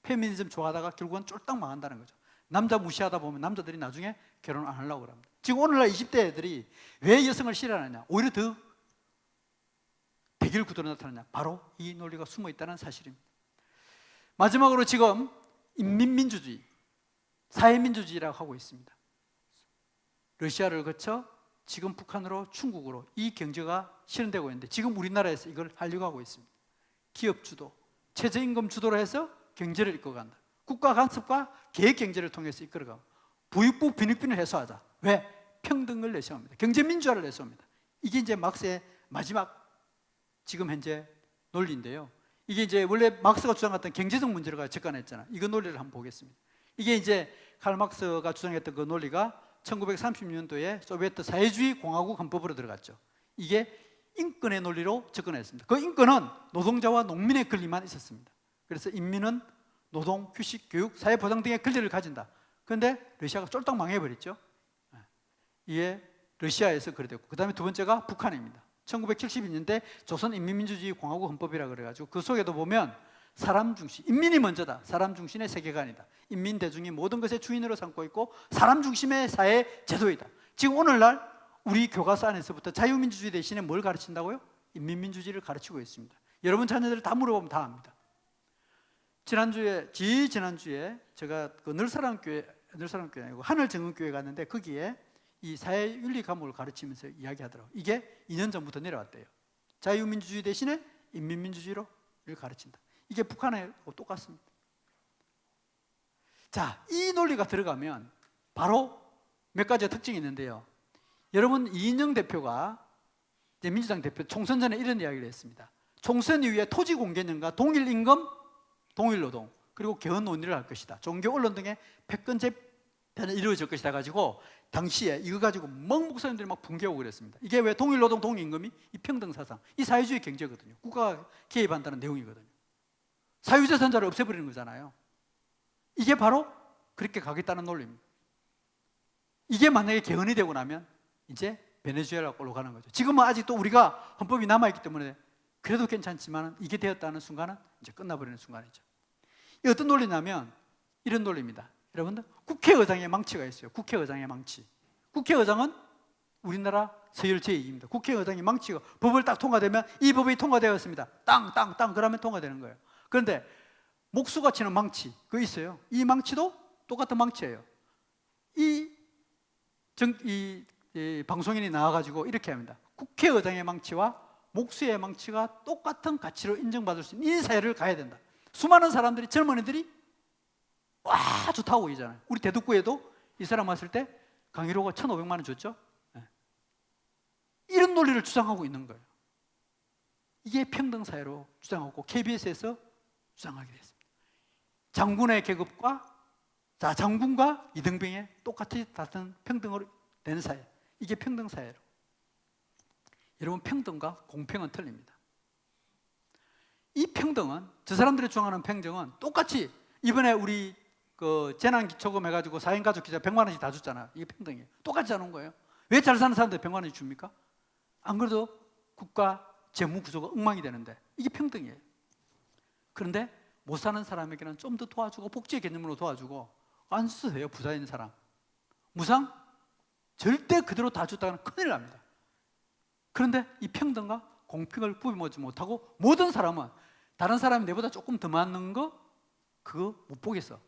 페미니즘 좋아하다가 결국은 쫄딱 망한다는 거죠. 남자 무시하다 보면 남자들이 나중에 결혼 안 하려고 합니다. 지금 오늘날 20대 애들이 왜 여성을 싫어하느냐 오히려 더 대결 구도로 나타나냐 바로 이 논리가 숨어 있다는 사실입니다. 마지막으로 지금 인민민주주의, 사회민주주의라고 하고 있습니다. 러시아를 거쳐 지금 북한으로 중국으로 이 경제가 실현되고 있는데 지금 우리나라에서 이걸 하려고 하고 있습니다. 기업 주도, 최저임금 주도로 해서 경제를 이끌어간다. 국가 간섭과 계획 경제를 통해서 이끌어가고 부익부 빈익빈을 해소하자. 왜? 평등을 내세웁니다. 경제민주화를 내세웁니다. 이게 이제 막스의 마지막 지금 현재 논리인데요. 이게 이제 원래 막스가 주장했던 경제적 문제를 접근했잖아요. 이거 논리를 한번 보겠습니다. 이게 이제 칼 막스가 주장했던 그 논리가 1930년도에 소비에트 사회주의 공화국 헌법으로 들어갔죠. 이게 인권의 논리로 접근했습니다. 그 인권은 노동자와 농민의 권리만 있었습니다. 그래서 인민은 노동, 휴식, 교육, 사회보장 등의 권리를 가진다. 그런데 러시아가 쫄딱 망해버렸죠. 이게 러시아에서 그래 됐고, 그 다음에 두 번째가 북한입니다. 1972년대 조선인민민주주의 공화국 헌법이라 그래가지고 그 속에도 보면 사람 중심, 인민이 먼저다. 사람 중심의 세계관이다. 인민 대중이 모든 것의 주인으로 삼고 있고 사람 중심의 사회 제도이다. 지금 오늘날 우리 교과서 안에서부터 자유민주주의 대신에 뭘 가르친다고요? 인민민주주의를 가르치고 있습니다. 여러분 자녀들 다 물어보면 다 압니다. 지난주에 제가 그 늘사랑교회 아니고 하늘정은교회 갔는데 거기에 이 사회윤리 과목을 가르치면서 이야기하더라고요. 이게 2년 전부터 내려왔대요. 자유민주주의 대신에 인민민주주의를 가르친다. 이게 북한하고 똑같습니다. 자, 이 논리가 들어가면 바로 몇 가지 특징이 있는데요. 여러분, 이인영 대표가 민주당 대표 총선 전에 이런 이야기를 했습니다. 총선 이후에 토지 공개념과 동일 임금, 동일 노동, 그리고 개헌 논의를 할 것이다. 종교 언론 등의 패권 재편이 이루어질 것이다 가지고 당시에 이거 가지고 멍 목사님들이 막 붕괴하고 그랬습니다. 이게 왜 동일 노동, 동일 임금이 이 평등 사상, 이 사회주의 경제거든요. 국가가 개입한다는 내용이거든요. 사유재산자를 없애버리는 거잖아요. 이게 바로 그렇게 가겠다는 논리입니다. 이게 만약에 개헌이 되고 나면 이제 베네수엘라로 가는 거죠. 지금은 아직도 우리가 헌법이 남아있기 때문에 그래도 괜찮지만 이게 되었다는 순간은 이제 끝나버리는 순간이죠. 이 어떤 논리냐면 이런 논리입니다. 여러분들, 국회의장의 망치가 있어요. 국회의장의 망치. 국회의장은 우리나라 서열 제2입니다. 국회의장의 망치가 법을 딱 통과되면 이 법이 통과되었습니다. 땅 그러면 통과되는 거예요. 그런데 목수가 치는 망치 그거 있어요. 이 망치도 똑같은 망치예요. 이 방송인이 나와가지고 이렇게 합니다. 국회의장의 망치와 목수의 망치가 똑같은 가치로 인정받을 수 있는 이 사회를 가야 된다. 수많은 사람들이, 젊은이들이 와 좋다고 보이잖아요. 우리 대덕구에도 이 사람 왔을 때 강일호가 1,500만 원 줬죠. 이런 논리를 주장하고 있는 거예요. 이게 평등사회로 주장하고 KBS에서 주장하게 됐습니다. 장군의 계급과 장군과 이등병의 똑같이 같은 평등으로 된 사회, 이게 평등사회로. 여러분, 평등과 공평은 틀립니다. 이 평등은, 저 사람들이 주장하는 평등은 똑같이 이번에 우리 그 재난기초금 해가지고 4인 가족 기자 100만 원씩 다 줬잖아요. 이게 평등이에요. 똑같이 하는 거예요. 왜 잘 사는 사람들 100만 원씩 줍니까? 안 그래도 국가 재무 구조가 엉망이 되는데 이게 평등이에요. 그런데 못 사는 사람에게는 좀 더 도와주고 복지의 개념으로 도와주고 안 쓰세요. 부자 있는 사람 무상 절대 그대로 다 줬다가는 큰일 납니다. 그런데 이 평등과 공평을 구분하지 못하고 모든 사람은 다른 사람이 내보다 조금 더 많은 거 그거 못 보겠어.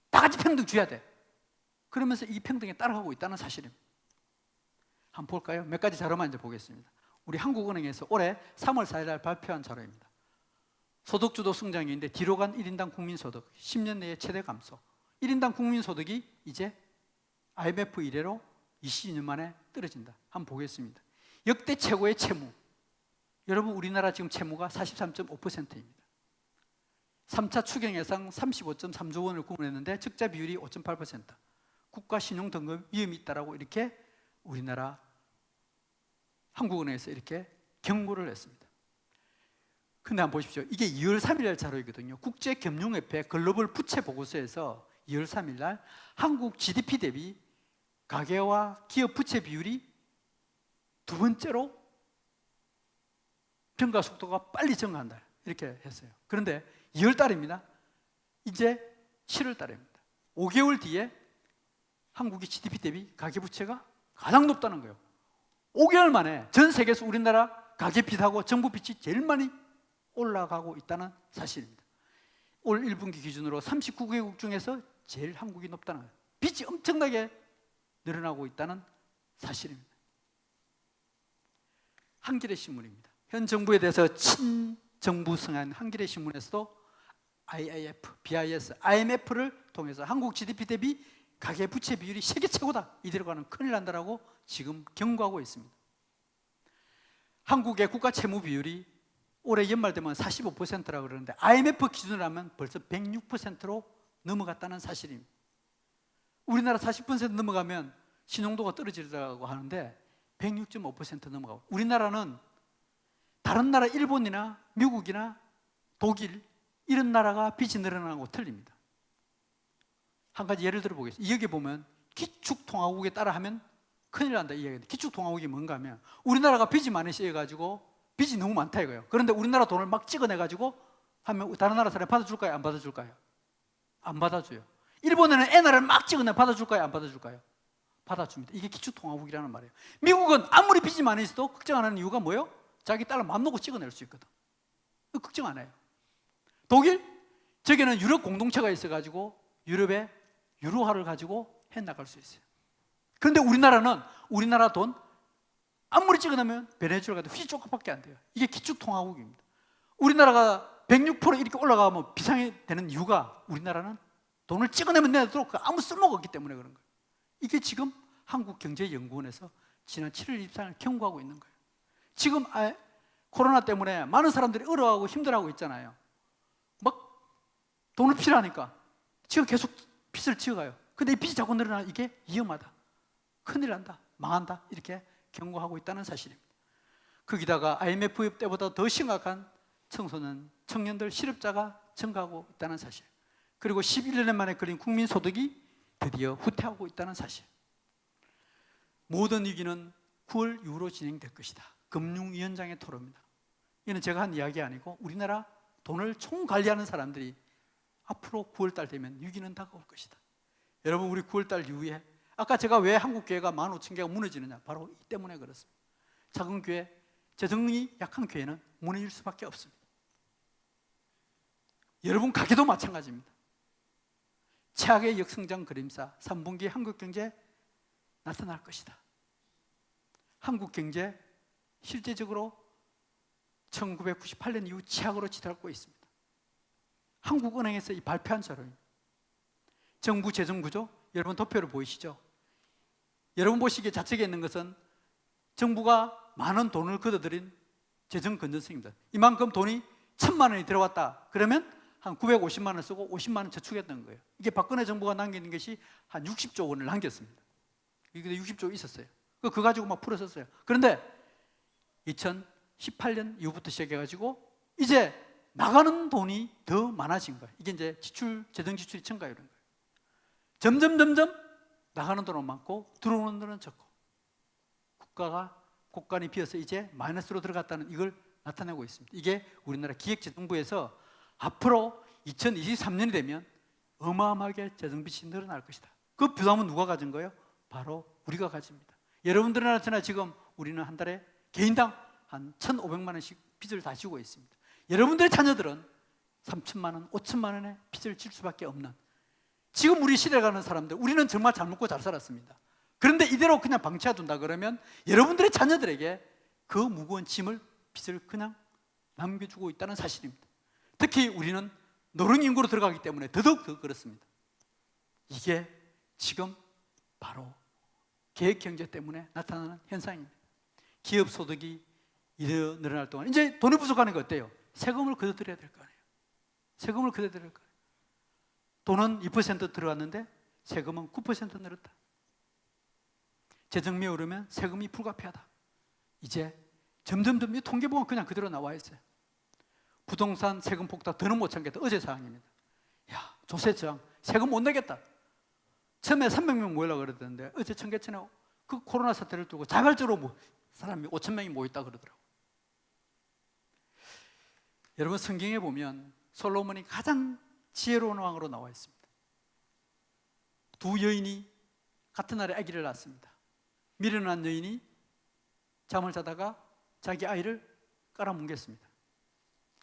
다 같이 평등 줘야 돼. 그러면서 이 평등에 따라가고 있다는 사실입니다. 한번 볼까요? 몇 가지 자료만 이제 보겠습니다. 우리 한국은행에서 올해 3월 4일 날 발표한 자료입니다. 소득주도 성장인데 뒤로 간 1인당 국민소득 10년 내에 최대 감소. 1인당 국민소득이 이제 IMF 이래로 22년 만에 떨어진다. 한번 보겠습니다. 역대 최고의 채무. 여러분, 우리나라 지금 채무가 43.5%입니다. 3차 추경 예상 35.3조 원을 구분했는데 적자 비율이 5.8%. 국가 신용 등급 위험이 있다라고 이렇게 우리나라 한국은행에서 이렇게 경고를 했습니다. 근데 한번 보십시오. 이게 2월 3일 날 자료이거든요. 국제금융협회 글로벌 부채 보고서에서 2월 3일 날 한국 GDP 대비 가계와 기업 부채 비율이 두 번째로 증가 속도가 빨리 증가한다. 이렇게 했어요. 그런데 2월 달입니다. 이제 7월 달입니다. 5개월 뒤에 한국의 GDP 대비 가계 부채가 가장 높다는 거예요. 5개월 만에 전 세계에서 우리나라 가계 빚하고 정부 빚이 제일 많이 올라가고 있다는 사실입니다. 올 1분기 기준으로 39개국 중에서 제일 한국이 높다는 거예요. 빚이 엄청나게 늘어나고 있다는 사실입니다. 한겨레 신문입니다. 현 정부에 대해서 친정부 성한 한겨레 신문에서도 IIF, BIS, IMF를 통해서 한국 GDP 대비 가계 부채 비율이 세계 최고다. 이대로 가는 큰일 난다라고 지금 경고하고 있습니다. 한국의 국가 채무 비율이 올해 연말 되면 45%라고 그러는데 IMF 기준으로 하면 벌써 106%로 넘어갔다는 사실입니다. 우리나라 40% 넘어가면 신용도가 떨어지려고 하는데 106.5% 넘어가고, 우리나라는 다른 나라 일본이나 미국이나 독일 이런 나라가 빚이 늘어나는 거 틀립니다. 한 가지 예를 들어 보겠습니다. 여기 보면 기축통화국에 따라하면 큰일 난다 이 이야기인데, 기축통화국이 뭔가 하면 우리나라가 빚이 많이 쌓여가지고 빚이 너무 많다 이거예요. 그런데 우리나라 돈을 막 찍어내가지고 하면 다른 나라 사람이 받아줄까요? 안 받아줄까요? 안 받아줘요. 일본에는 엔화를 막 찍어내 받아줄까요? 안 받아줄까요? 받아줍니다. 이게 기축통화국이라는 말이에요. 미국은 아무리 빚이 많이 있어도 걱정 안 하는 이유가 뭐예요? 자기 달러 맘 놓고 찍어낼 수 있거든. 걱정 안 해요. 독일? 저기는 유럽 공동체가 있어가지고 유럽에 유로화를 가지고 해나갈 수 있어요. 그런데 우리나라는 우리나라 돈 아무리 찍어내면 베네수엘가 휘 조금밖에 안 돼요. 이게 기축통화국입니다. 우리나라가 106% 이렇게 올라가면 비상이 되는 이유가 우리나라는 돈을 찍어내면 내도 아무 쓸모가 없기 때문에 그런 거예요. 이게 지금 한국경제연구원에서 지난 7월 24일 경고하고 있는 거예요. 지금 코로나 때문에 많은 사람들이 어려워하고 힘들어하고 있잖아요. 막 돈을 필요하니까 지금 계속 빚을 지어가요. 근데 이 빚이 자꾸 늘어나 이게 위험하다. 큰일 난다. 망한다. 이렇게 경고하고 있다는 사실입니다. 거기다가 IMF 때보다 더 심각한 청소년, 청년들, 실업자가 증가하고 있다는 사실. 그리고 11년 만에 걸린 국민소득이 드디어 후퇴하고 있다는 사실. 모든 위기는 9월 이후로 진행될 것이다. 금융위원장의 토로입니다. 이는 제가 한 이야기 아니고 우리나라 돈을 총관리하는 사람들이 앞으로 9월 달 되면 위기는 다가올 것이다. 여러분, 우리 9월 달 이후에 아까 제가 왜 한국교회가 15,000개가 무너지느냐, 바로 이 때문에 그렇습니다. 작은 교회, 재정이 약한 교회는 무너질 수밖에 없습니다. 여러분 가게도 마찬가지입니다. 최악의 역성장 그림자 3분기 한국 경제 나타날 것이다. 한국 경제 실제적으로 1998년 이후 최악으로 치닫고 있습니다. 한국은행에서 이 발표한 자료입니다. 정부 재정 구조, 여러분 도표를 보이시죠? 여러분 보시기에 좌측에 있는 것은 정부가 많은 돈을 걷어들인 재정 건전성입니다. 이만큼 돈이 1,000만 원이 들어왔다 그러면 한 950만 원 쓰고 50만 원 저축했던 거예요. 이게 박근혜 정부가 남기는 것이 한 60조 원을 남겼습니다. 이게 60조 있었어요. 그거 가지고 막 풀었었어요. 그런데 2018년 이후부터 시작해가지고 이제 나가는 돈이 더 많아진 거예요. 이게 이제 재정 지출이 증가해 이런 거예요. 점점 나가는 돈은 많고 들어오는 돈은 적고 국가가 곳간이 비어서 이제 마이너스로 들어갔다는 이걸 나타내고 있습니다. 이게 우리나라 기획재정부에서 앞으로 2023년이 되면 어마어마하게 재정빚이 늘어날 것이다. 그 부담은 누가 가진 거예요? 바로 우리가 가집니다. 여러분들이나 저나 지금 우리는 한 달에 개인당 한 1,500만 원씩 빚을 다 지고 있습니다. 여러분들의 자녀들은 3천만 원, 5천만 원의 빚을 질 수밖에 없는, 지금 우리 시대에 가는 사람들, 우리는 정말 잘 먹고 잘 살았습니다. 그런데 이대로 그냥 방치해둔다 그러면 여러분들의 자녀들에게 그 무거운 짐을, 빚을 그냥 남겨주고 있다는 사실입니다. 특히 우리는 노령인구로 들어가기 때문에 더더욱 더 그렇습니다. 이게 지금 바로 계획경제 때문에 나타나는 현상입니다. 기업 소득이 늘어날 동안 이제 돈이 부족하는 게 어때요? 세금을 걷어들여야 될 거 아니에요. 세금을 걷어들여야 될 거 아니에요. 돈은 2% 들어왔는데 세금은 9% 늘었다. 재정비에 오르면 세금이 불가피하다. 이제 점점 이 통계 보면 그냥 그대로 나와 있어요. 부동산 세금 폭락 더는 못 참겠다. 어제 사항입니다. 야, 조세청 세금 못 내겠다. 처음에 300명 모이려고 그러던데 어제 청계천에 그 코로나 사태를 두고 자발적으로 사람이 5,000명이 모였다 그러더라고요. 여러분 성경에 보면 솔로몬이 가장 지혜로운 왕으로 나와 있습니다. 두 여인이 같은 날에 아기를 낳았습니다. 미련한 여인이 잠을 자다가 자기 아이를 깔아뭉갰습니다.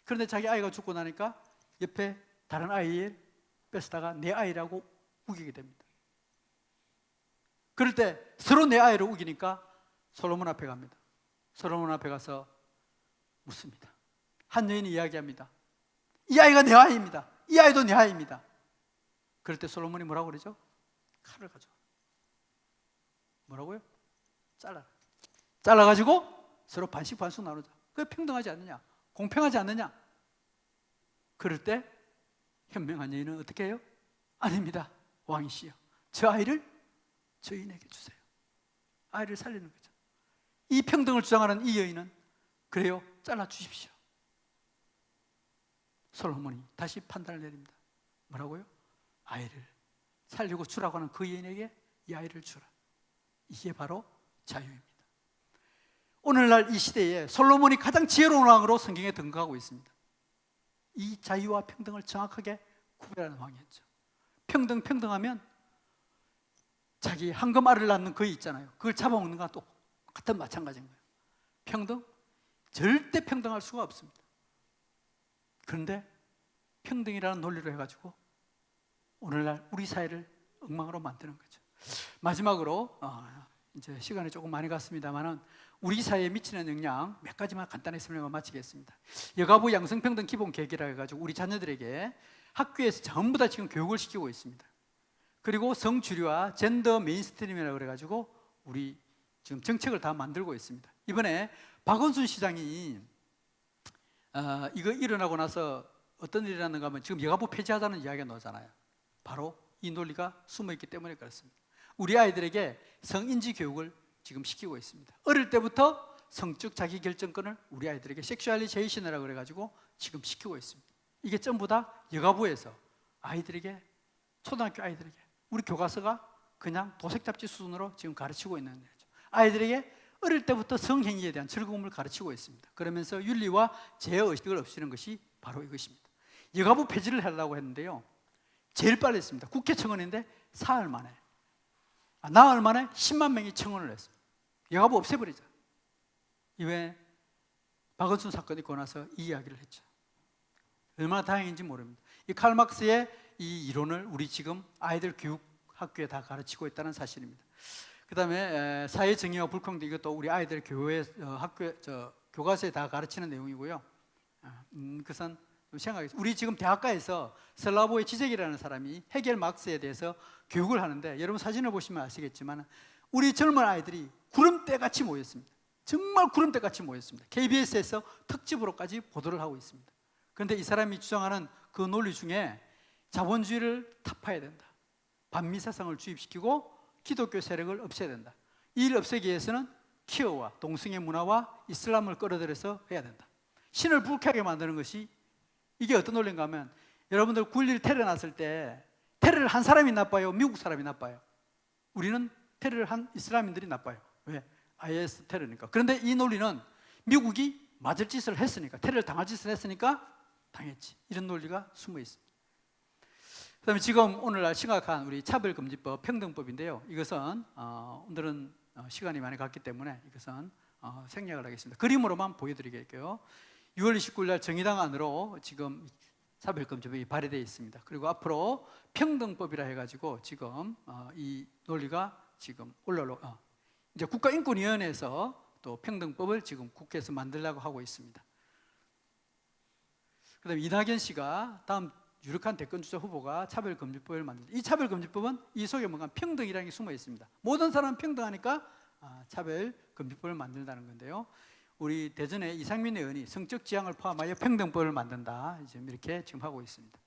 그런데 자기 아이가 죽고 나니까 옆에 다른 아이를 뺏다가 내 아이라고 우기게 됩니다. 그럴 때 서로 내 아이를 우기니까 솔로몬 앞에 갑니다. 솔로몬 앞에 가서 묻습니다. 한 여인이 이야기합니다. 이 아이가 내 아이입니다. 이 아이도 내 아이입니다. 그럴 때 솔로몬이 뭐라고 그러죠? 칼을 가져와. 뭐라고요? 잘라가지고 서로 반씩 나누자. 그게 평등하지 않느냐? 공평하지 않느냐? 그럴 때 현명한 여인은 어떻게 해요? 아닙니다. 왕이시여, 저 아이를 저인에게 주세요. 아이를 살리는 거죠. 이 평등을 주장하는 이 여인은 그래요, 잘라 주십시오. 솔로몬이 다시 판단을 내립니다. 뭐라고요? 아이를 살리고 주라고 하는 그 여인에게 이 아이를 주라. 이게 바로 자유입니다. 오늘날 이 시대에 솔로몬이 가장 지혜로운 왕으로 성경에 등극하고 있습니다. 이 자유와 평등을 정확하게 구별하는 왕이었죠. 평등하면 자기 황금 알을 낳는 거위 있잖아요. 그걸 잡아먹는 거랑 똑같은 마찬가지인 거예요. 평등? 절대 평등할 수가 없습니다. 그런데 평등이라는 논리로 해가지고 오늘날 우리 사회를 엉망으로 만드는 거죠. 마지막으로 이제 시간이 조금 많이 갔습니다만은 우리 사회에 미치는 영향 몇 가지만 간단히 설명을 마치겠습니다. 여가부 양성평등 기본 계획이라 해가지고 우리 자녀들에게 학교에서 전부 다 지금 교육을 시키고 있습니다. 그리고 성주류와 젠더 메인스트림이라고 그래가지고 우리 지금 정책을 다 만들고 있습니다. 이번에 박원순 시장이 이거 일어나고 나서 어떤 일이 일어났는가 하면 지금 여가부 폐지하자는 이야기가 나오잖아요. 바로 이 논리가 숨어있기 때문에 그렇습니다. 우리 아이들에게 성인지 교육을 지금 시키고 있습니다. 어릴 때부터 성적 자기결정권을 우리 아이들에게 섹슈얼리제이션이라고 그래가지고 지금 시키고 있습니다. 이게 전부 다 여가부에서 아이들에게, 초등학교 아이들에게 우리 교과서가 그냥 도색 잡지 수준으로 지금 가르치고 있는 거죠. 아이들에게 어릴 때부터 성행위에 대한 즐거움을 가르치고 있습니다. 그러면서 윤리와 제어의식을 없애는 것이 바로 이것입니다. 여가부 폐지를 하려고 했는데요, 제일 빨리 했습니다. 국회 청원인데 나흘 만에 10만 명이 청원을 했습니다. 여가부 없애버리자. 이외에 박원순 사건이 있고 나서 이 이야기를 했죠. 얼마나 다행인지 모릅니다. 이 칼 막스의 이 이론을 우리 지금 아이들 교육 학교에 다 가르치고 있다는 사실입니다. 그 다음에 사회정의와 불평등, 이것도 우리 아이들 교회 학교에 교과서에 다 가르치는 내용이고요. 그것은 생각했어요. 우리 지금 대학가에서 슬라보의 지적이라는 사람이 헤겔 막스에 대해서 교육을 하는데, 여러분 사진을 보시면 아시겠지만 우리 젊은 아이들이 구름대같이 모였습니다. 정말 구름대같이 모였습니다. KBS에서 특집으로까지 보도를 하고 있습니다. 그런데 이 사람이 주장하는 그 논리 중에 자본주의를 타파해야 된다, 반미사상을 주입시키고 기독교 세력을 없애야 된다, 이를 없애기 위해서는 퀴어와 동성애 문화와 이슬람을 끌어들여서 해야 된다, 신을 불쾌하게 만드는 것이, 이게 어떤 논리인가 하면, 여러분들 9.11 테러 났을 때 테러를 한 사람이 나빠요, 미국 사람이 나빠요? 우리는 테러를 한 이슬람인들이 나빠요. 왜? IS 테러니까. 그런데 이 논리는 미국이 맞을 짓을 했으니까, 테러를 당할 짓을 했으니까 당했지, 이런 논리가 숨어 있습니다. 그 다음에 지금 오늘날 심각한 우리 차별금지법, 평등법인데요, 이것은 오늘은 시간이 많이 갔기 때문에 이것은 생략을 하겠습니다. 그림으로만 보여드리겠고요. 6월 29일 날 정의당 안으로 지금 차별금지법이 발의되어 있습니다. 그리고 앞으로 평등법이라 해가지고 지금 이 논리가 지금 이제 국가인권위원회에서 또 평등법을 지금 국회에서 만들려고 하고 있습니다. 그다음에 이낙연 씨가 다음 유력한 대권주자 후보가 차별금지법을 만든다. 이 차별금지법은 이 속에 뭔가 평등이라는 게 숨어 있습니다. 모든 사람은 평등하니까 차별금지법을 만든다는 건데요, 우리 대전에 이상민 의원이 성적 지향을 포함하여 평등법을 만든다, 지금 이렇게 지금 하고 있습니다.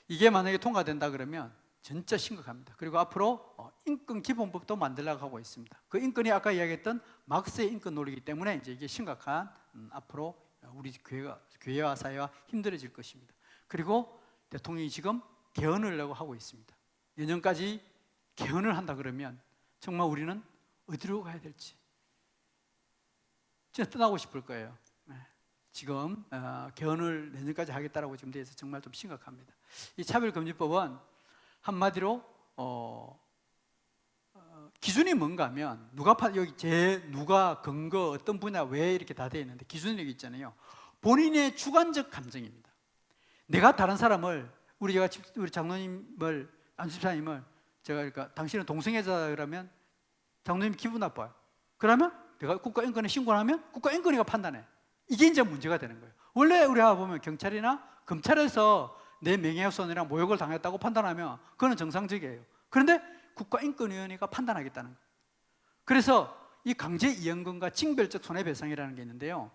이게 만약에 통과된다 그러면 진짜 심각합니다. 그리고 앞으로 인권기본법도 만들려고 하고 있습니다. 그 인권이 아까 이야기했던 막스의 인권 논리이기 때문에 이제 이게 심각한 앞으로 우리 교회와 사회와 힘들어질 것입니다. 그리고 대통령이 지금 개헌을 하고 있습니다. 내년까지 개헌을 한다 그러면 정말 우리는 어디로 가야 될지 진짜 떠나고 싶을 거예요. 지금 개헌을 내년까지 하겠다라고 지금 돼서 정말 좀 심각합니다. 이 차별금지법은 한마디로 기준이 뭔가 하면 누가 근거 어떤 분야 왜 이렇게 다 되어 있는데 기준이 여기 있잖아요. 본인의 주관적 감정입니다. 내가 다른 사람을 우리 장로님을 안수사님을 제가 그러니까 당신은 동성애자다 그러면 장로님 기분 나빠요. 그러면 내가 국가인권에 신고를 하면 국가인권위가 판단해. 이게 이제 문제가 되는 거예요. 원래 우리가 보면 경찰이나 검찰에서 내 명예훼손이나 모욕을 당했다고 판단하면 그거는 정상적이에요. 그런데 국가인권위원회가 판단하겠다는 거예요. 그래서 이 강제이행금과 징별적 손해배상이라는 게 있는데요,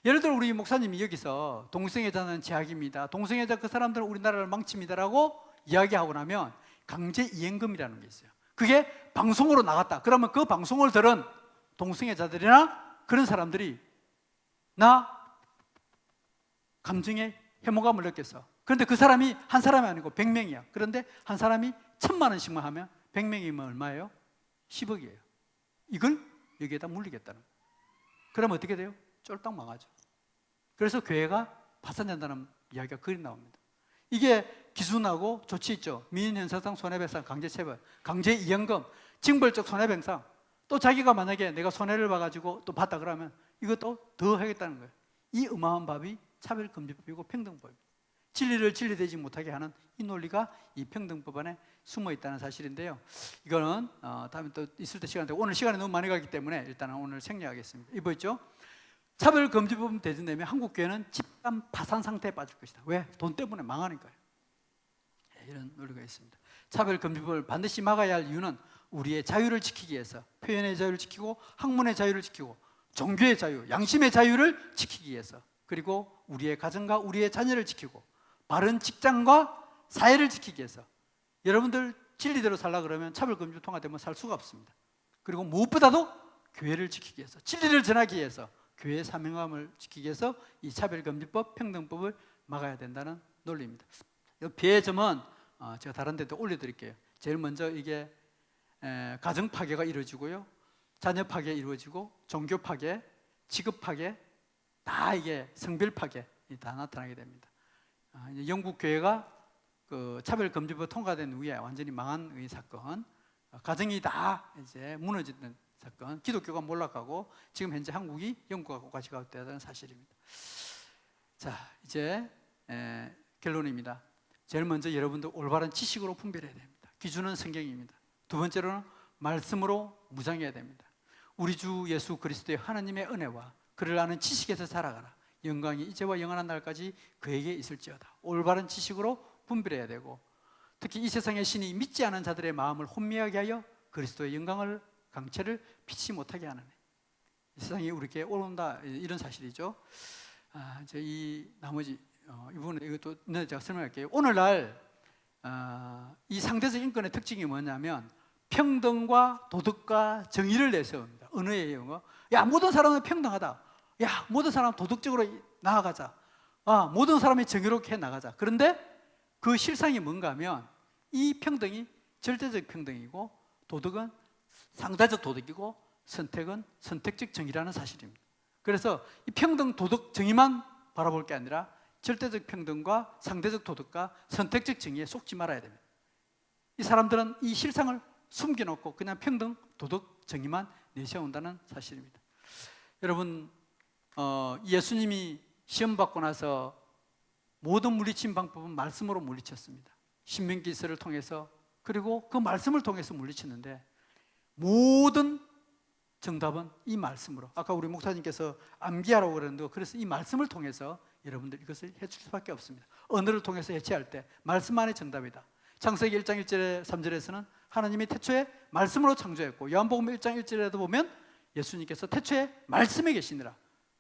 예를 들어 우리 목사님이 여기서 동성애자는 제약입니다, 동성애자 그 사람들은 우리나라를 망칩니다라고 이야기하고 나면 강제 이행금이라는 게 있어요. 그게 방송으로 나갔다. 그러면 그 방송을 들은 동성애자들이나 그런 사람들이 나 감정에 혐오감을 느꼈어. 그런데 그 사람이 한 사람이 아니고 100명이야. 그런데 한 사람이 1000만 원씩만 하면 100명이면 얼마예요? 10억이에요. 이걸 여기에다 물리겠다는 거예요. 그럼 어떻게 돼요? 쫄딱 망하죠. 그래서 교회가 파산된다는 이야기가 거기 나옵니다. 이게 기준하고 조치 있죠. 민인형사상 손해배상, 강제체벌, 강제이행금, 징벌적 손해배상. 또 자기가 만약에 내가 손해를 봐가지고 또 봤다 그러면 이것도 더 하겠다는 거예요. 이 어마어마한 법이 차별금지법이고 평등법입니다. 진리를 진리되지 못하게 하는 이 논리가 이 평등법 안에 숨어 있다는 사실인데요. 이거는 다음에 또 있을 때 시간 되고 오늘 시간이 너무 많이 가기 때문에 일단은 오늘 생략하겠습니다. 이거 있죠? 차별금지법 대전되면 한국교회는 집단 파산 상태에 빠질 것이다. 왜? 돈 때문에 망하니까요. 이런 논리가 있습니다. 차별금지법을 반드시 막아야 할 이유는 우리의 자유를 지키기 위해서, 표현의 자유를 지키고 학문의 자유를 지키고 종교의 자유, 양심의 자유를 지키기 위해서, 그리고 우리의 가정과 우리의 자녀를 지키고 바른 직장과 사회를 지키기 위해서. 여러분들 진리대로 살라 그러면 차별금지법 통과되면 살 수가 없습니다. 그리고 무엇보다도 교회를 지키기 위해서, 진리를 전하기 위해서, 교회의 사명감을 지키기 위해서 이 차별금지법, 평등법을 막아야 된다는 논리입니다. 비의 점은 제가 다른 데도 올려드릴게요. 제일 먼저 이게 가정 파괴가 이루어지고요, 자녀 파괴 이루어지고, 종교 파괴, 직업 파괴, 다 이게 성별 파괴 다 나타나게 됩니다. 영국 교회가 그 차별금지법 통과된 후에 완전히 망한 이 사건, 가정이 다 이제 무너지는 사건, 기독교가 몰락하고 지금 현재 한국이 영국하고 같이 가고 있다는 사실입니다. 자, 이제 결론입니다. 제일 먼저 여러분들 올바른 지식으로 분별해야 됩니다. 기준은 성경입니다. 두 번째로는 말씀으로 무장해야 됩니다. 우리 주 예수 그리스도의 하나님의 은혜와 그를 아는 지식에서 살아가라. 영광이 이제와 영원한 날까지 그에게 있을지어다. 올바른 지식으로 분별해야 되고, 특히 이 세상의 신이 믿지 않은 자들의 마음을 혼미하게 하여 그리스도의 영광을, 강체를 비치지 못하게 하는, 이 세상이 우리에게 올라온다, 이런 사실이죠. 이제 이 나머지 이 부분은 이것도 제가 설명할게요. 오늘날 이 상대적 인권의 특징이 뭐냐면 평등과 도덕과 정의를 내세웁니다. 언어의 영어. 야, 모든 사람은 평등하다. 야, 모든 사람 도덕적으로 나아가자. 모든 사람이 정의롭게 나가자. 그런데 그 실상이 뭔가 하면 이 평등이 절대적 평등이고 도덕은 상대적 도덕이고 선택은 선택적 정의라는 사실입니다. 그래서 이 평등, 도덕, 정의만 바라볼 게 아니라 절대적 평등과 상대적 도덕과 선택적 정의에 속지 말아야 됩니다. 이 사람들은 이 실상을 숨겨놓고 그냥 평등, 도덕, 정의만 내세운다는 사실입니다. 여러분, 예수님이 시험 받고 나서 모든 물리친 방법은 말씀으로 물리쳤습니다. 신명기서를 통해서, 그리고 그 말씀을 통해서 물리쳤는데 모든 정답은 이 말씀으로, 아까 우리 목사님께서 암기하라고 그랬는데 그래서 이 말씀을 통해서 여러분들 이것을 해칠 수밖에 없습니다. 언어를 통해서 해체할 때 말씀만이 정답이다. 창세기 1장 1절에 3절에서는 하나님이 태초에 말씀으로 창조했고, 요한복음 1장 1절에도 보면 예수님께서 태초에 말씀에 계시니라.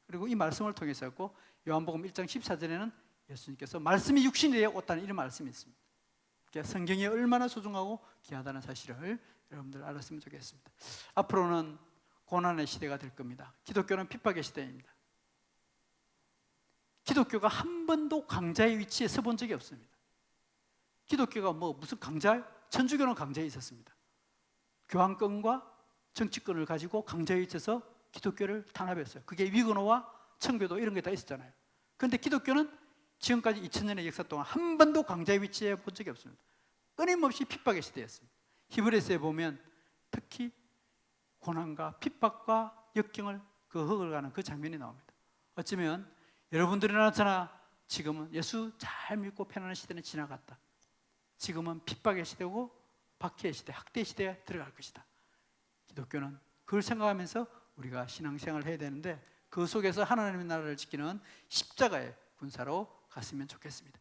그리고 이 말씀을 통해서 했고, 요한복음 1장 14절에는 예수님께서 말씀이 육신이 되어 왔다는 이런 말씀이 있습니다. 그러니까 성경이 얼마나 소중하고 귀하다는 사실을 여러분들 알았으면 좋겠습니다. 앞으로는 고난의 시대가 될 겁니다. 기독교는 핍박의 시대입니다. 기독교가 한 번도 강자의 위치에 서본 적이 없습니다. 기독교가 무슨 강자? 천주교는 강자에 있었습니다. 교황권과 정치권을 가지고 강자에 있어서 기독교를 탄압했어요. 그게 위건호와 청교도 이런 게 다 있었잖아요. 그런데 기독교는 지금까지 2000년의 역사 동안 한 번도 강자의 위치에 본 적이 없습니다. 끊임없이 핍박의 시대였습니다. 히브리서에 보면 특히 고난과 핍박과 역경을 흙을 그 장면이 나옵니다. 어쩌면 여러분들이나 저나 지금은 예수 잘 믿고 편안한 시대는 지나갔다. 지금은 핍박의 시대고 박해의 시대, 학대의 시대에 들어갈 것이다. 기독교는 그걸 생각하면서 우리가 신앙생활을 해야 되는데 그 속에서 하나님의 나라를 지키는 십자가의 군사로 갔으면 좋겠습니다.